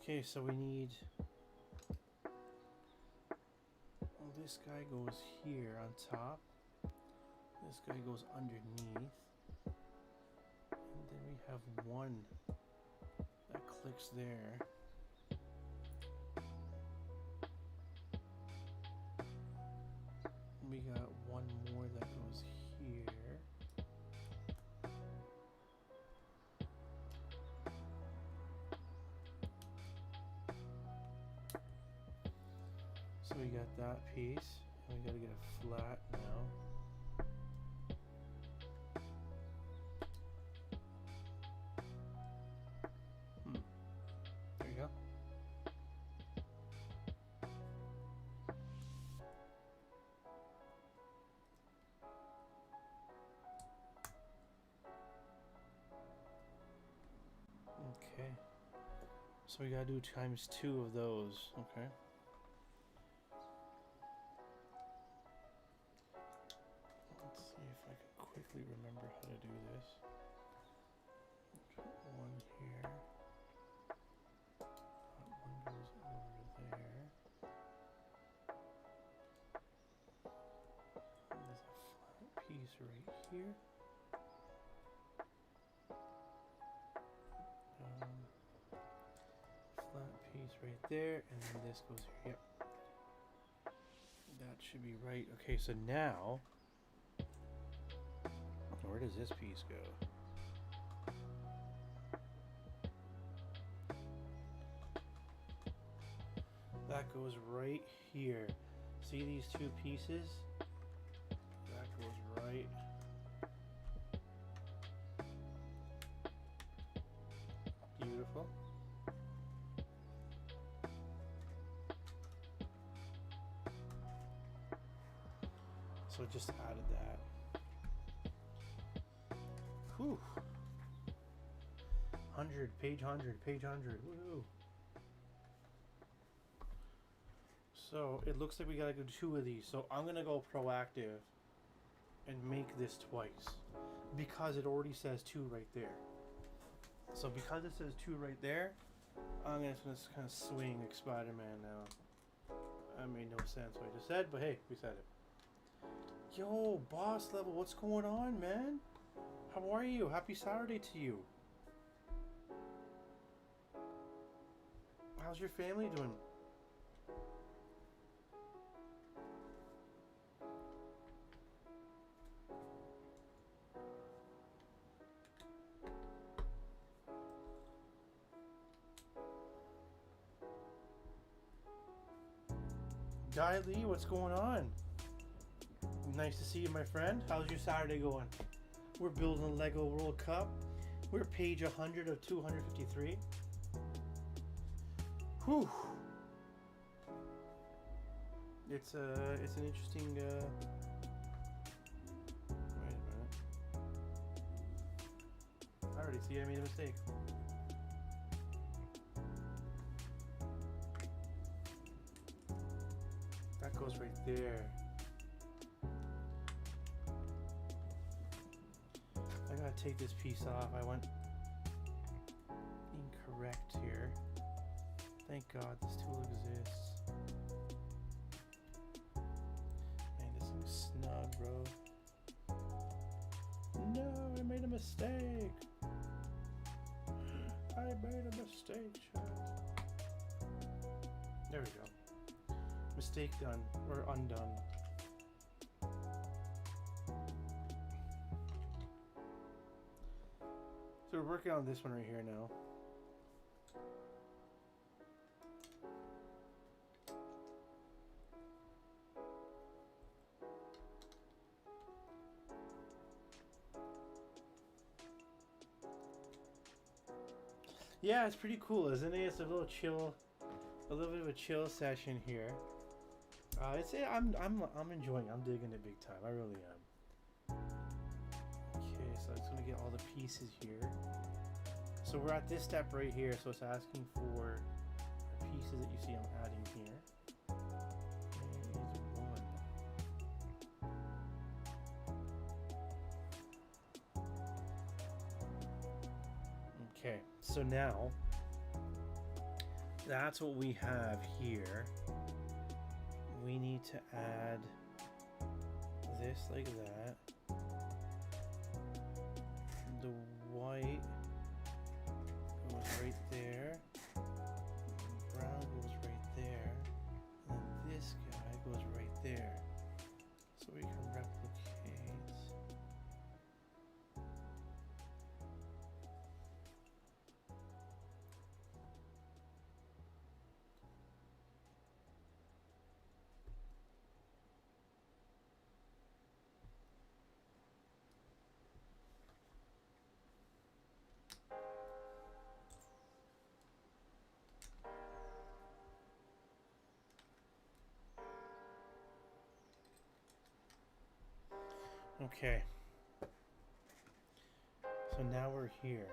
Okay, so we need this guy goes here on top. This guy goes underneath. And then we have one that clicks there. We got one more that goes here. So we got that piece, and we gotta get a flat now. There you go. Okay. So we gotta do times 2 of those, okay? Let's see if I can quickly remember how to do this. Put one here. One goes over there. And there's a flat piece right here. Flat piece right there, and then this goes here. Yep. That should be right. Okay, so now, where does this piece go? That goes right here. See these two pieces? That goes right. Beautiful. So just added that. Whew. 100, page 100, page 100. Woo. So it looks like we gotta do 2 of these. So I'm gonna go proactive and make this twice because it already says 2 right there. So because it says 2 right there, I'm just kind of swing like Spider-Man now. That made no sense what I just said, but hey, we said it. Yo, boss level, what's going on, man? How are you? Happy Saturday to you. How's your family doing? Guy Lee, what's going on? Nice to see you, my friend. How's your Saturday going? We're building a Lego World Cup. We're page 100 of 253. Whew. It's an interesting. Wait a minute. I already see I made a mistake. That goes right there. I gotta take this piece off. I went incorrect here. Thank God this tool exists. Man, this thing's snug, bro. No, I made a mistake. I made a mistake, chat. There we go. Mistake done, or undone. So we're working on this one right here now. Yeah, it's pretty cool, isn't it? It's a little chill, a little bit of a chill session here. I'm enjoying. I'm digging it big time. I really am. Okay, so I'm just gonna get all the pieces here. So we're at this step right here. So it's asking for the pieces that you see I'm adding here. Phase 1. Okay, so now that's what we have here. we need to add this like that. The white goes right there. The brown goes right there. And then this guy goes right there. So we can replicate. Okay. So now we're here.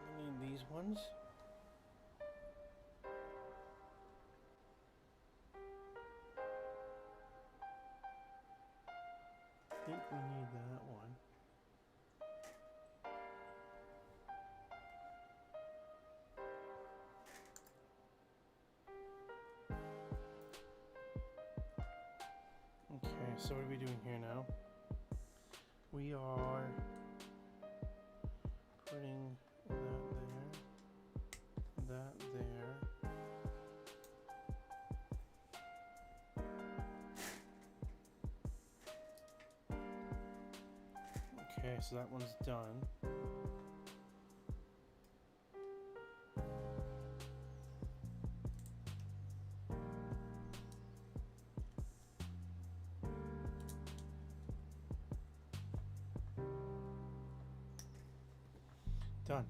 We need these ones. I think we need that one. Okay, so what are we doing here now? We are putting that there. Okay, so that one's done. Done.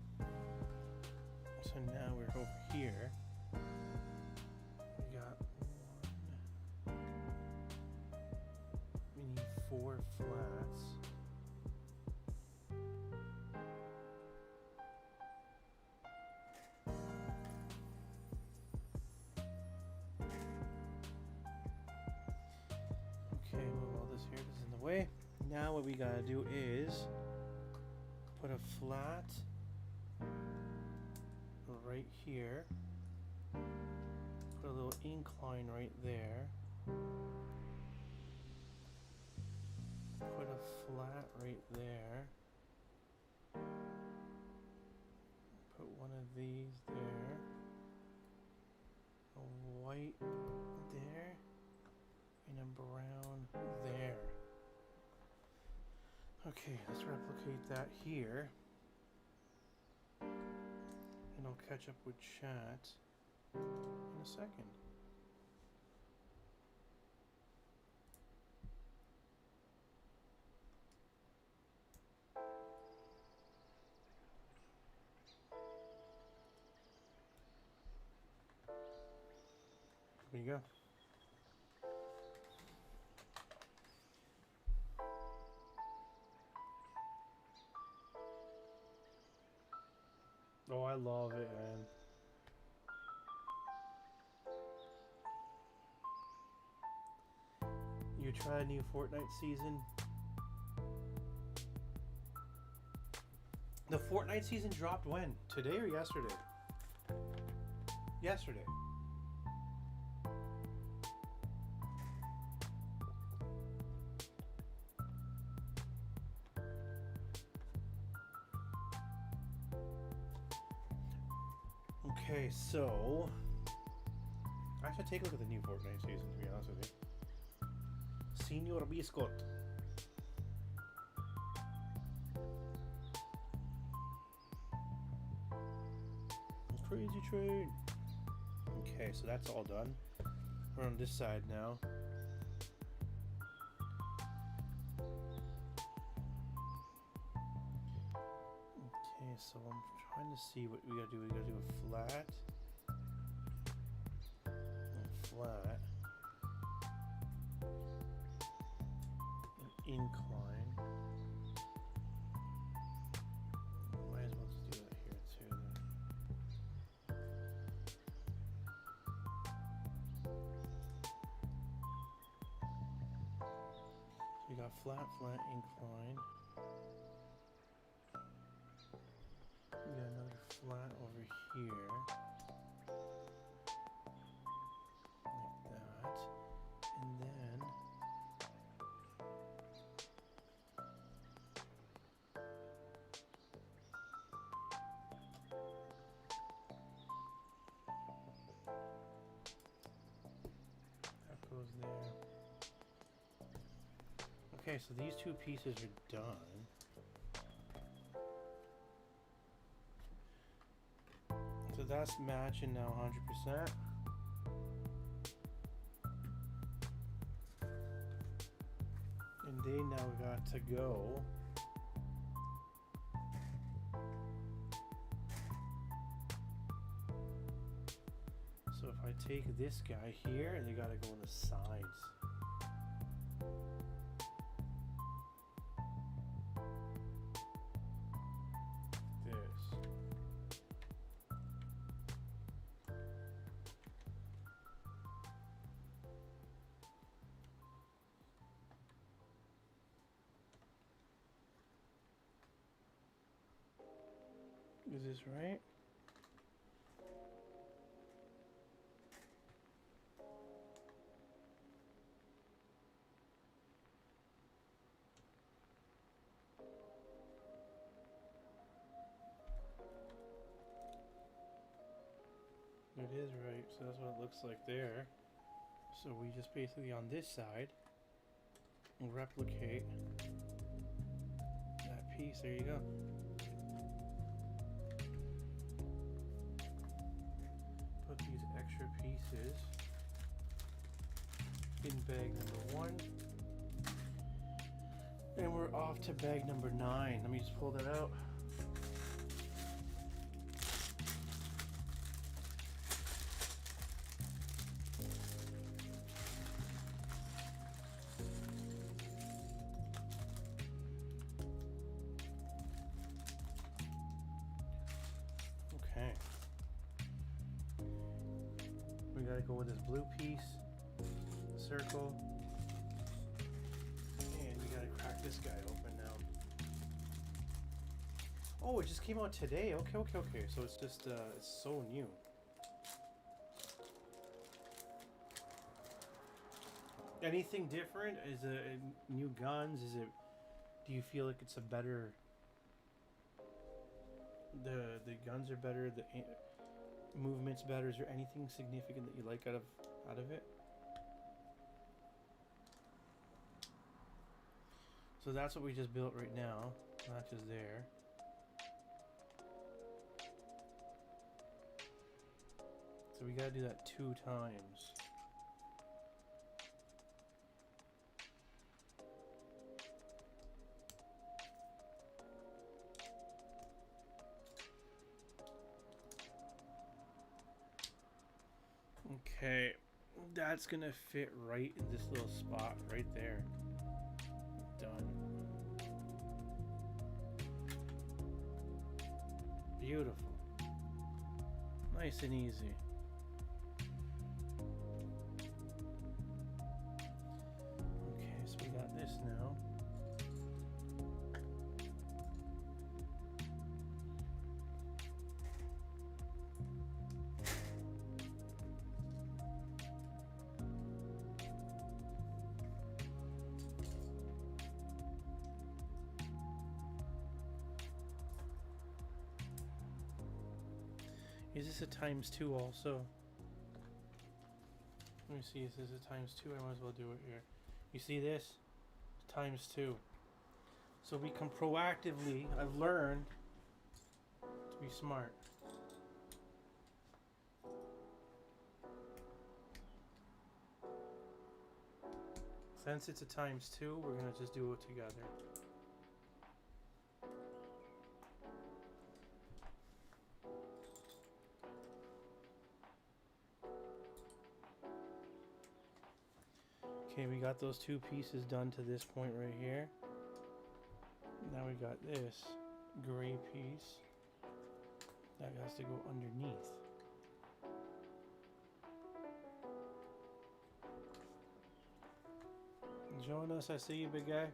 So now we're over here. We got one. We need 4 flats. Okay, move all this here. This is in the way. Now what we gotta do is put a flat right here, put a little incline right there, put a flat right there, put one of these there, a white there, and a brown there. Okay, let's replicate that here. And I'll catch up with chat in a second. Here you go. Oh, I love it, man. You try a new Fortnite season? The Fortnite season dropped when? Today or yesterday? Yesterday. Okay, so I should take a look at the new Fortnite season, to be honest with you. Senior Biscuit. Crazy train. Okay, so that's all done. We're on this side now. Okay, so I'm trying to see what we gotta do. We gotta do a flat. A flat. An incline. Might as well just do that here too then. So you got flat, flat, incline. We got another flat over here. Like that. And then that goes there. Okay, so these two pieces are done. So that's matching now 100%. And they now got to go. So if I take this guy here, they gotta go on the sides. Is this right? It is right, so that's what it looks like there. So we just basically on this side replicate that piece. There you go. Put these extra pieces in bag number 1. And we're off to bag number 9. Let me just pull that out. Okay. We gotta go with this blue piece, circle, and we gotta crack this guy open now. Oh, it just came out today. Okay. So it's just, it's so new. Anything different? Is it new guns? Is it? Do you feel like it's a better? The guns are better. The movement's better. Is there anything significant that you like out of it? So that's what we just built right now. Matches there. So we gotta do that 2 times. Okay, that's gonna fit right in this little spot right there. Done. Beautiful. Nice and easy. Okay, so we got this now. Is this a ×2 also? Let me see, is this a ×2? I might as well do it here. You see this? ×2. So we can proactively, I've learned to be smart. Since it's a ×2, we're gonna just do it together. Okay, we got those 2 pieces done to this point right here. Now we got this gray piece that has to go underneath. Jonas, I see you, big guy.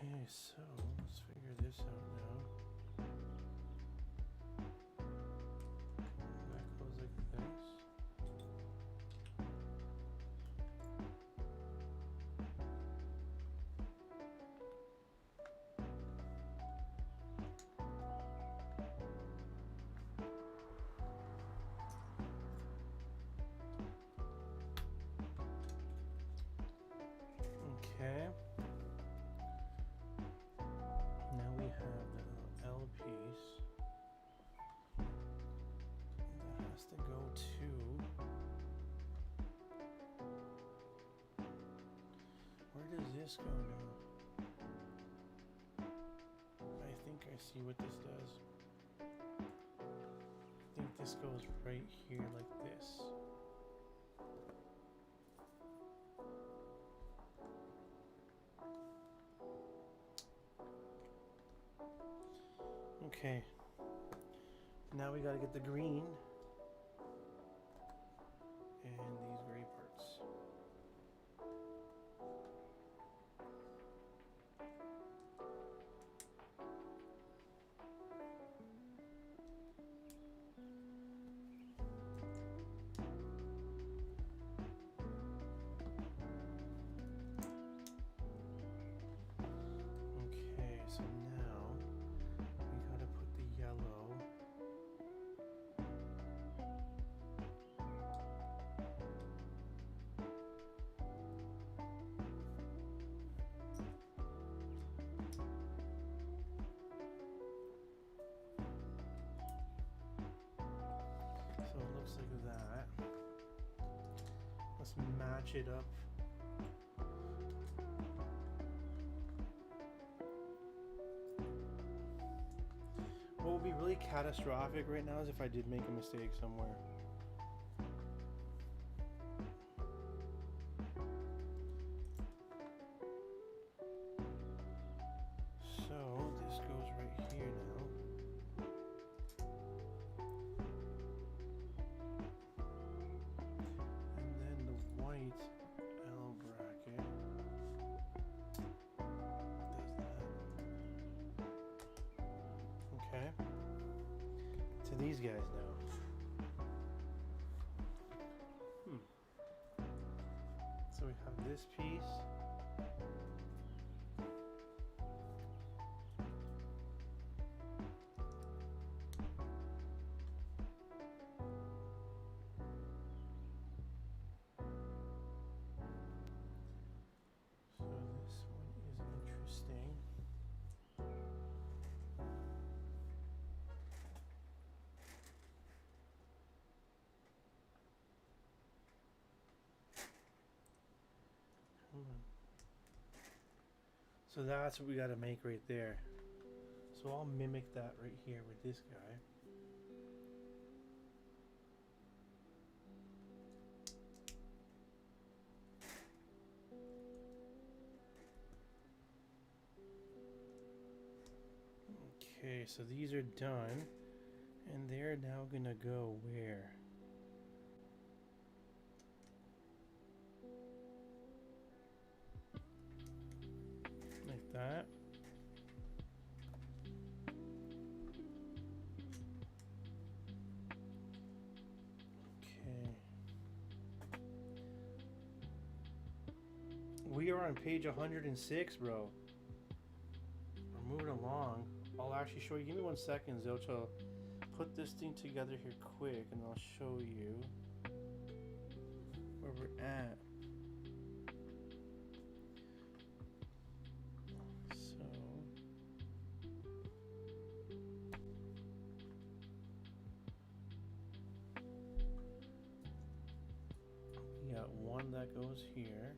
Okay, so let's figure this out now. That goes like this. Okay. Now we have the little L piece that has to go to. Where does this go now? I think I see what this does. I think this goes right here like this. Okay, now we gotta get the green and these gray parts. Okay, so now we gotta put the yellow so it looks like that. Let's match it up. What would be really catastrophic right now is if I did make a mistake somewhere. So this goes right here now. And then the white L bracket does that. Okay. To these guys now. So we have this piece. So this one is interesting. So that's what we got to make right there. So I'll mimic that right here with this guy. Okay, so these are done, and they're now gonna go where? Like that. Okay. We are on page 106, bro. We're moving along. I'll actually show you. Give me 1 second, Zilcho. Put this thing together here quick, and I'll show you where we're at. So we got one that goes here.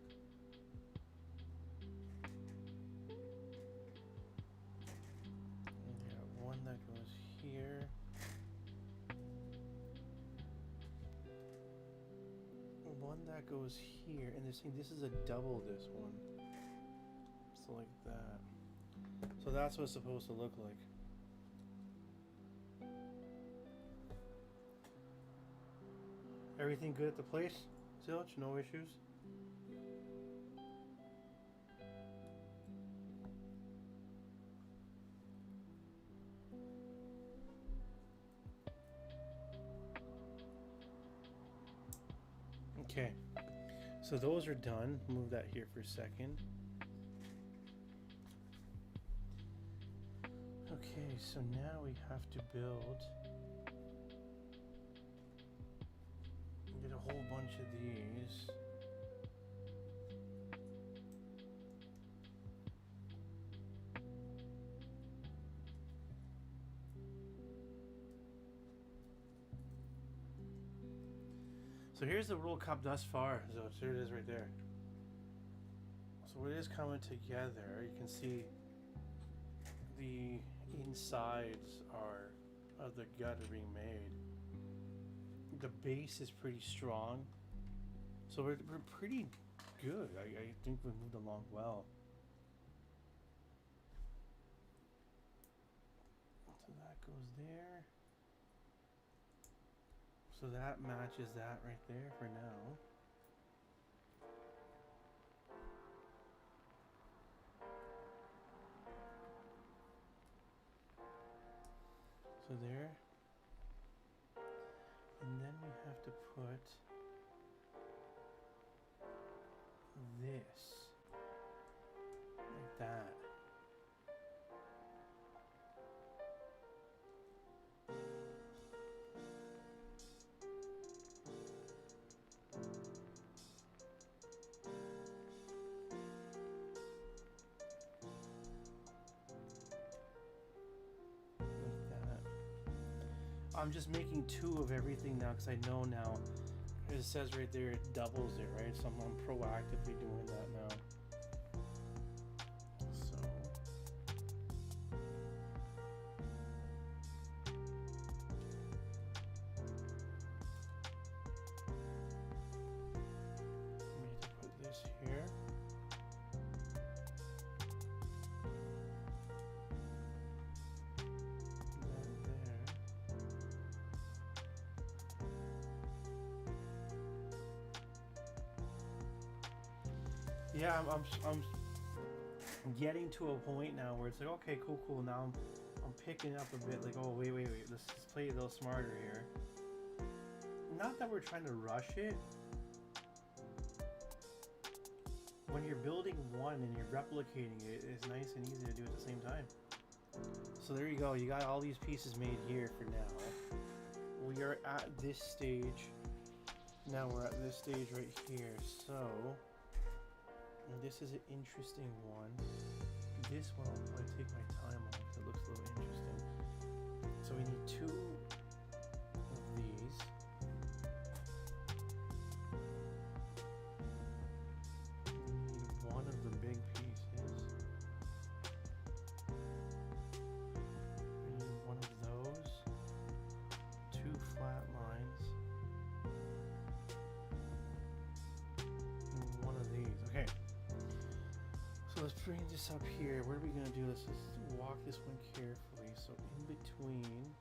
We got one that goes here. One that goes here, and this is a double this one. So like that. So that's what it's supposed to look like. Everything good at the place, Zilch? No issues? Okay, so those are done. Move that here for a second. Okay, so now we have to build. Get a whole bunch of these. So here's the World Cup thus far. So here it is right there. So it is coming together. You can see the insides of the gut are being made. The base is pretty strong. So we're pretty good. I think we moved along well. So that goes there. So that matches that right there for now. So there. And then we have to put this like that. I'm just making 2 of everything now because I know now. It says right there it doubles it, right? So I'm proactively doing that now. So we need to put this here. Yeah, I'm getting to a point now where it's like, okay, cool. Now I'm picking up a bit. Like, oh wait. Let's play a little smarter here. Not that we're trying to rush it. When you're building one and you're replicating it, it's nice and easy to do at the same time. So there you go. You got all these pieces made here for now. We are at this stage. Now we're at this stage right here. So. And this is an interesting one. This one I'll probably take my time on because it looks a little interesting. So we need 2 of these. We need 1 of the big pieces. We need 1 of those. 2 flat lines. And 1 of these. Okay. So let's bring this up here. What are we going to do? Let's just walk this one carefully. So in between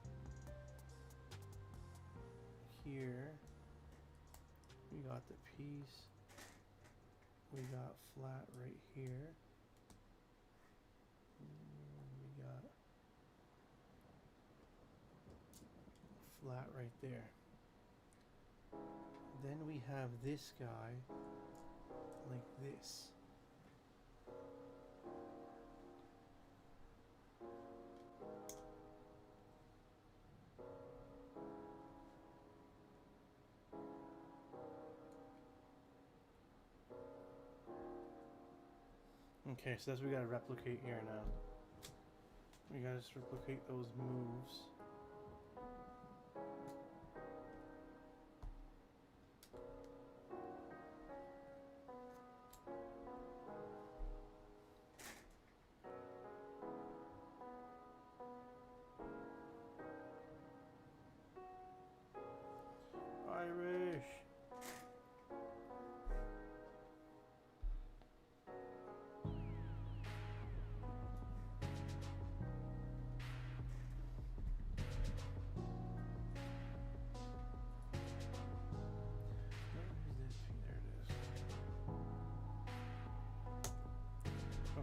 here, we got the piece. We got flat right here. We got flat right there. Then we have this guy like this. Okay, so that's what we gotta replicate here now. We gotta just replicate those moves. Irish!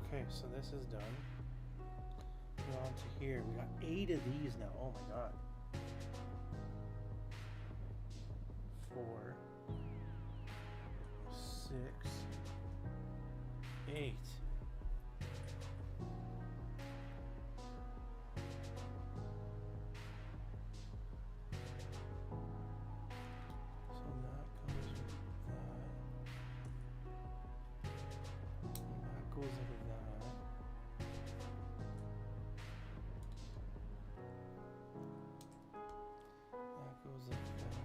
Okay, so this is done. Go on to here. We got 8 of these now. Oh my god. 4. 8. Goes like that. That goes like that.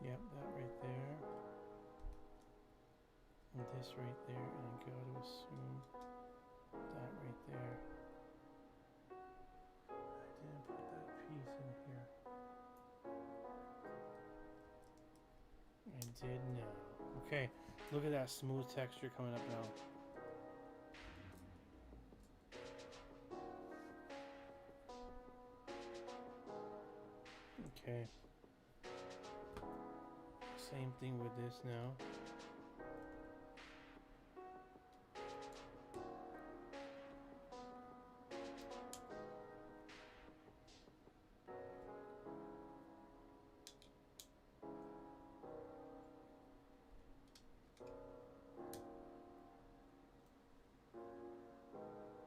Yep, that right there. And this right there, and I gotta assume that right there. I didn't put that piece in here. I did now. Okay, look at that smooth texture coming up now. Okay. Same thing with this now.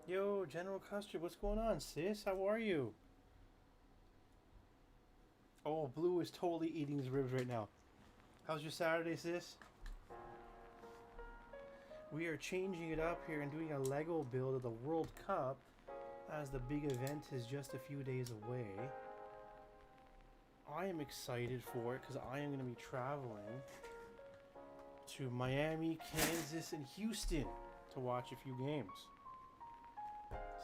Yo, General Custard, what's going on, sis? How are you? Oh, Blue is totally eating his ribs right now. How's your Saturday, sis? We are changing it up here and doing a Lego build of the World Cup as the big event is just a few days away. I am excited for it because I am going to be traveling to Miami, Kansas, and Houston to watch a few games.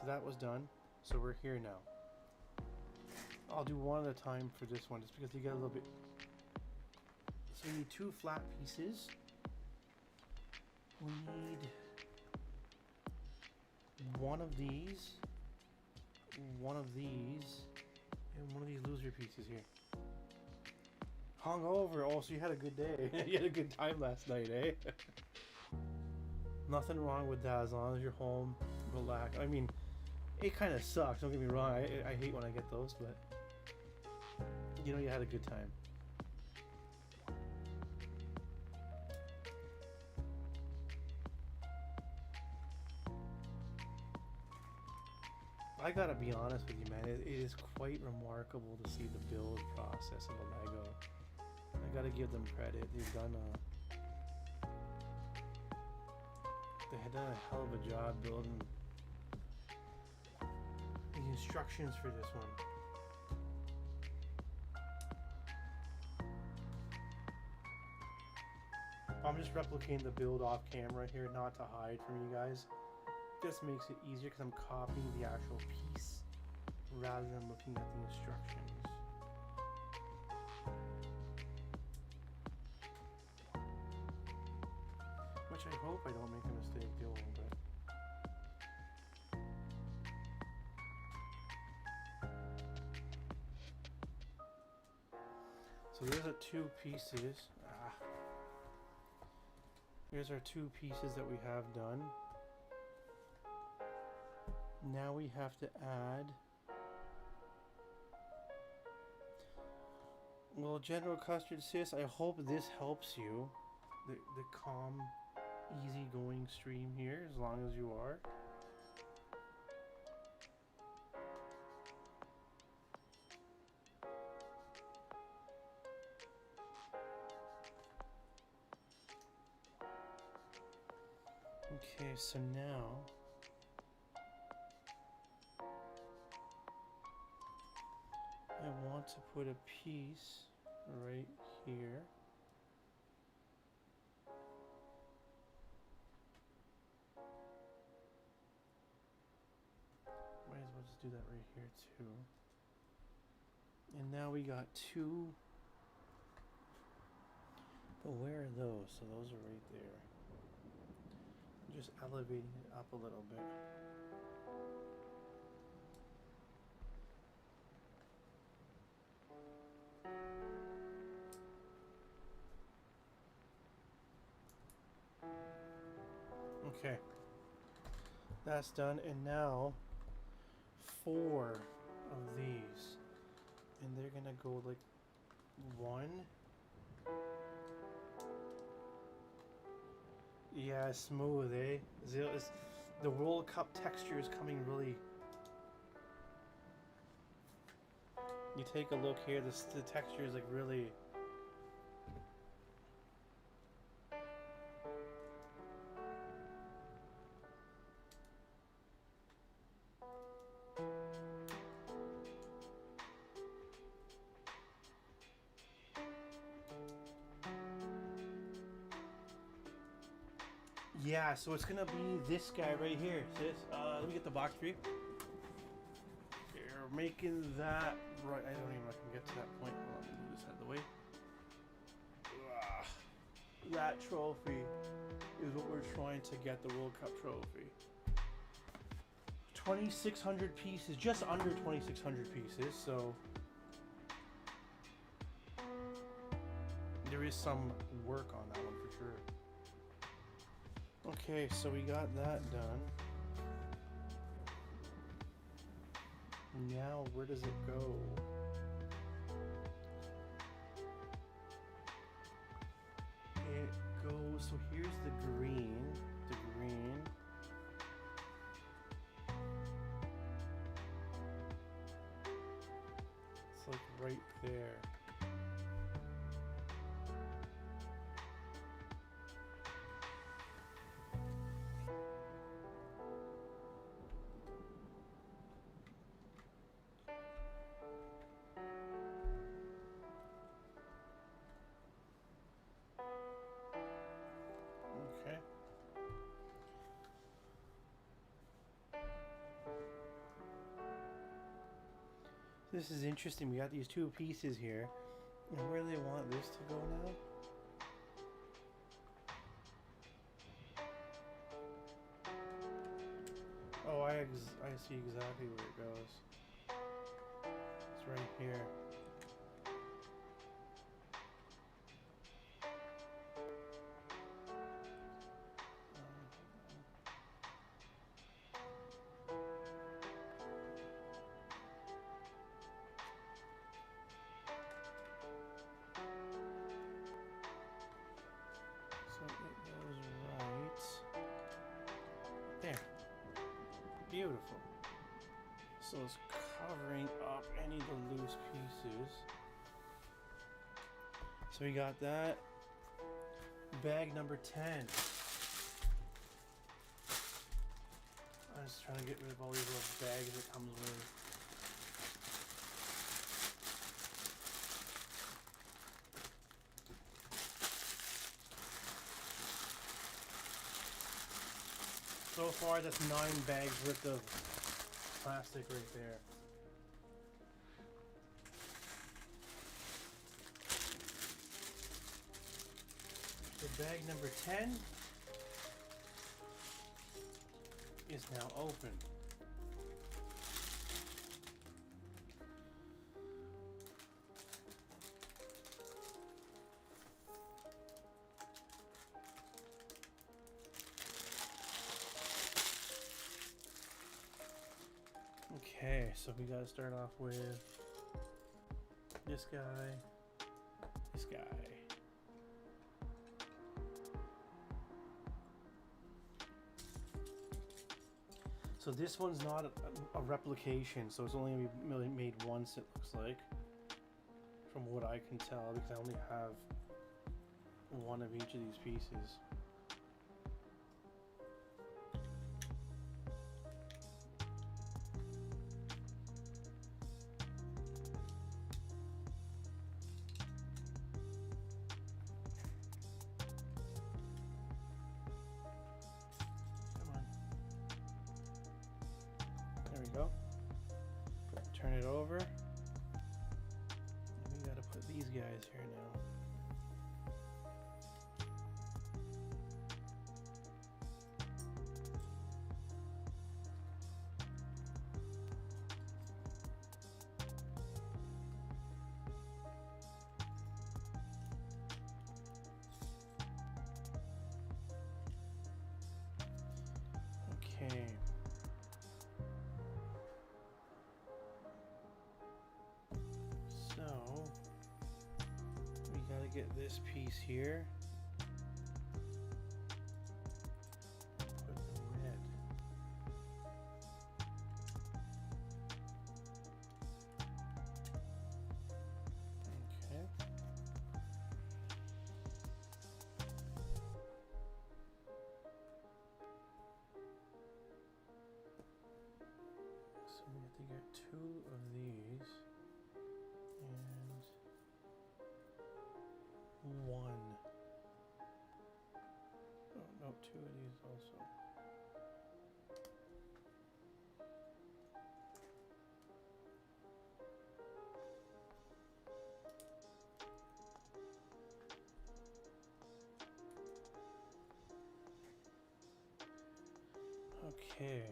So that was done. So we're here now. I'll do one at a time for this one just because you get a little bit. So we need 2 flat pieces. We need one of these, and one of these loser pieces here. Hungover. Oh, so you had a good day. You had a good time last night, eh? Nothing wrong with that as long as you're home, relax. I mean, it kind of sucks. Don't get me wrong. I hate when I get those, but you know you had a good time. I gotta be honest with you, man. It is quite remarkable to see the build process of a Lego. I gotta give them credit. They've done they had done a hell of a job building the instructions for this one. I'm just replicating the build off camera here, not to hide from you guys. Just makes it easier because I'm copying the actual piece rather than looking at the instructions. Which I hope I don't make a mistake doing, but so there's our 2 pieces. Here's our 2 pieces that we have done. Now we have to add. Well, General Custard sis, I hope this helps you. The calm, easygoing stream here, as long as you are. Okay, so now I want to put a piece right here. Might as well just do that right here too. And now we got 2. But where are those? So those are right there. Just elevating it up a little bit. Okay, that's done, and now 4 of these, and they're gonna go like 1. Yeah, smooth, eh? The World Cup texture is coming really. You take a look here, the texture is like really. Yeah, so it's gonna be this guy right here. Sis, let me get the box for you. You're making that right. I don't even know if I can get to that point. Hold on, let me move this out of the way. That trophy is what we're trying to get, the World Cup trophy. 2,600 pieces, just under 2,600 pieces, so there is some work on that one for sure. Okay, so we got that done. Now, where does it go? It goes, so here's the green. It's like right there. Okay. This is interesting. We got these 2 pieces here. And where do they want this to go now? Oh, I see exactly where it goes. It's right here. So it goes right there. Beautiful. So it's covering up any of the loose pieces. So we got that. Bag number 10. I'm just trying to get rid of all these little bags it comes with. So far, that's 9 bags worth of plastic right there. So bag number 10 is now open. Okay, so we gotta start off with this guy, this guy. So this one's not a replication, so it's only gonna be made once, it looks like, from what I can tell, because I only have 1 of each of these pieces. There we go. Turn it over. And we gotta put these guys here now. get this piece here. Put the red. Okay. So we have to get 2 of these and 1. Oh no, 2 of these also. Okay.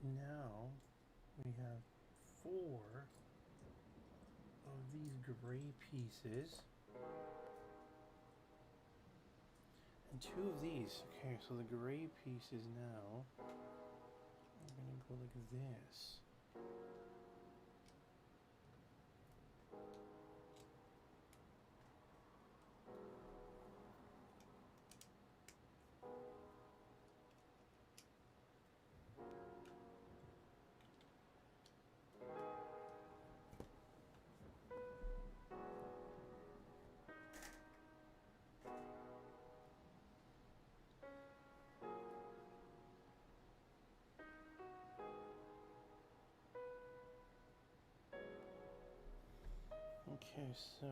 Now we have 4 of these gray pieces and 2 of these. Okay, so the gray pieces now are gonna go like this. Okay, so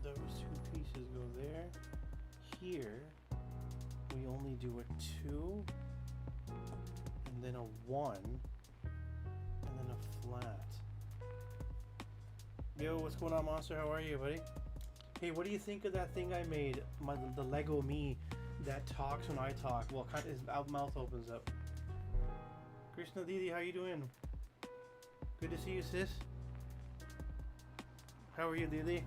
those 2 pieces go there. Here we only do a 2 and then a 1 and then a flat. Yo, what's going on, Monster? How are you, buddy? Hey, what do you think of that thing I made? The Lego me that talks when I talk. Well, kind of his mouth opens up. Krishna Didi, how you doing? Good to see you, sis. How are you, Didi?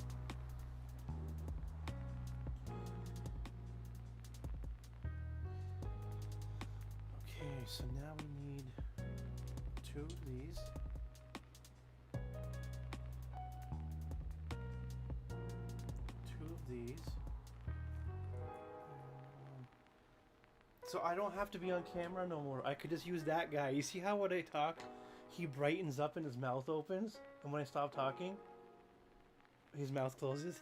Okay, so now we need 2 of these. 2 of these. So I don't have to be on camera no more. I could just use that guy. You see how when I talk, he brightens up and his mouth opens? And when I stop talking, his mouth closes?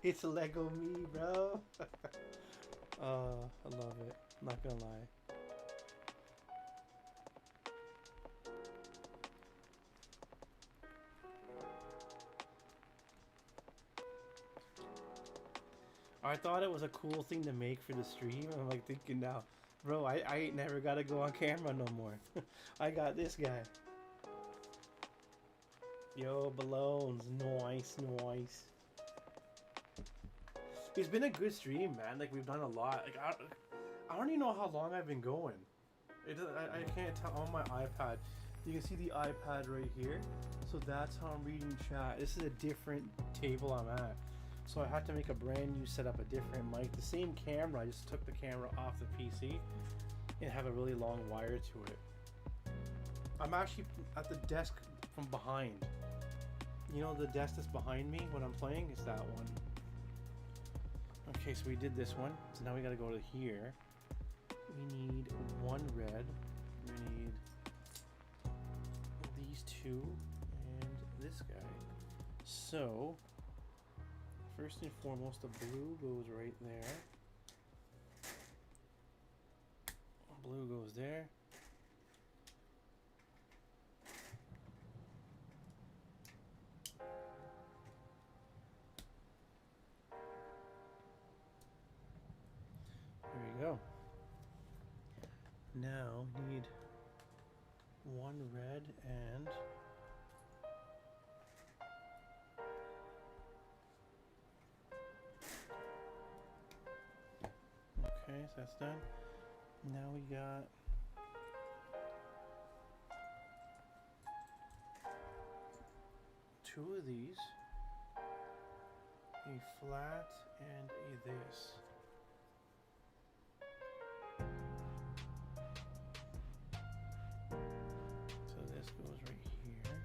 It's Lego me, bro. I love it. I'm not gonna lie. I thought it was a cool thing to make for the stream. I'm like thinking now, bro, I ain't never gotta go on camera no more. I got this guy. Yo, balloons, nice, nice. It's been a good stream, man. Like we've done a lot. Like I don't even know how long I've been going. I can't tell on my iPad. You can see the iPad right here. So that's how I'm reading chat. This is a different table I'm at. So I had to make a brand new setup, a different mic. The same camera, I just took the camera off the PC and have a really long wire to it. I'm actually at the desk from behind. You know the desk that's behind me when I'm playing? It's that one. Okay, so we did this one. So now we gotta go to here. We need 1 red. We need these 2 and this guy. So first and foremost, the blue goes right there. Blue goes there. There we go. Now need 1 red and Okay, so that's done. Now we got two of these, a flat and a this. So this goes right here.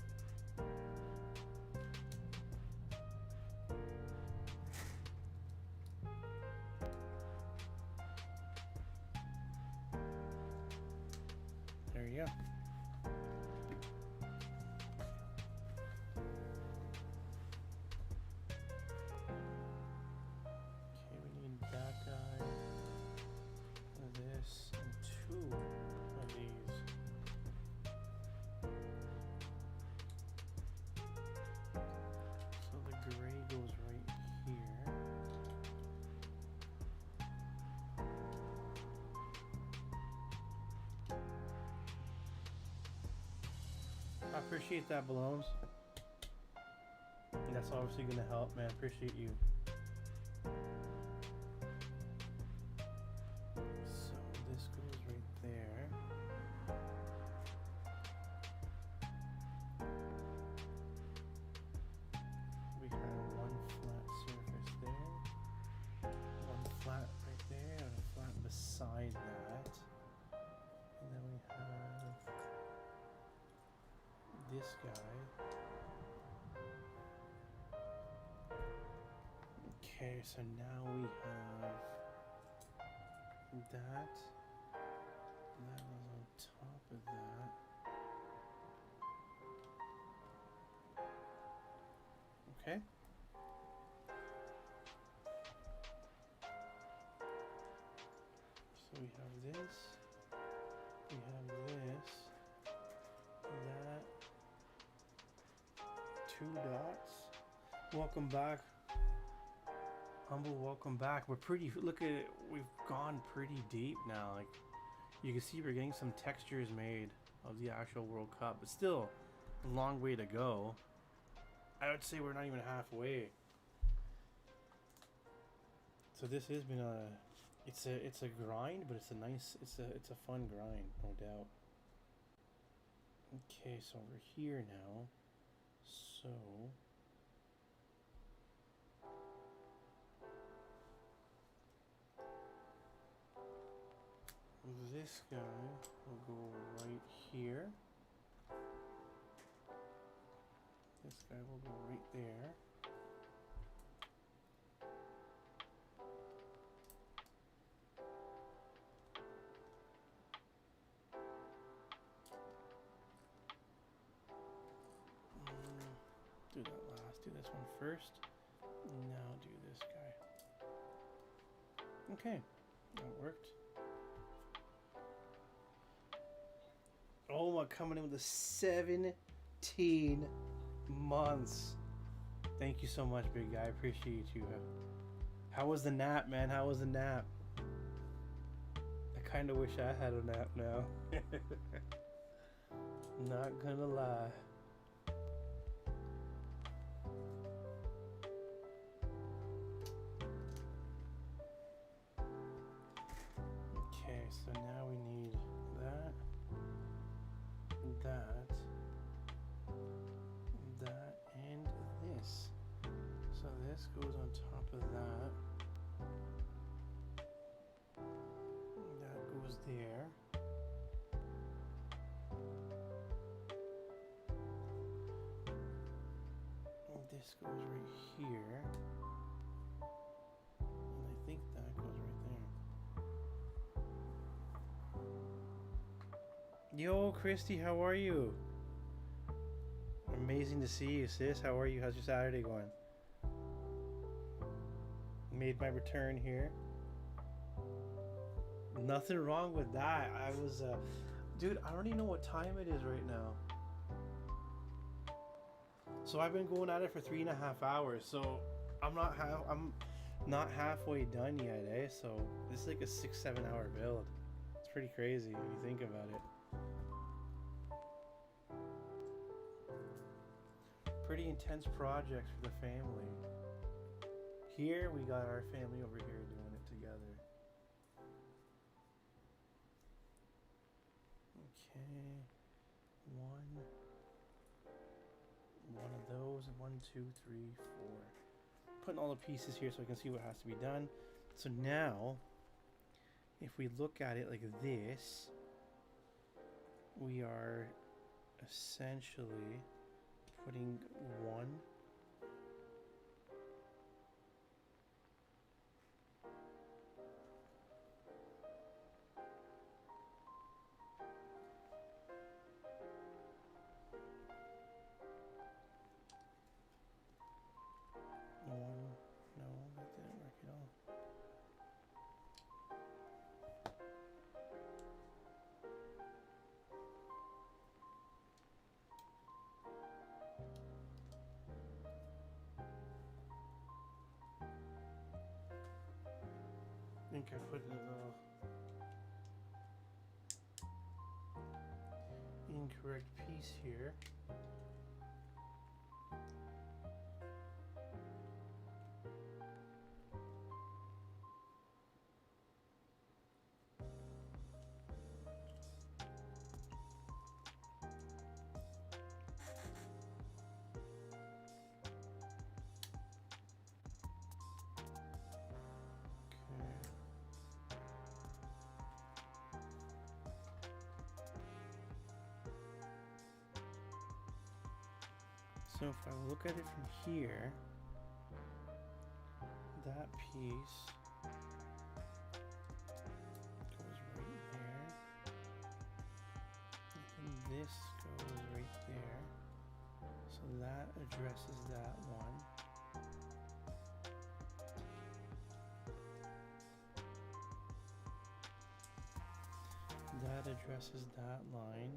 There you go. Okay, we need that guy, this, and two of these. So the gray goes right here. I appreciate that, Balloons. That's obviously gonna help, man. Appreciate you. So this goes right there. We have one flat surface there, one flat right there, and a flat beside that. And then we have this guy. Okay, so now we have that. That was on top of that. Okay. So we have this. We have this. That. Two dots. Welcome back. Humble, welcome back. We're pretty, look at it, we've gone pretty deep now. Like, you can see we're getting some textures made of the actual World Cup, but still a long way to go. I would say we're not even halfway. So this has been it's a grind, but it's a nice, it's a fun grind, no doubt. Okay, so we're here now. So this guy will go right here. This guy will go right there. Do that last. Do this one first. Now do this guy. Okay, that worked. Oh my, coming in with the 17 months. Thank you so much, big guy. I appreciate you. How was the nap, man? How was the nap? I kind of wish I had a nap now. Not gonna lie. Okay, so now we need that. That, and this. So this goes on top of that. That goes there. And this goes right here. And I think that goes right there. Yo, Christy, how are you? Amazing to see you, sis. How are you? How's your Saturday going? Made my return here. Nothing wrong with that. I was, dude, I don't even know what time it is right now. So I've been going at it for 3.5 hours. So I'm not halfway done yet, eh? So this is like a 6-7 hour build. It's pretty crazy when you think about it. Pretty intense projects for the family. Here we got our family over here doing it together. those. 1, 2, 3, 4. Putting all the pieces here so I can see what has to be done. So now, if we look at it like this, we are essentially putting 1. No, that didn't work at all. I think I put a little incorrect piece here. So if I look at it from here, that piece goes right there, and this goes right there, so that addresses that one. That addresses that line.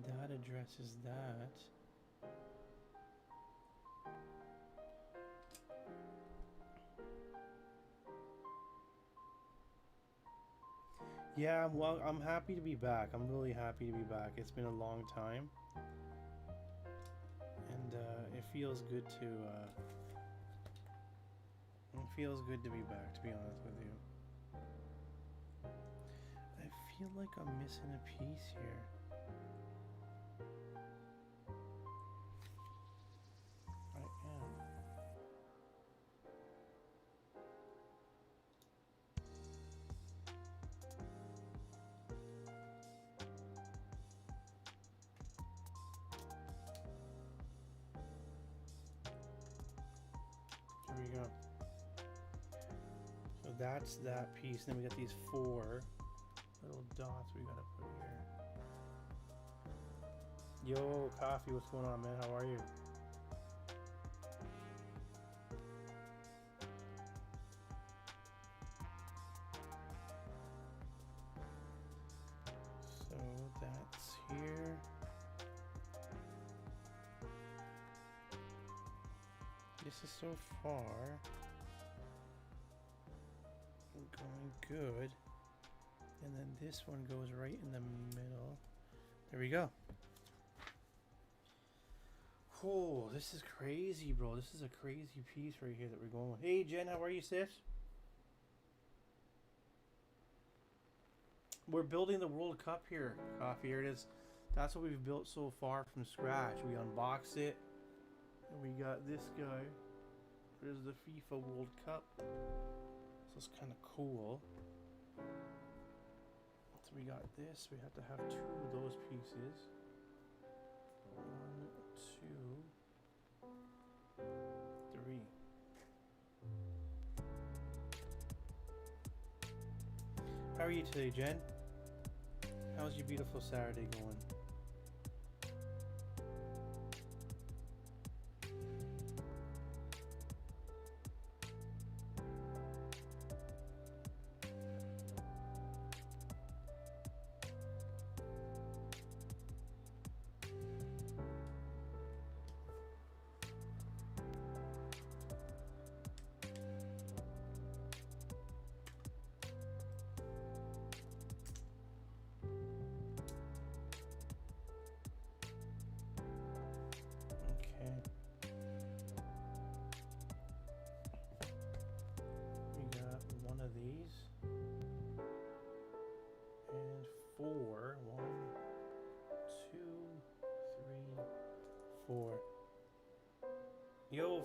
That addresses that. Yeah, well, I'm happy to be back. I'm really happy to be back. It's been a long time. And it feels good to be back, to be honest with you. I feel like I'm missing a piece here. There we go. So that's that piece. Then we got these 4 little dots we gotta put here. Yo, Coffee, what's going on, man? How are you? So that's here. This is so far going good, and then this one goes right in the middle. There we go. Oh, this is crazy, bro. This is a crazy piece right here that we're going with. Hey, Jen, how are you, sis? We're building the World Cup here, Coffee. Here it is. That's what we've built so far from scratch. We unboxed it. And we got this guy. There's the FIFA World Cup. So it's kind of cool. So we got this. We have to have 2 of those pieces. 1, 2, 3. How are you today, Jen? How's your beautiful Saturday going?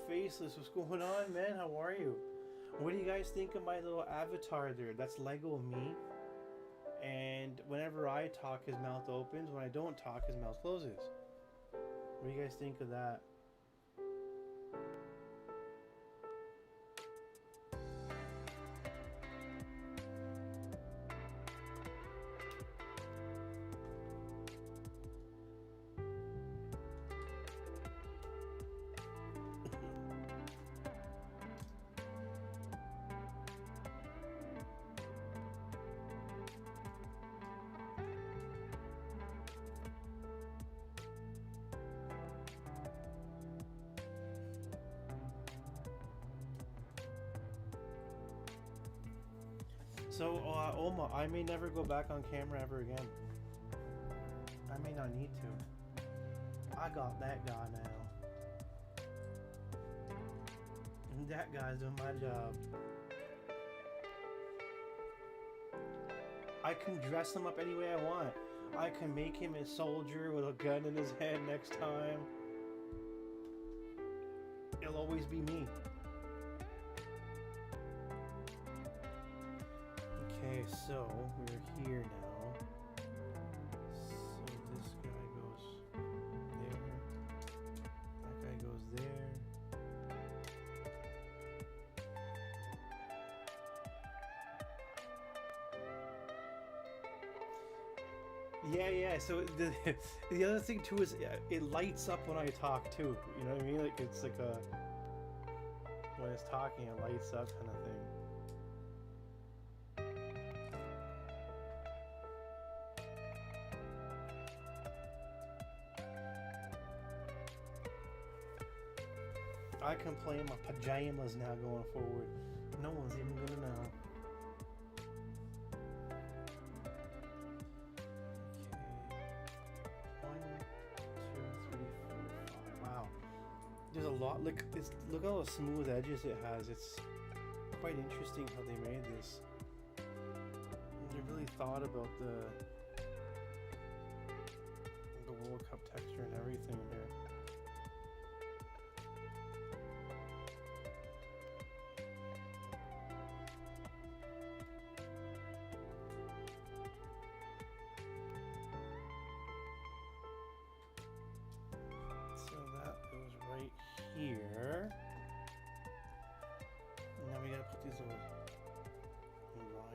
Faceless, what's going on, man? How are you? What do you guys think of my little avatar there? That's Lego me. And whenever I talk, his mouth opens. When I don't talk, his mouth closes. What do you guys think of that? So, Oma, I may never go back on camera ever again. I may not need to. I got that guy now. And that guy's doing my job. I can dress him up any way I want. I can make him a soldier with a gun in his head next time. It'll always be me. Okay, so we're here now. So this guy goes there. That guy goes there. Yeah. So the other thing too is it lights up when I talk too. You know what I mean? Like it's like a when it's talking, it lights up kind of thing. I can play in my pajamas now going forward. No one's even gonna know. Okay. 1, 2, 3, 4, 5. Wow. There's a lot. Look at all the smooth edges it has. It's quite interesting how they made this. They really thought about the World Cup texture and everything here. Here. And now we gotta put these little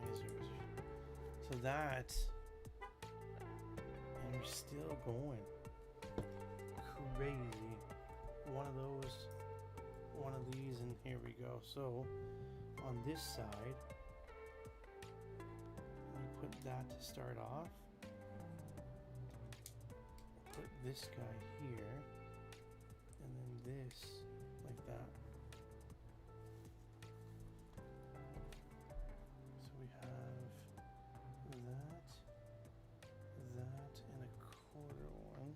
risers. So that, and we're still going. Crazy. One of these, and here we go. So on this side, we put that to start off. Put this guy here. And then this, like that. So we have that, and a quarter one.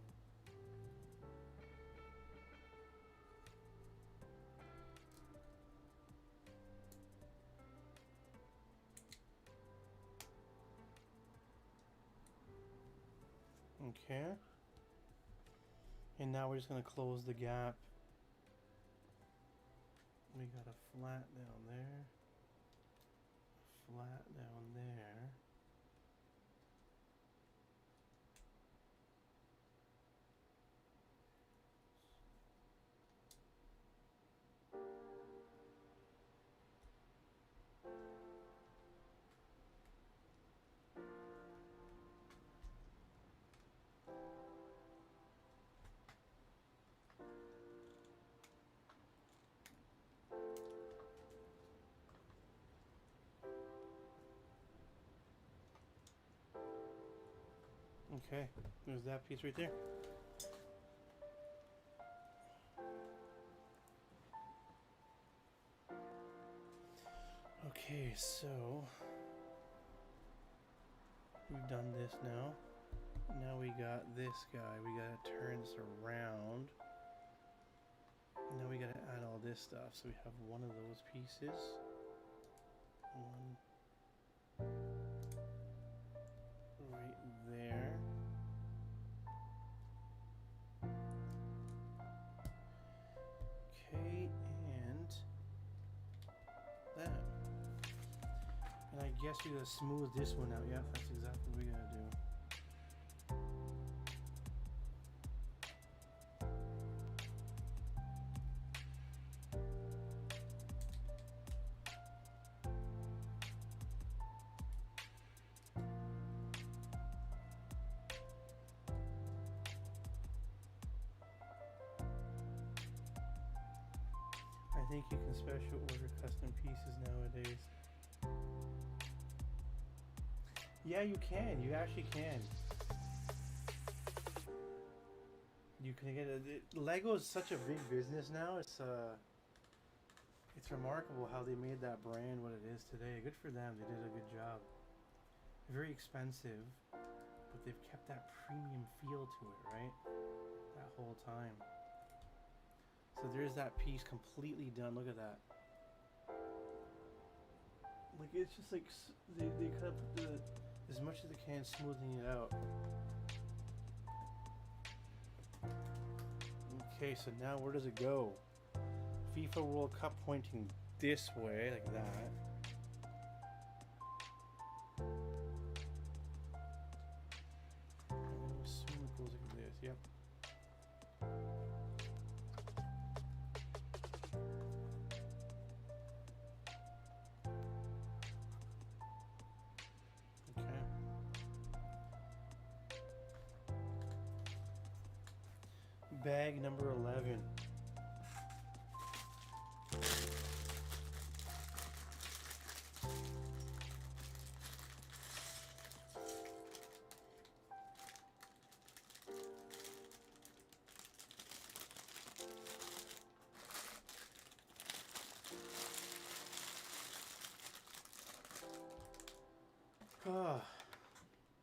Okay. And now we're just going to close the gap. We got a flat down there, a flat down there. Okay, there's that piece right there. Okay, so we've done this now. Now we got this guy. We gotta turn this around. Now we gotta add all this stuff. So we have one of those pieces. One right there. Okay, guess we gotta smooth this one out. Yeah, that's exactly what we gotta do. I think you can special order custom pieces nowadays. Yeah, you can. You actually can. You can get it. Lego is such a big business now. It's remarkable how they made that brand what it is today. Good for them. They did a good job. Very expensive, but they've kept that premium feel to it, right? That whole time. So there's that piece completely done. Look at that. Like it's just like they cut up the as much as they can, smoothing it out. Okay, so now where does it go? FIFA World Cup pointing this way, like that. And then assume it goes like this. Yep. Bag number 11.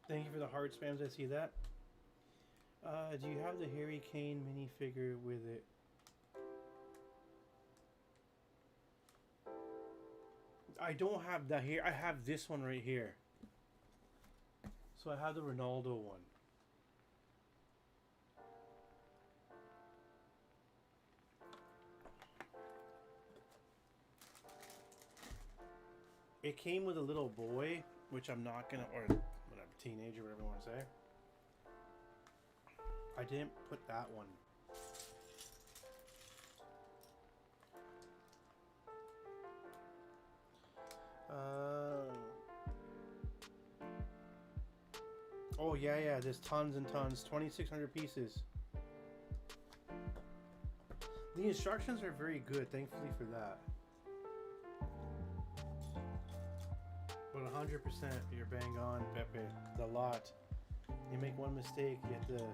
Thank you for the heart spams. I see that. Do you have the Harry Kane minifigure with it? I don't have that here. I have this one right here. So I have the Ronaldo one. It came with a little boy, which I'm not gonna, or whatever, teenager, whatever you want to say. I didn't put that one. Oh yeah, there's tons and tons, 2,600 pieces. The instructions are very good, thankfully for that. But 100%, you're bang on, Pepe. The lot. You make one mistake, you have to.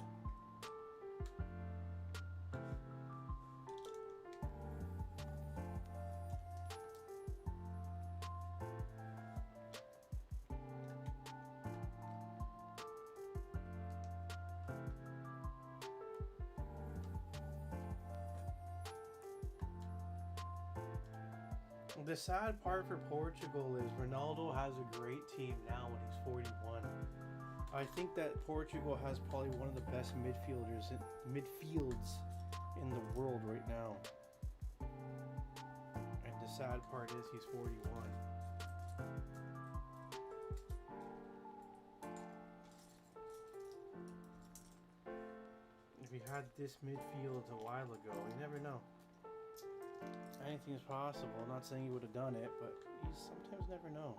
The sad part for Portugal is Ronaldo has a great team now when he's 41. I think that Portugal has probably one of the best midfields in the world right now. And the sad part is he's 41. If he had this midfield a while ago, you never know. Anything is possible. I'm not saying he would have done it, but you sometimes never know.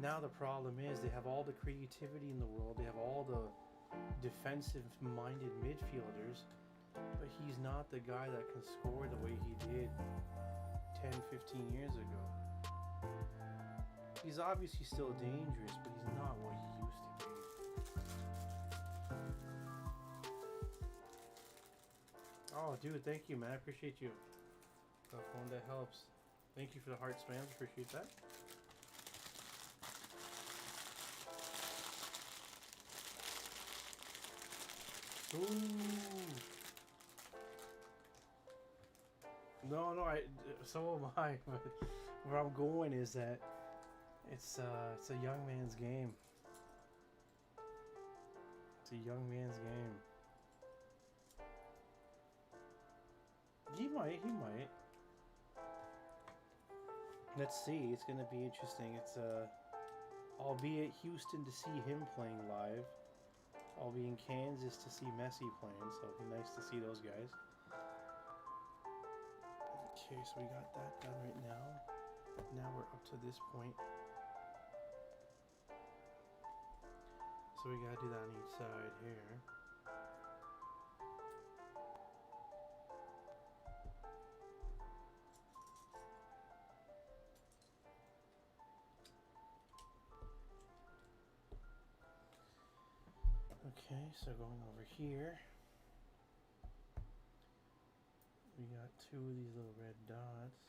Now the problem is they have all the creativity in the world. They have all the defensive-minded midfielders, but he's not the guy that can score the way he did 10, 15 years ago. He's obviously still dangerous, but he's not what he used to be. Oh, dude, thank you, man. I appreciate you. The phone that helps. Thank you for the heart spams. Appreciate that. Ooh. No, so am I. But where I'm going is that it's a young man's game. It's a young man's game. He might. Let's see. It's gonna be interesting. It's I'll be at Houston to see him playing live. I'll be in Kansas to see Messi playing, so it'll be nice to see those guys. Okay, so we got that done right now. Now we're up to this point. So we gotta do that on each side here. Okay, so going over here, we got two of these little red dots.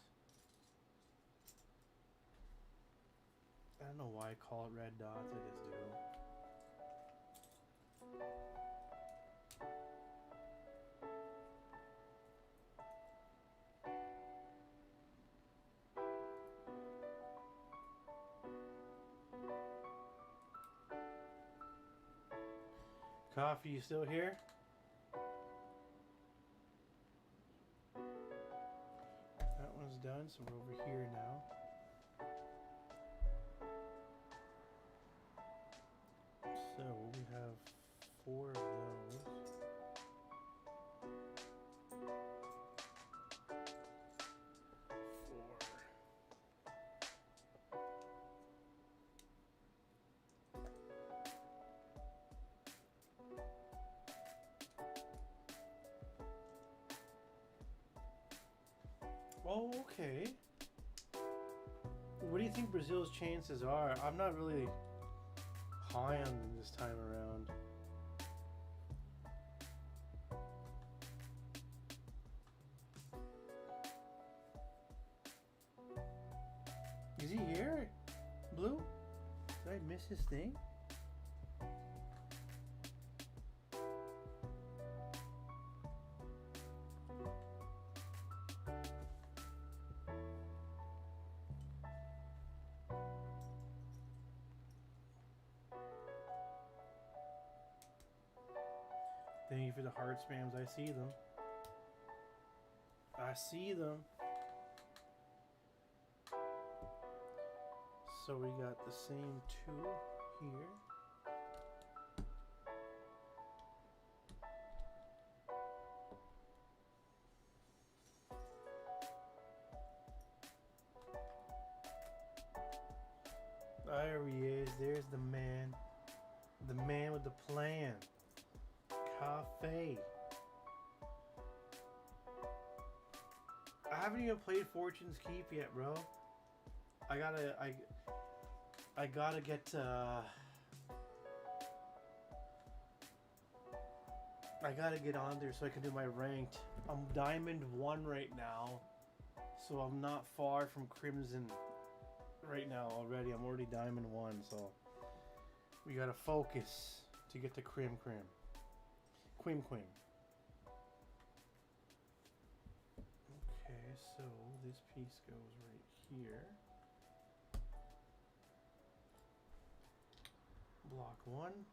I don't know why I call it red dots, I just do. Coffee, you still here? That one's done, so we're over here now. So we have 4 of those. Oh, okay. What do you think Brazil's chances are? I'm not really high on them this time around. Is he here? Blue? Did I miss his thing? Thank you for the heart spams. I see them. I see them. So we got the same 2 here. There he is. There's the man. The man with the plan. Cafe. I haven't even played Fortune's Keep yet, bro. I gotta get I gotta get on there so I can do my ranked. I'm Diamond 1 right now, so I'm not far from Crimson right now already. I'm already Diamond 1, so we gotta focus to get to Quim. Okay, so this piece goes right here. Block 1.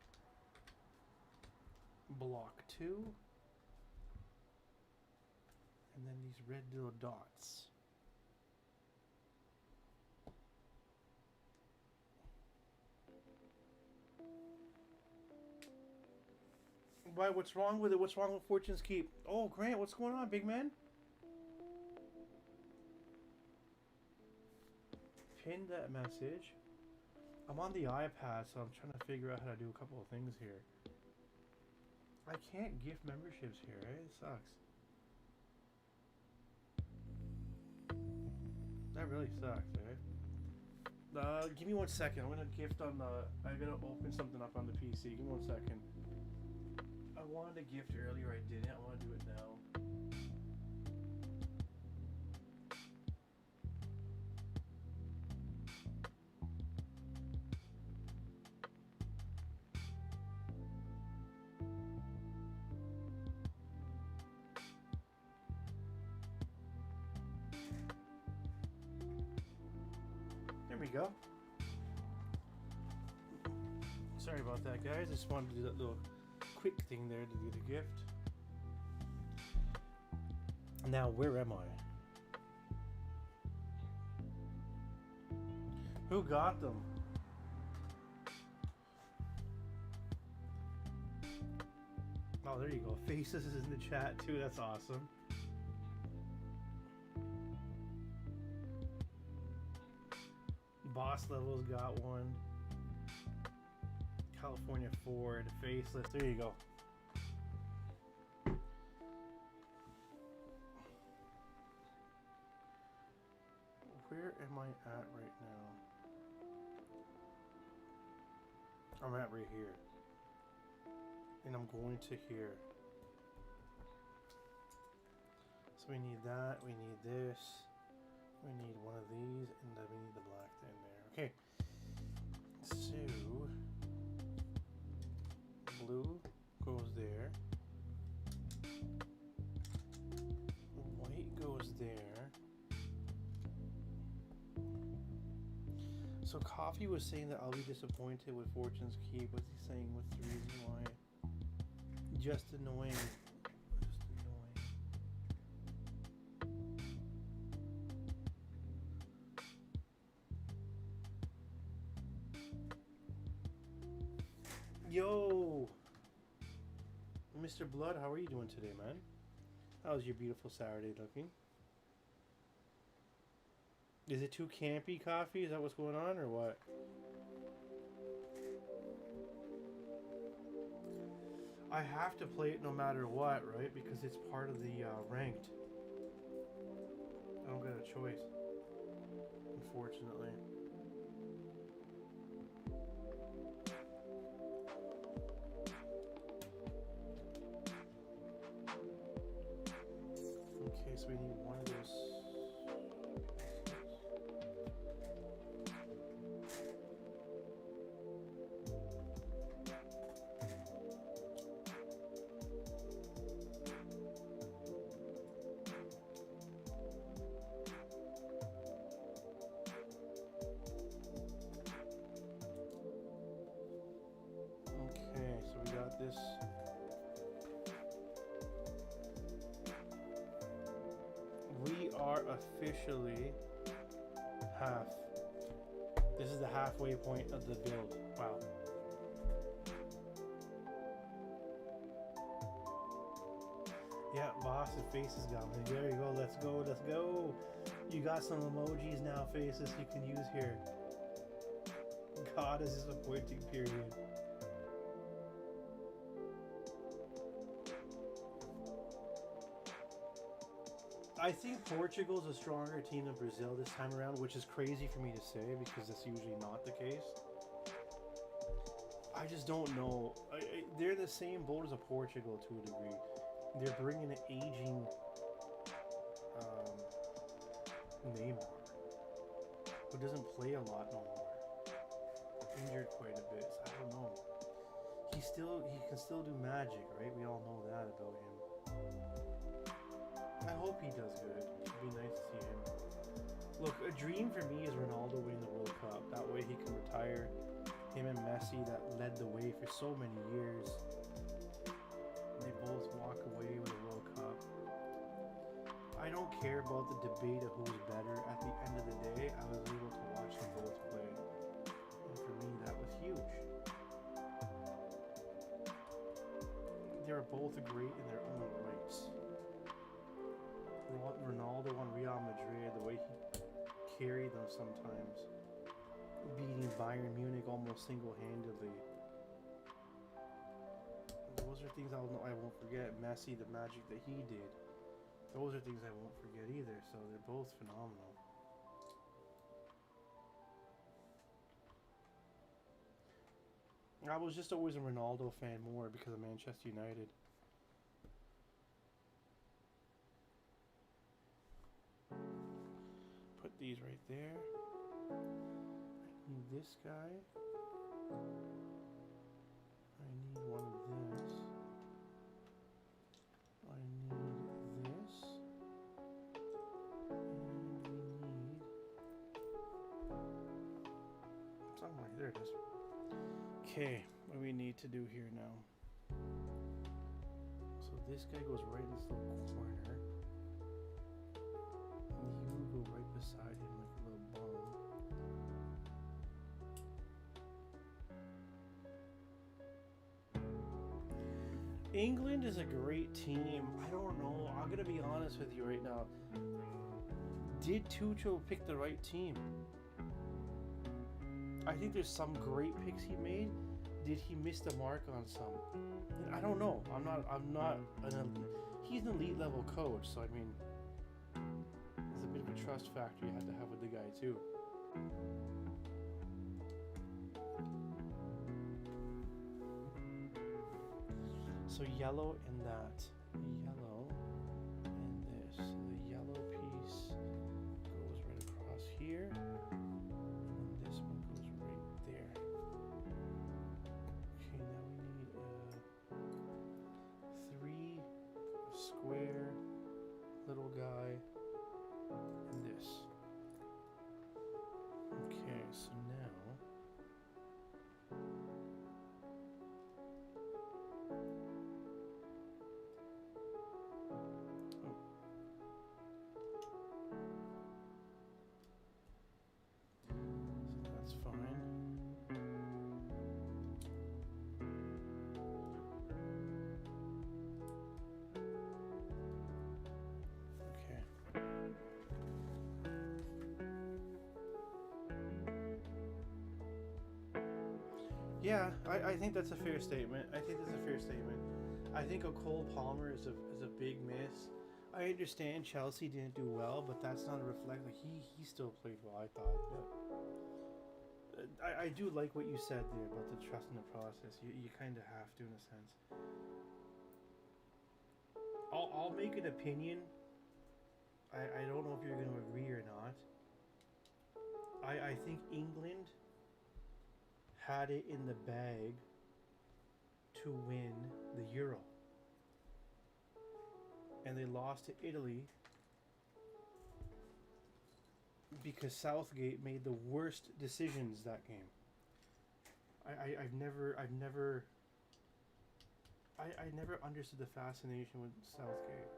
Block 2. And then these red little dots. Why? What's wrong with it? What's wrong with Fortune's Keep? Oh, Grant, what's going on, big man? Pin that message. I'm on the iPad, so I'm trying to figure out how to do a couple of things here. I can't gift memberships here, right? It sucks. That really sucks, right? Give me 1 second. I'm gonna gift on the. I gotta open something up on the PC. Give me 1 second. I wanted to gift earlier, I didn't. I want to do it now. There we go. Sorry about that, guys. I just wanted to do that little quick thing there to do the gift. Now, where am I? Who got them? Oh, there you go. Faces is in the chat too. That's awesome. Boss Levels got one. California Ford, Faceless. There you go. Where am I at right now? I'm at right here. And I'm going to here. So we need that, we need this, we need one of these, and then we need the black thing there. Okay. So blue goes there. White goes there. So Coffee was saying that I'll be disappointed with Fortune's Keep. What's he saying? What's the reason why? Just annoying. Just annoying. Yo! Mr. Blood, how are you doing today, man? How's your beautiful Saturday looking? Is it too campy, Coffee? Is that what's going on, or what? I have to play it no matter what, right? Because it's part of the ranked. I don't get a choice, unfortunately. Okay, so we need one of those. This. We are officially half. This is the halfway point of the build. Wow. Yeah, boss and Faces got me. There you go. Let's go. Let's go. You got some emojis now, Faces, you can use here. God is disappointing, period. I think Portugal's a stronger team than Brazil this time around, which is crazy for me to say because that's usually not the case. I just don't know. They're the same boat as a Portugal to a degree. They're bringing an aging Neymar, who doesn't play a lot no more. Injured quite a bit, so I don't know. He can still do magic, right? We all know that about him. I hope he does good. It'd be nice to see him. Look, a dream for me is Ronaldo winning the World Cup. That way he can retire. Him and Messi that led the way for so many years. They both walk away with a World Cup. I don't care about the debate of who's better. At the end of the day, I was able to watch them both play. And for me, that was huge. They were both great in their own rights. Ronaldo on Real Madrid, the way he carried them sometimes, beating Bayern Munich almost single-handedly. Those are things I won't forget. Messi, the magic that he did, those are things I won't forget either. So they're both phenomenal. I was just always a Ronaldo fan more because of Manchester United. Put these right there. I need this guy. I need one of this. I need this. And we need somewhere. There it is. Okay, what do we need to do here now? So this guy goes right in this little corner. You go right beside him like a little bum. England is a great team. I don't know. I'm gonna be honest with you right now. Did Tuchel pick the right team? I think there's some great picks he made. Did he miss the mark on some? I don't know. He's an elite level coach, so I mean, there's a bit of a trust factor you have to have with the guy too. So yellow and that. Yellow and this. So the yellow piece goes right across here. And this one goes right there. Okay, now we need 3 square little guy and this. Okay, so now that's fine. Okay. Yeah, I think that's a fair statement. I think a Cole Palmer is a big miss. I understand Chelsea didn't do well, but that's not a reflect. Like he still played well, I thought. But I do like what you said there about the trust in the process. You kind of have to, in a sense. I'll make an opinion. I don't know if you're going to agree or not. I think England had it in the bag to win the Euro. And they lost to Italy because Southgate made the worst decisions that game. I never understood the fascination with Southgate.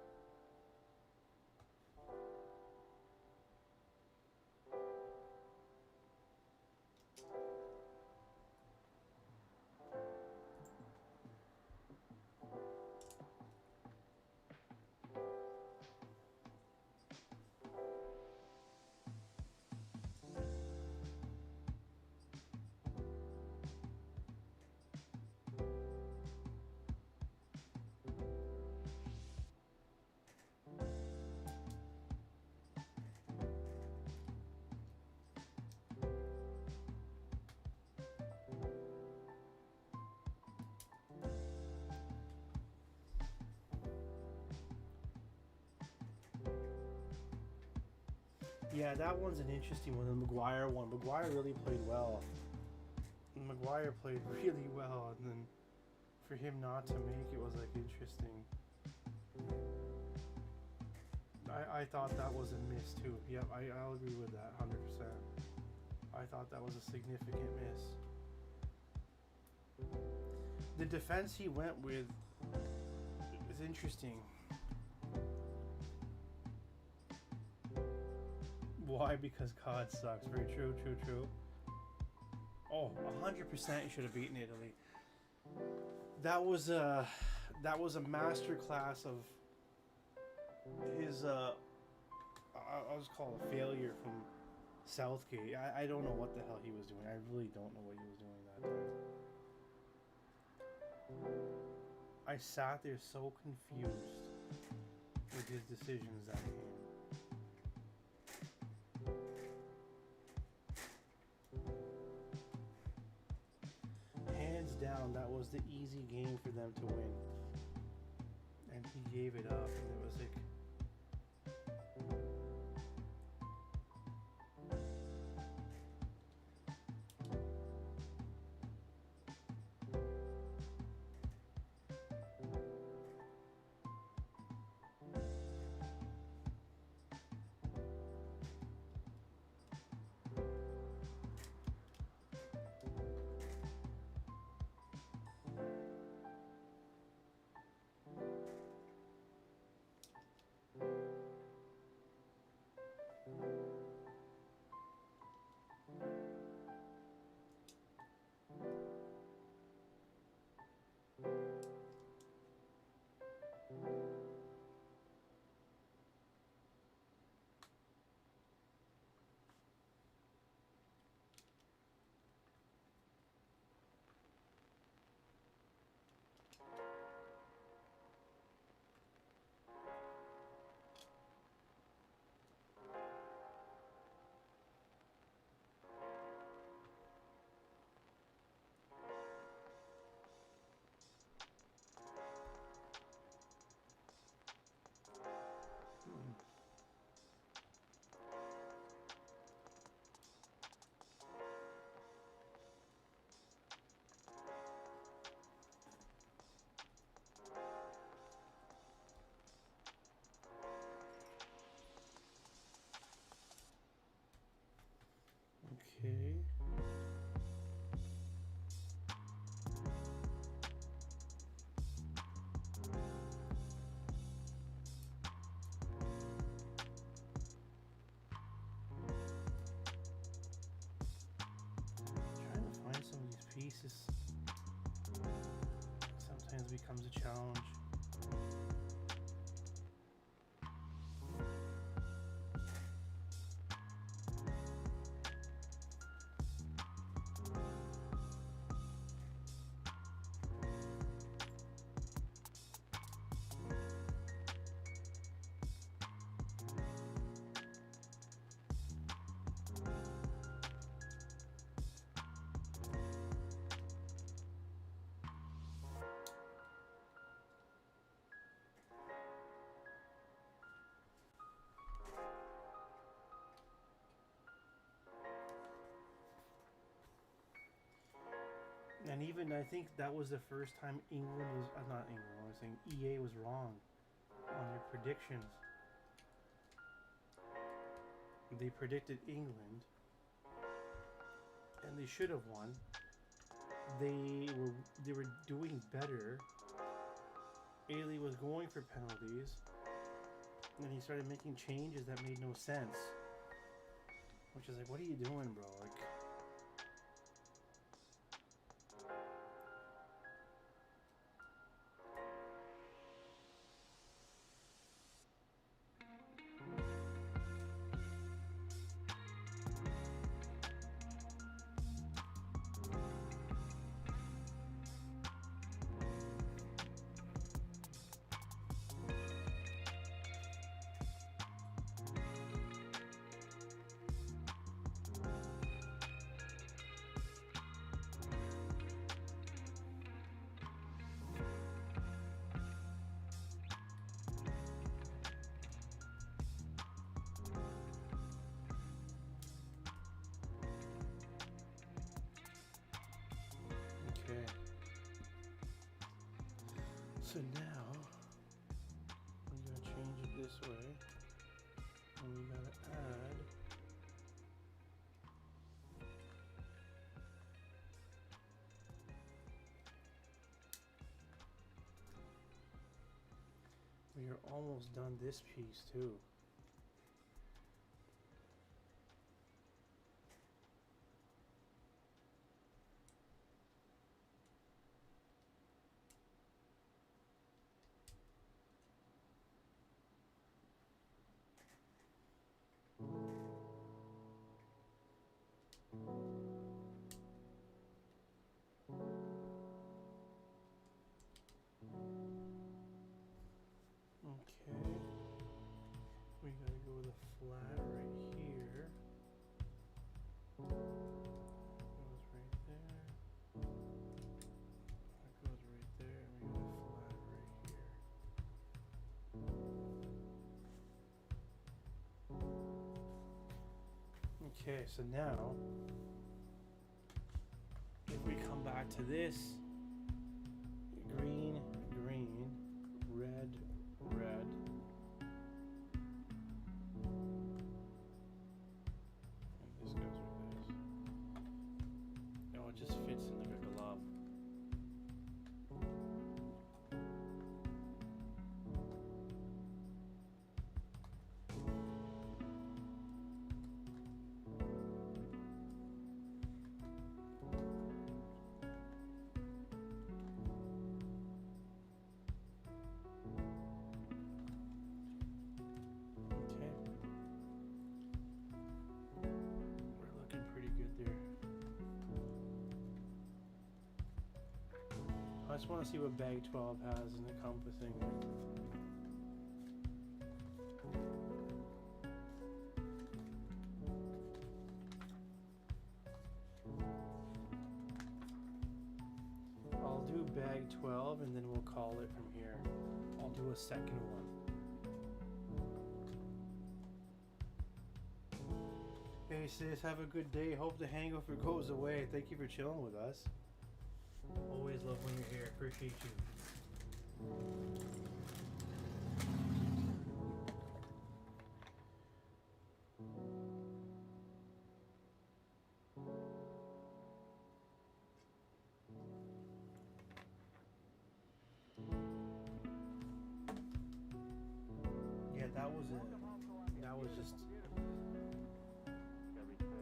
Yeah, that one's an interesting one. The Maguire one. Maguire really played well. Maguire played really well, and then for him not to make it was like interesting. I thought that was a miss too. Yep, I'll agree with that 100%. I thought that was a significant miss. The defense he went with is interesting. Why? Because COD sucks. Very true, true. Oh, 100% he should have beaten Italy. That was a master class of his I'll just call it a failure from Southgate. I don't know what the hell he was doing. I really don't know what he was doing that time. I sat there so confused with his decisions that game. Hands down, that was the easy game for them to win. And he gave it up, and it was like... And even I think that was the first time England was not England. I was saying EA was wrong on their predictions. They predicted England, and they should have won. They were doing better. Ailey was going for penalties, and he started making changes that made no sense. Which is like, what are you doing, bro? Like. So now, we're going to change it this way, and we got to add we are almost done this piece too. We gotta go with a flat right here. Goes right there. That goes right there, and we got a flat right here. Okay, so now if we come back to this, green, green, red, red. Just fits in like a glove. Okay. We're looking pretty good there. I just want to see what bag 12 has in the compassing. I'll do bag 12 and then we'll call it from here. I'll do a second one. Hey sis, have a good day. Hope the hangover goes away. Thank you for chilling with us. Always love when you're here. Appreciate you. Yeah, that was it. That was just...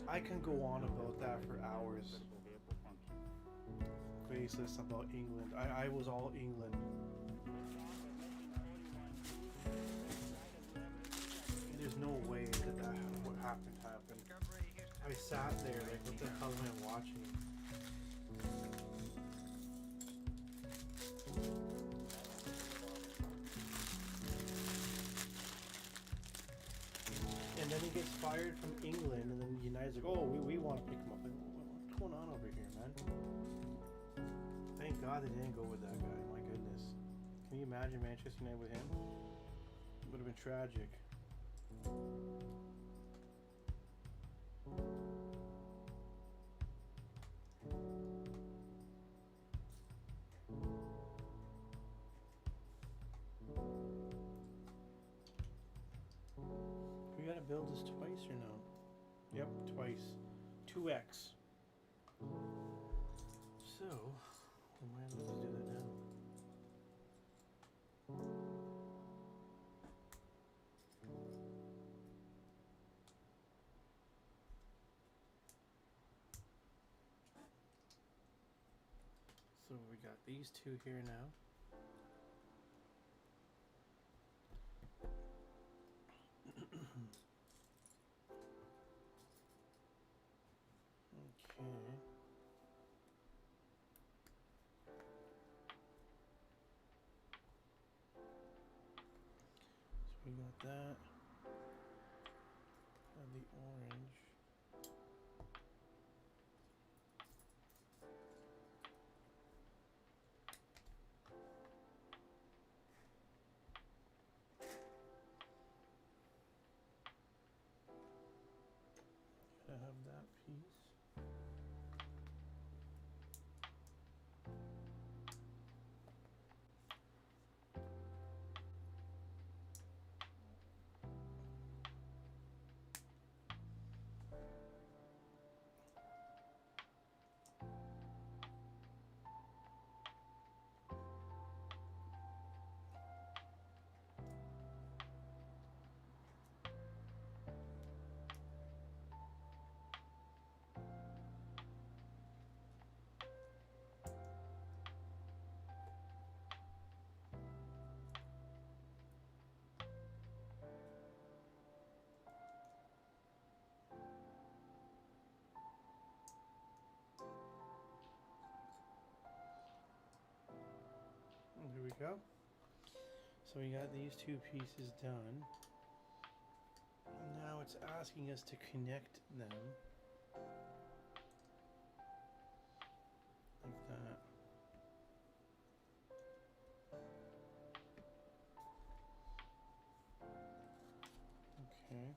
I can go on about that for hours. Basis about England. I was all England. There's no way that what happened. I sat there like, what the hell am I watching? And then he gets fired from England, and then United's like, oh, we want to pick him up. Like, what's going on over here, man? Thank God they didn't go with that guy. My goodness. Can you imagine Manchester United with him? It would have been tragic. build this twice or no? Yep, twice. 2x. So, we might as well just do that now. So we got these two here now. Okay. So we got that. And the orange. Gotta have that piece. There we go. So we got these two pieces done. And now it's asking us to connect them. Like that. Okay.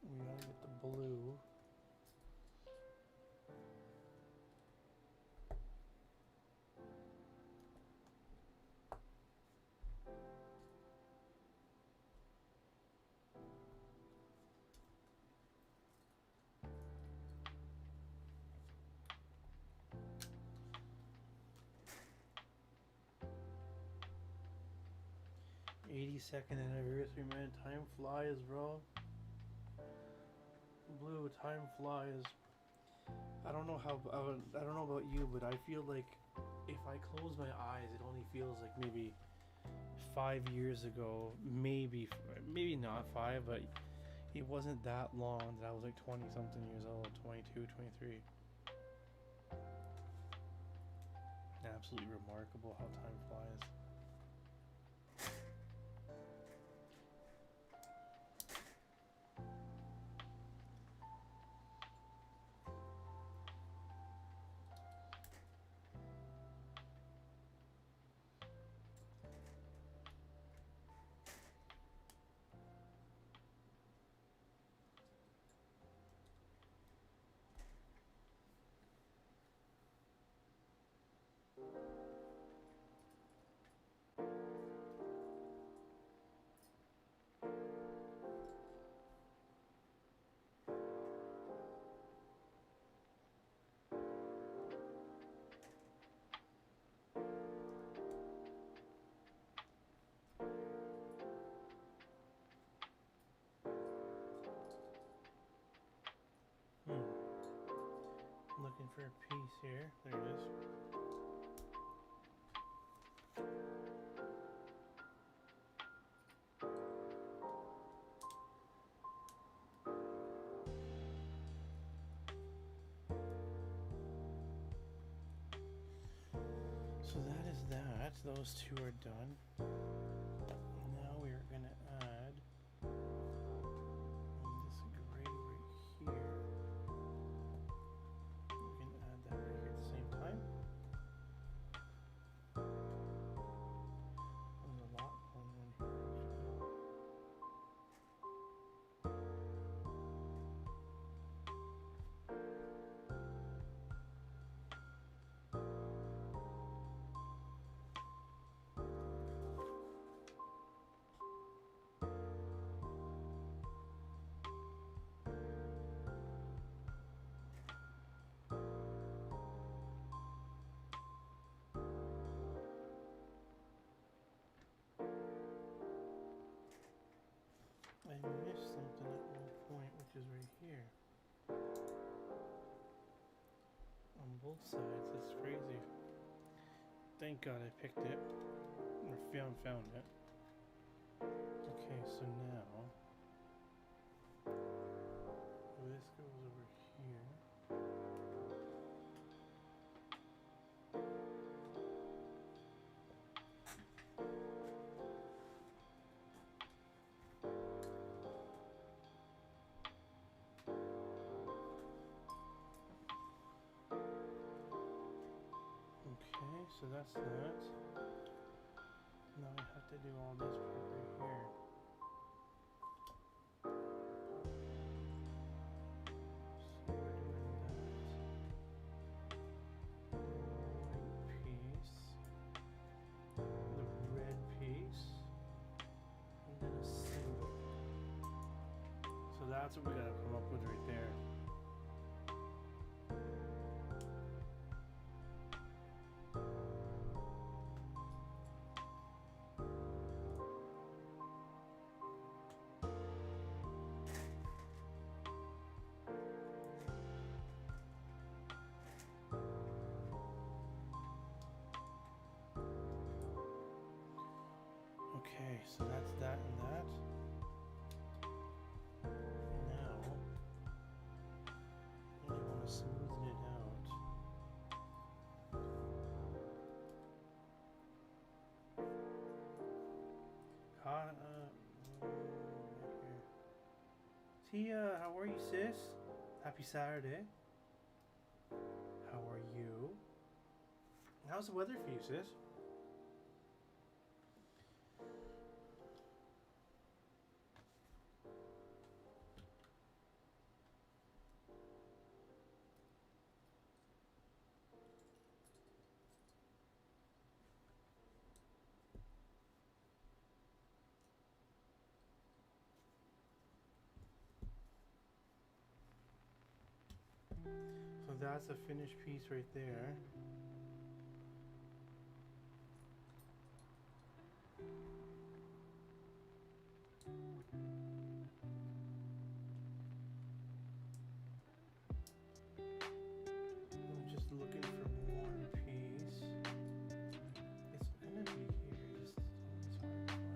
We gotta get the blue. '82nd anniversary, man. Time flies, bro. Blue, time flies. I don't know about you, but I feel like if I close my eyes, it only feels like maybe 5 years ago. Maybe not 5, but it wasn't that long that I was like 20 something years old, 22, 23. Absolutely remarkable how time flies. Looking for a piece here. There it is. So that is that. Those two are done. Now we are going to add this gray right here. We can add that right here at the same time. There's a lot going on here actually. I missed something at one point, which is right here. On both sides, that's crazy. Thank God I picked it. Or found it. Okay, so now this goes over here. Okay, so that's that. Now I have to do all this part right here. So we're doing that. White piece. The red piece. And then a symbol. So that's what we gotta come up with right there. Okay, so that's that and that. Now, I really want to smoothen it out. Right here. Tia, how are you, sis? Happy Saturday. How are you? How's the weather for you, sis? So that's a finished piece right there. I'm just looking for one piece. It's gonna be here, just it's hard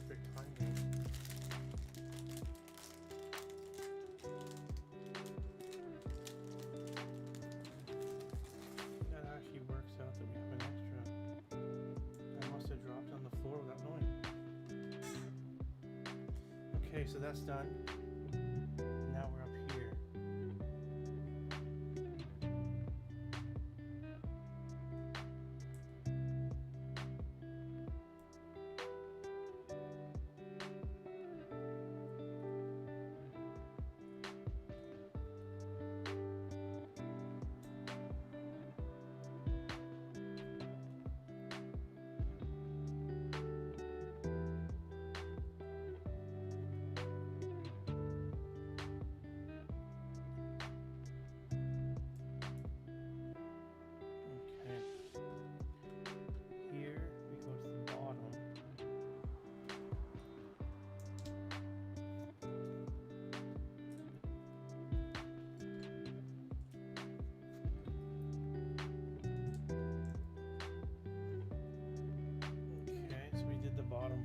to find it. Okay, so that's done. Now we're up here.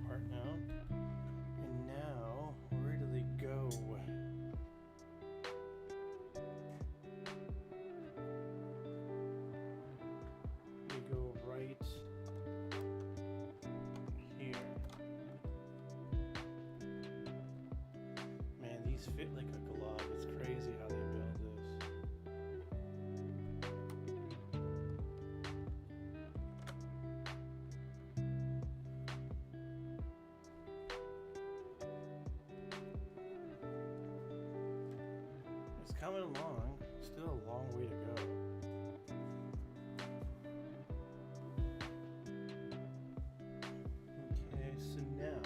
Part now, and now where do they go? They go right here. Man, these fit like a glove. It's crazy how they build this. coming along. Still a long way to go. Okay, so now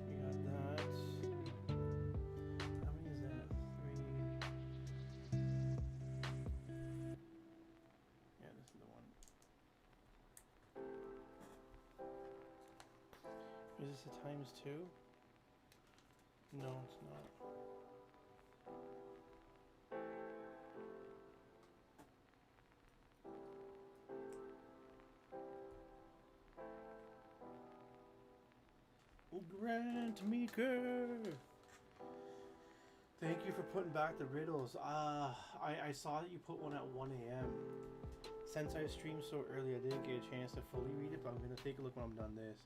we got that. How many is that? 3. Yeah, this is the one. Is this a ×2? No, it's not. Grant Meeker! Thank you for putting back the riddles. I saw that you put one at 1 a.m. Since I streamed so early, I didn't get a chance to fully read it, but I'm going to take a look when I'm done this.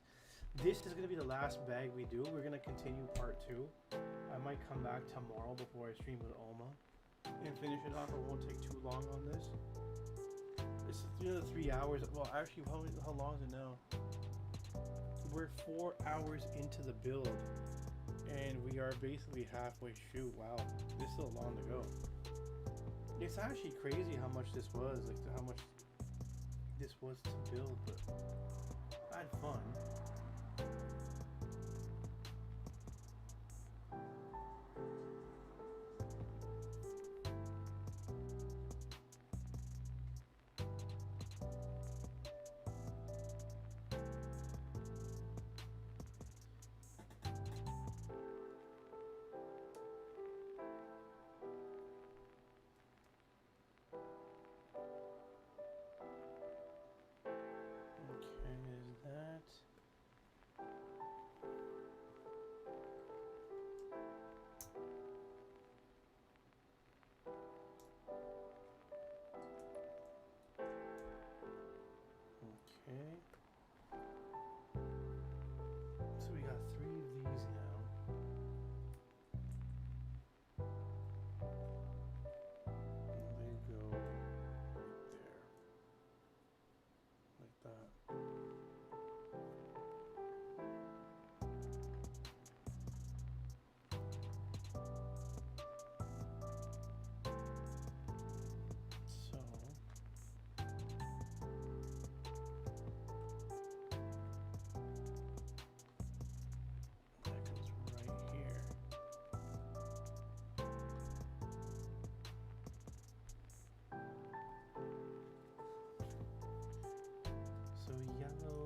This is going to be the last bag we do. We're going to continue part 2. I might come back tomorrow before I stream with Oma and finish it off. It won't take too long on this. This is 3 hours. Well, actually, how long is it now? We're 4 hours into the build, and we are basically halfway. Shoot, wow, there's still long to go. It's actually crazy how much this was, like how much this was to build, but I had fun. So we got 3 of these now. And they go right there. Like that. So that goes right here. So yellow.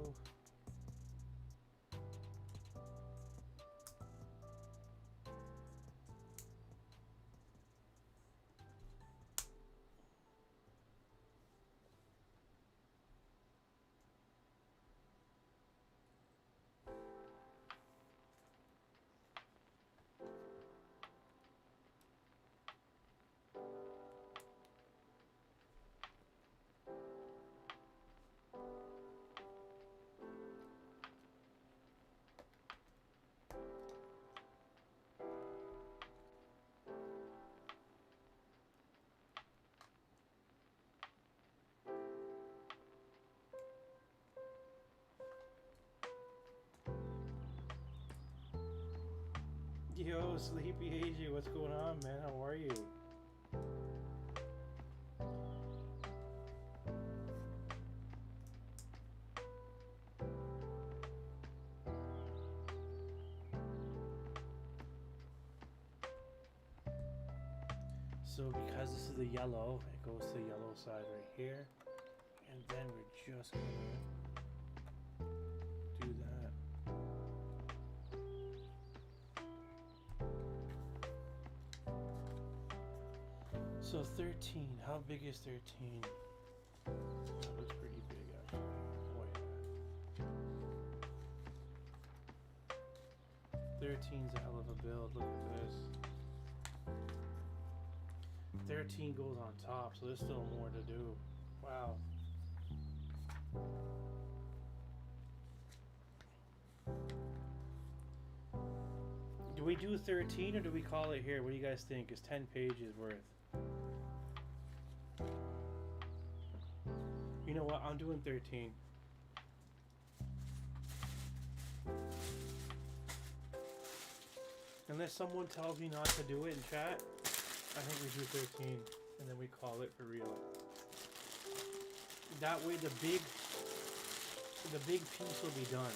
Yo, Sleepy AJ, what's going on, man? How are you? So because this is the yellow, it goes to the yellow side right here. And then we're just gonna do that. So 13, how big is 13? That looks pretty big actually. Oh yeah. 13's a hell of a build, look at this. 13 goes on top, so there's still more to do. Wow. Do we do 13 or do we call it here? What do you guys think? Is 10 pages worth? You know what? I'm doing 13. Unless someone tells me not to do it in chat, I think we do 13, and then we call it for real. That way the big piece will be done.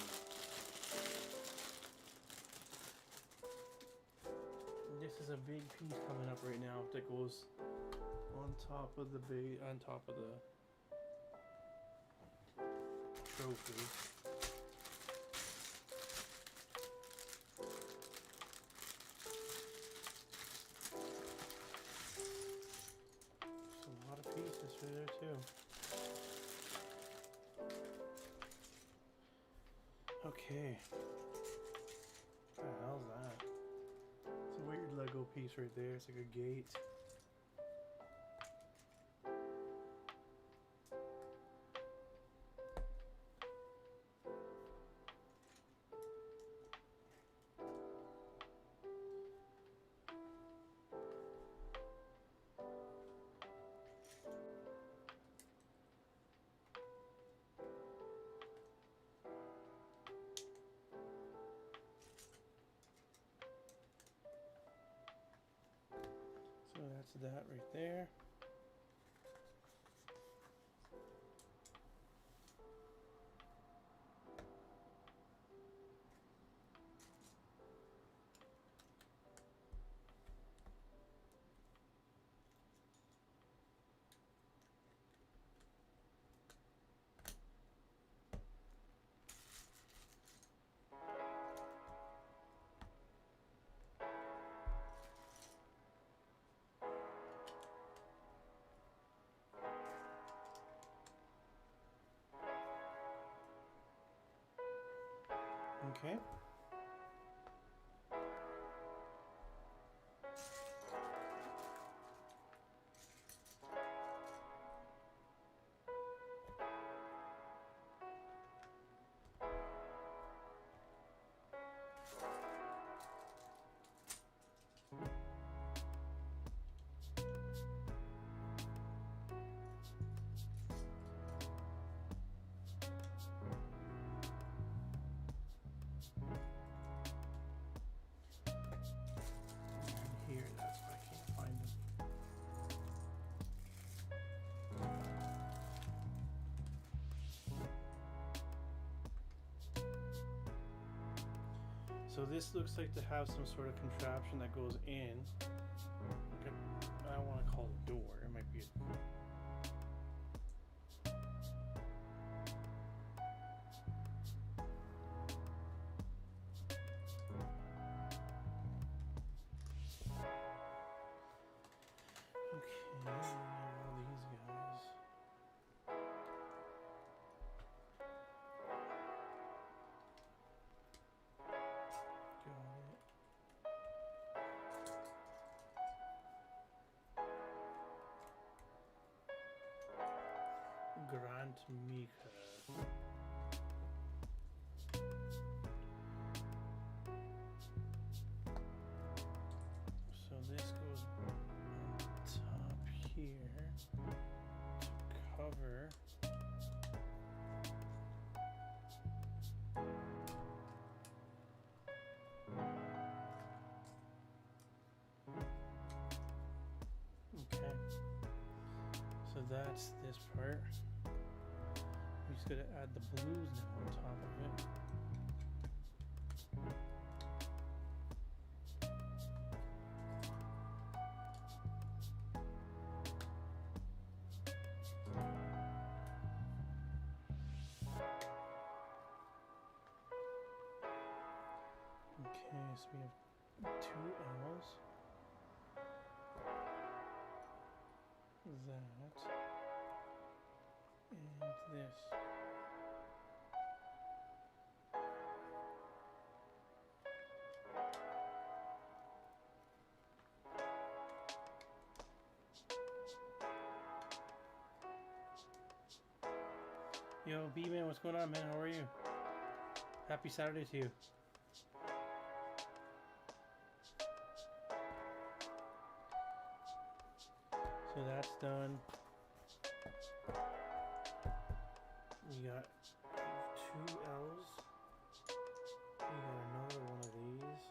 This is a big piece coming up right now that goes on top of the trophy. There's a lot of pieces for there too. Okay. What the hell's that? It's a weird Lego piece right there. It's like a gate. So that's that right there. Okay. Here, that's why I can't find them. So this looks like to have some sort of contraption that goes in. Okay, I don't want to call it a door. It might be a all these guys. Got it. Grant Mika. So this goes on top here to cover okay. So that's this part. We just gotta add the blues now on top of it. Okay, so we have two L's. That and this. Yo, B-Man, what's going on, man? How are you? Happy Saturday to you. So that's done. We got two L's. We got another one of these.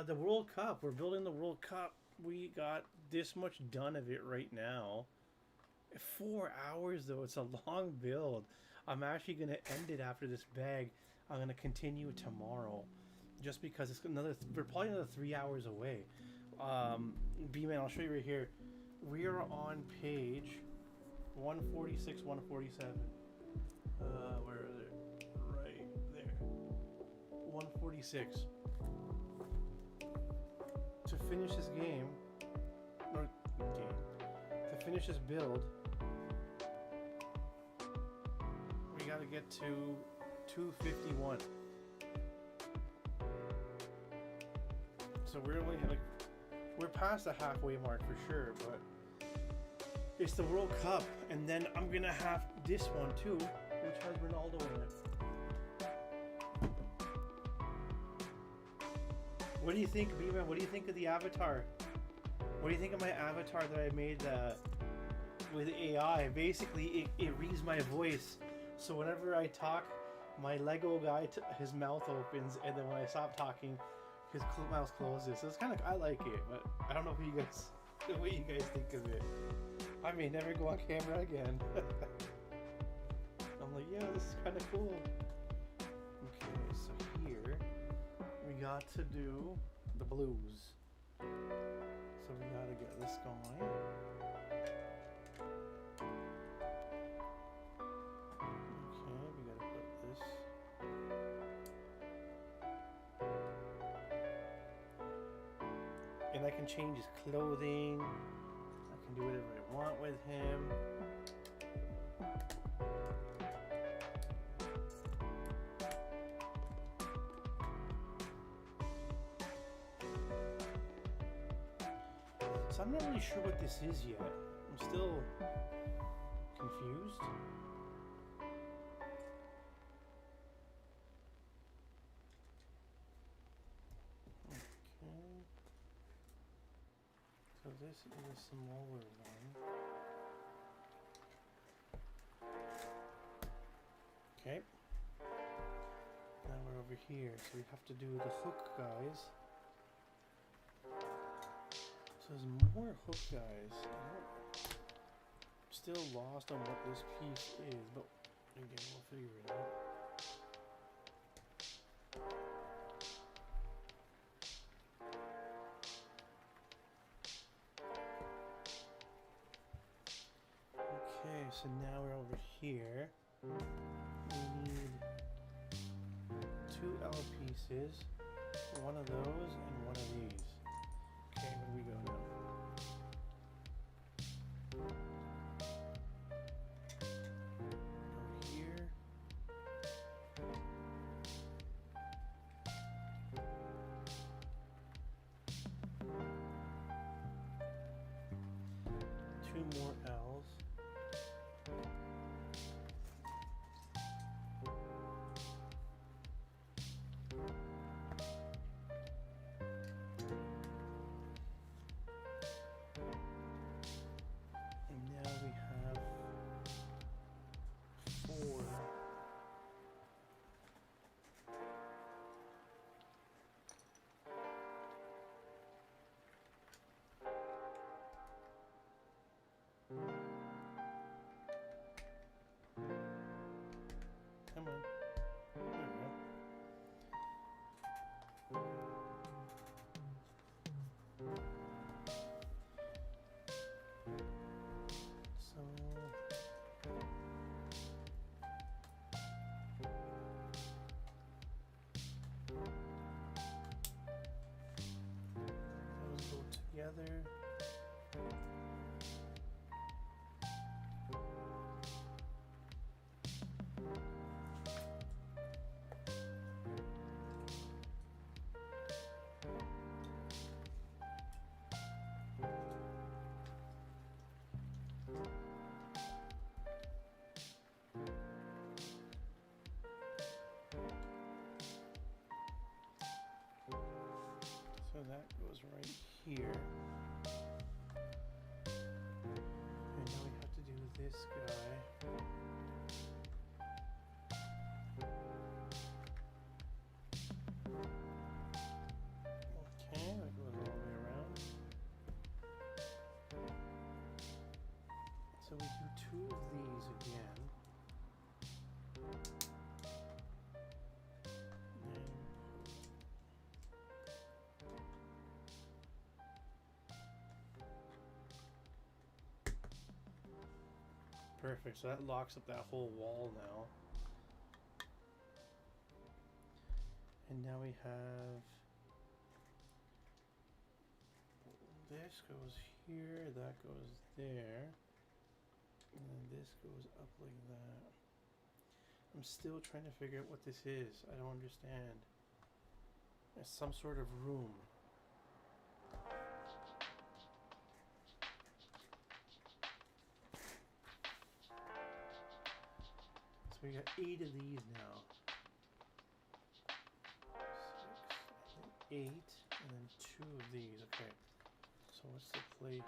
The World Cup. We're building the World Cup. We got this much done of it right now. 4 hours though. It's a long build. I'm actually gonna end it after this bag. I'm gonna continue it tomorrow, just because it's another. We're probably another 3 hours away. B-Man, I'll show you right here. We are on page 146, 147. Where is it? Right there. 146. To finish this game, to finish this build, we gotta get to 251. So we're only like, we're past the halfway mark for sure, but it's the World Cup, and then I'm gonna have this one too, which has Ronaldo in it. What do you think, B-Man? What do you think of the avatar? What do you think of my avatar that I made with AI? Basically, it reads my voice, so whenever I talk, my Lego guy, his mouth opens, and then when I stop talking, his mouth closes. So it's kind of, I like it, but I don't know if you guys, what you guys think of it. I may never go on camera again. I'm like, yeah, this is kind of cool. Okay, so here we got to do the blues. So we gotta get this going. Okay, we gotta put this. And I can change his clothing. I can do whatever I want with him. So I'm not really sure what this is yet. I'm still confused. Okay. So this is a smaller one. Okay. Now we're over here, so we have to do the hook guys. So there's more hook guys. I'm still lost on what this piece is, but again, we'll figure it out. Okay, so now we're over here. We need 2 L pieces, one of those and one of these. Okay, where do we go now? Go here. Two more L's. Come on. There we go. So those go together. So that goes right here. And now we have to do this guy. Perfect, so that locks up that whole wall now. And now we have... this goes here, that goes there. And then this goes up like that. I'm still trying to figure out what this is. I don't understand. It's some sort of room. So we got 8 of these now. 6, and then 8, and then 2 of these. Okay. So what's the play here?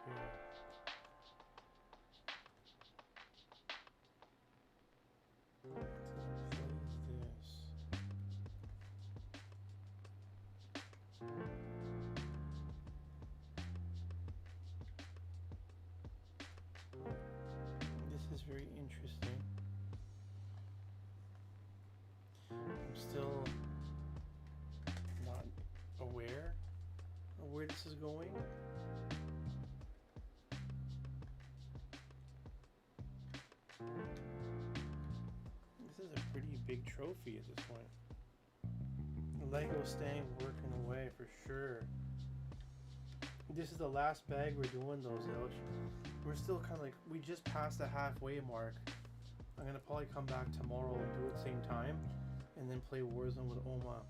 This is very interesting. I'm still not aware of where this is going. This is a pretty big trophy at this point. The Lego staying working away for sure. This is the last bag we're doing those out. We're still kind of like, we just passed the halfway mark. I'm gonna probably come back tomorrow and do it at the same time, and then play Warzone with Oma.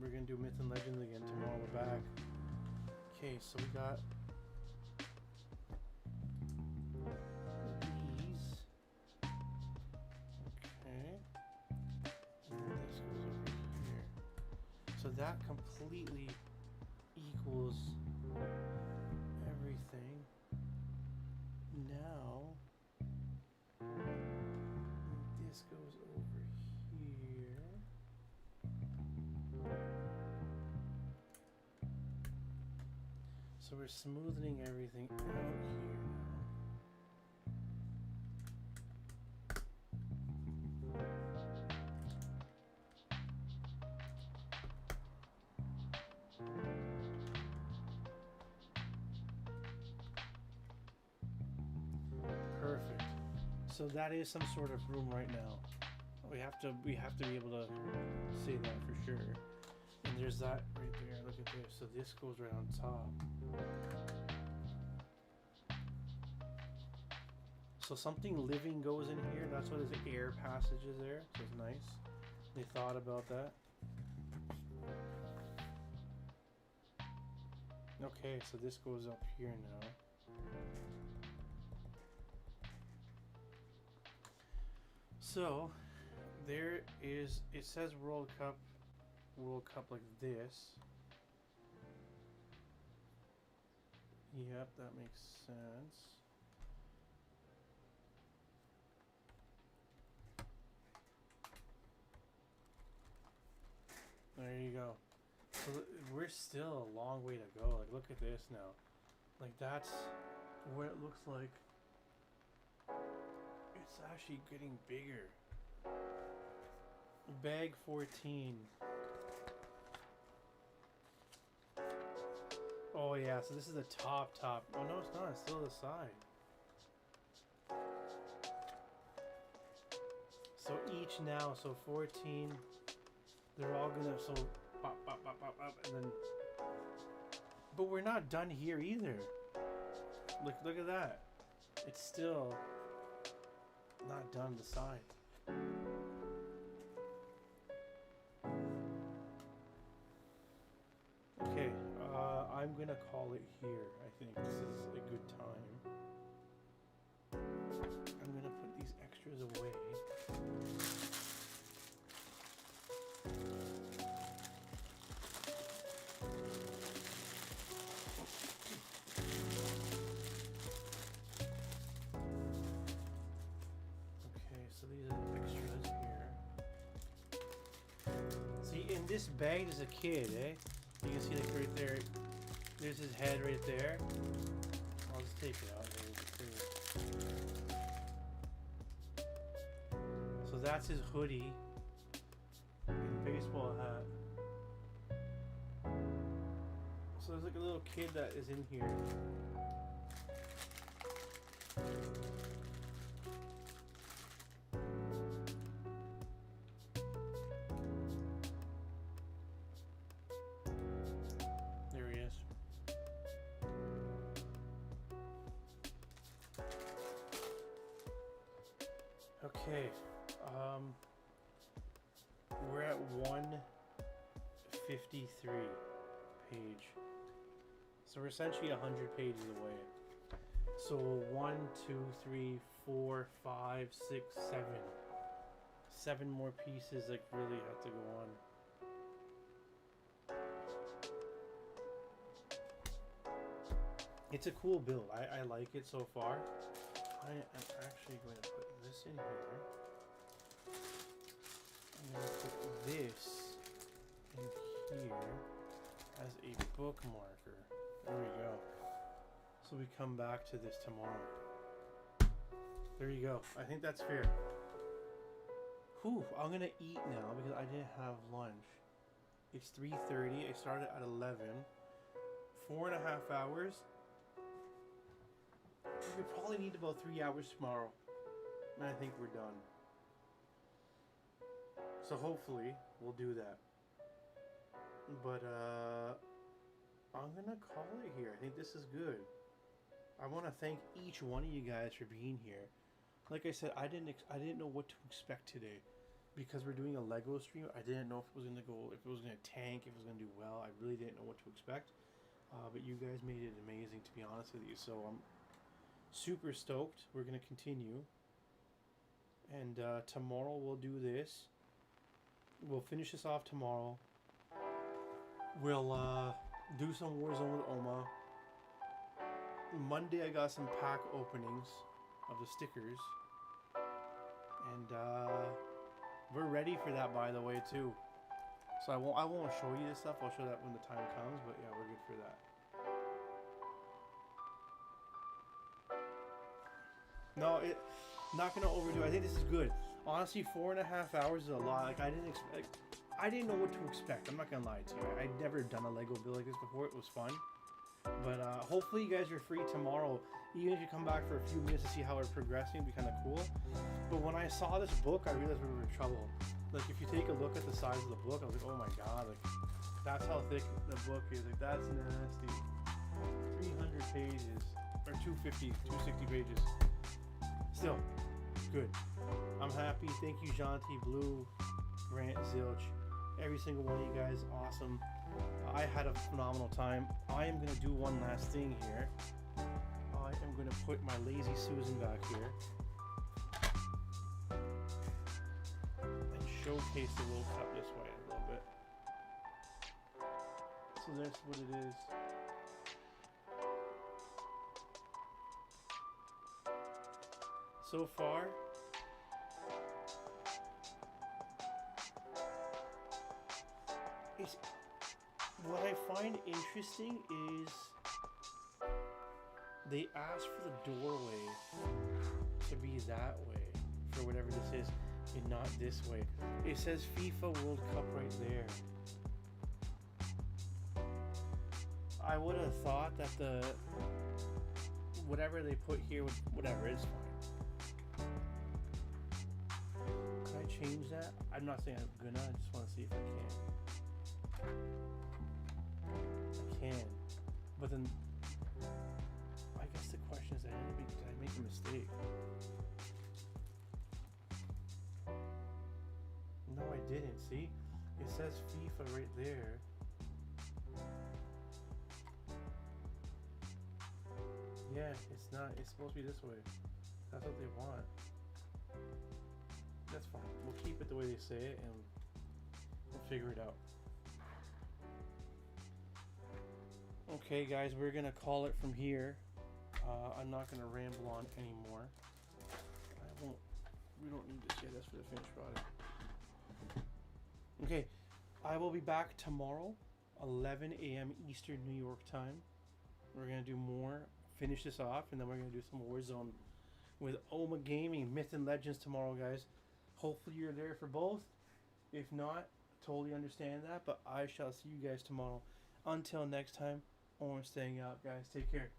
We're gonna do Myth and Legends again tomorrow. We're back. Okay, so we got these. Okay, and then this goes over here. So that completely equals everything. Now this goes over here. So we're smoothing everything out here now. Perfect. So that is some sort of room right now. We have to be able to say that for sure. And there's that right there. Look at this. So this goes right on top. So something living goes in here. That's what his air passage is there. So it's nice. They thought about that. Okay, so this goes up here now. So there is, it says World Cup like this. Yep, that makes sense. There you go. So we're still a long way to go. Like, look at this now. Like, that's what it looks like. It's actually getting bigger. Bag 14. Oh yeah, so this is the top. Oh no, it's not. It's still the side. So each now, so 14. They're all gonna, so pop, and then. But we're not done here either. Look at that. It's still not done the side. Okay, I'm gonna call it here. I think this is a good time. I'm gonna put these extras away. This bag is a kid, eh? You can see like right there. There's his head right there. I'll just take it out. So that's his hoodie and baseball hat. So there's like a little kid that is in here. There he is. Okay, we're at 153 page. So we're essentially 100 pages away. So 1, 2, 3, 4, 5, 6, 7. 7 more pieces like really have to go on. It's a cool build. I like it so far. I am actually going to put this in here. I'm going to put this in here as a bookmarker. There we go. So we come back to this tomorrow. There you go. I think that's fair. Whew, I'm going to eat now because I didn't have lunch. It's 3:30. I started at 11. 4.5 hours. We probably need about 3 hours tomorrow. And I think we're done. So hopefully we'll do that. But I'm gonna call it here. I think this is good. I want to thank each one of you guys for being here. Like I said, I didn't know what to expect today because we're doing a Lego stream. I didn't know if it was gonna go, if it was gonna tank, if it was gonna do well. I really didn't know what to expect. But you guys made it amazing, to be honest with you. So I'm super stoked. We're gonna continue, and tomorrow we'll do this. We'll finish this off tomorrow. We'll do some Warzone with Oma. Monday I got some pack openings of the stickers, and we're ready for that, by the way, too. So I won't show you this stuff. I'll show that when the time comes. But yeah, we're good for that. No, not gonna overdo it. I think this is good. Honestly, 4.5 hours is a lot. Like I didn't know what to expect. I'm not gonna lie to you. I'd never done a Lego build like this before. It was fun. But hopefully you guys are free tomorrow. Even if you come back for a few minutes to see how we're progressing, it'd be kind of cool. But when I saw this book, I realized we were in trouble. Like if you take a look at the size of the book, I was like, oh my god, like that's how thick the book is. Like that's nasty. 300 pages or 250, 260 pages. Still, good. I'm happy. Thank you, Jonty, Blue, Grant, Zilch, every single one of you guys. Awesome. I had a phenomenal time. I am going to do one last thing here. I am going to put my Lazy Susan back here and showcase the World Cup this way a little bit. So that's what it is. So far, what I find interesting is they asked for the doorway to be that way for whatever this is and not this way. It says FIFA World Cup right there. I would have thought that the whatever they put here would, whatever, it's fine. Can I change that? I'm not saying I'm gonna, I just want to see if I can. I can. But then I guess the question is, did I make a mistake? No, I didn't. See? It says FIFA right there. Yeah, it's not. It's supposed to be this way. That's what they want. That's fine. We'll keep it the way they say it and we'll figure it out. Okay, guys, we're going to call it from here. I'm not going to ramble on anymore. We don't need this yet. That's for the finished product. Okay, I will be back tomorrow, 11 a.m. Eastern New York time. We're going to do more, finish this off, and then we're going to do some Warzone with Oma Gaming, Myth and Legends tomorrow, guys. Hopefully you're there for both. If not, totally understand that. But I shall see you guys tomorrow. Until next time, Orange staying out, guys. Take care.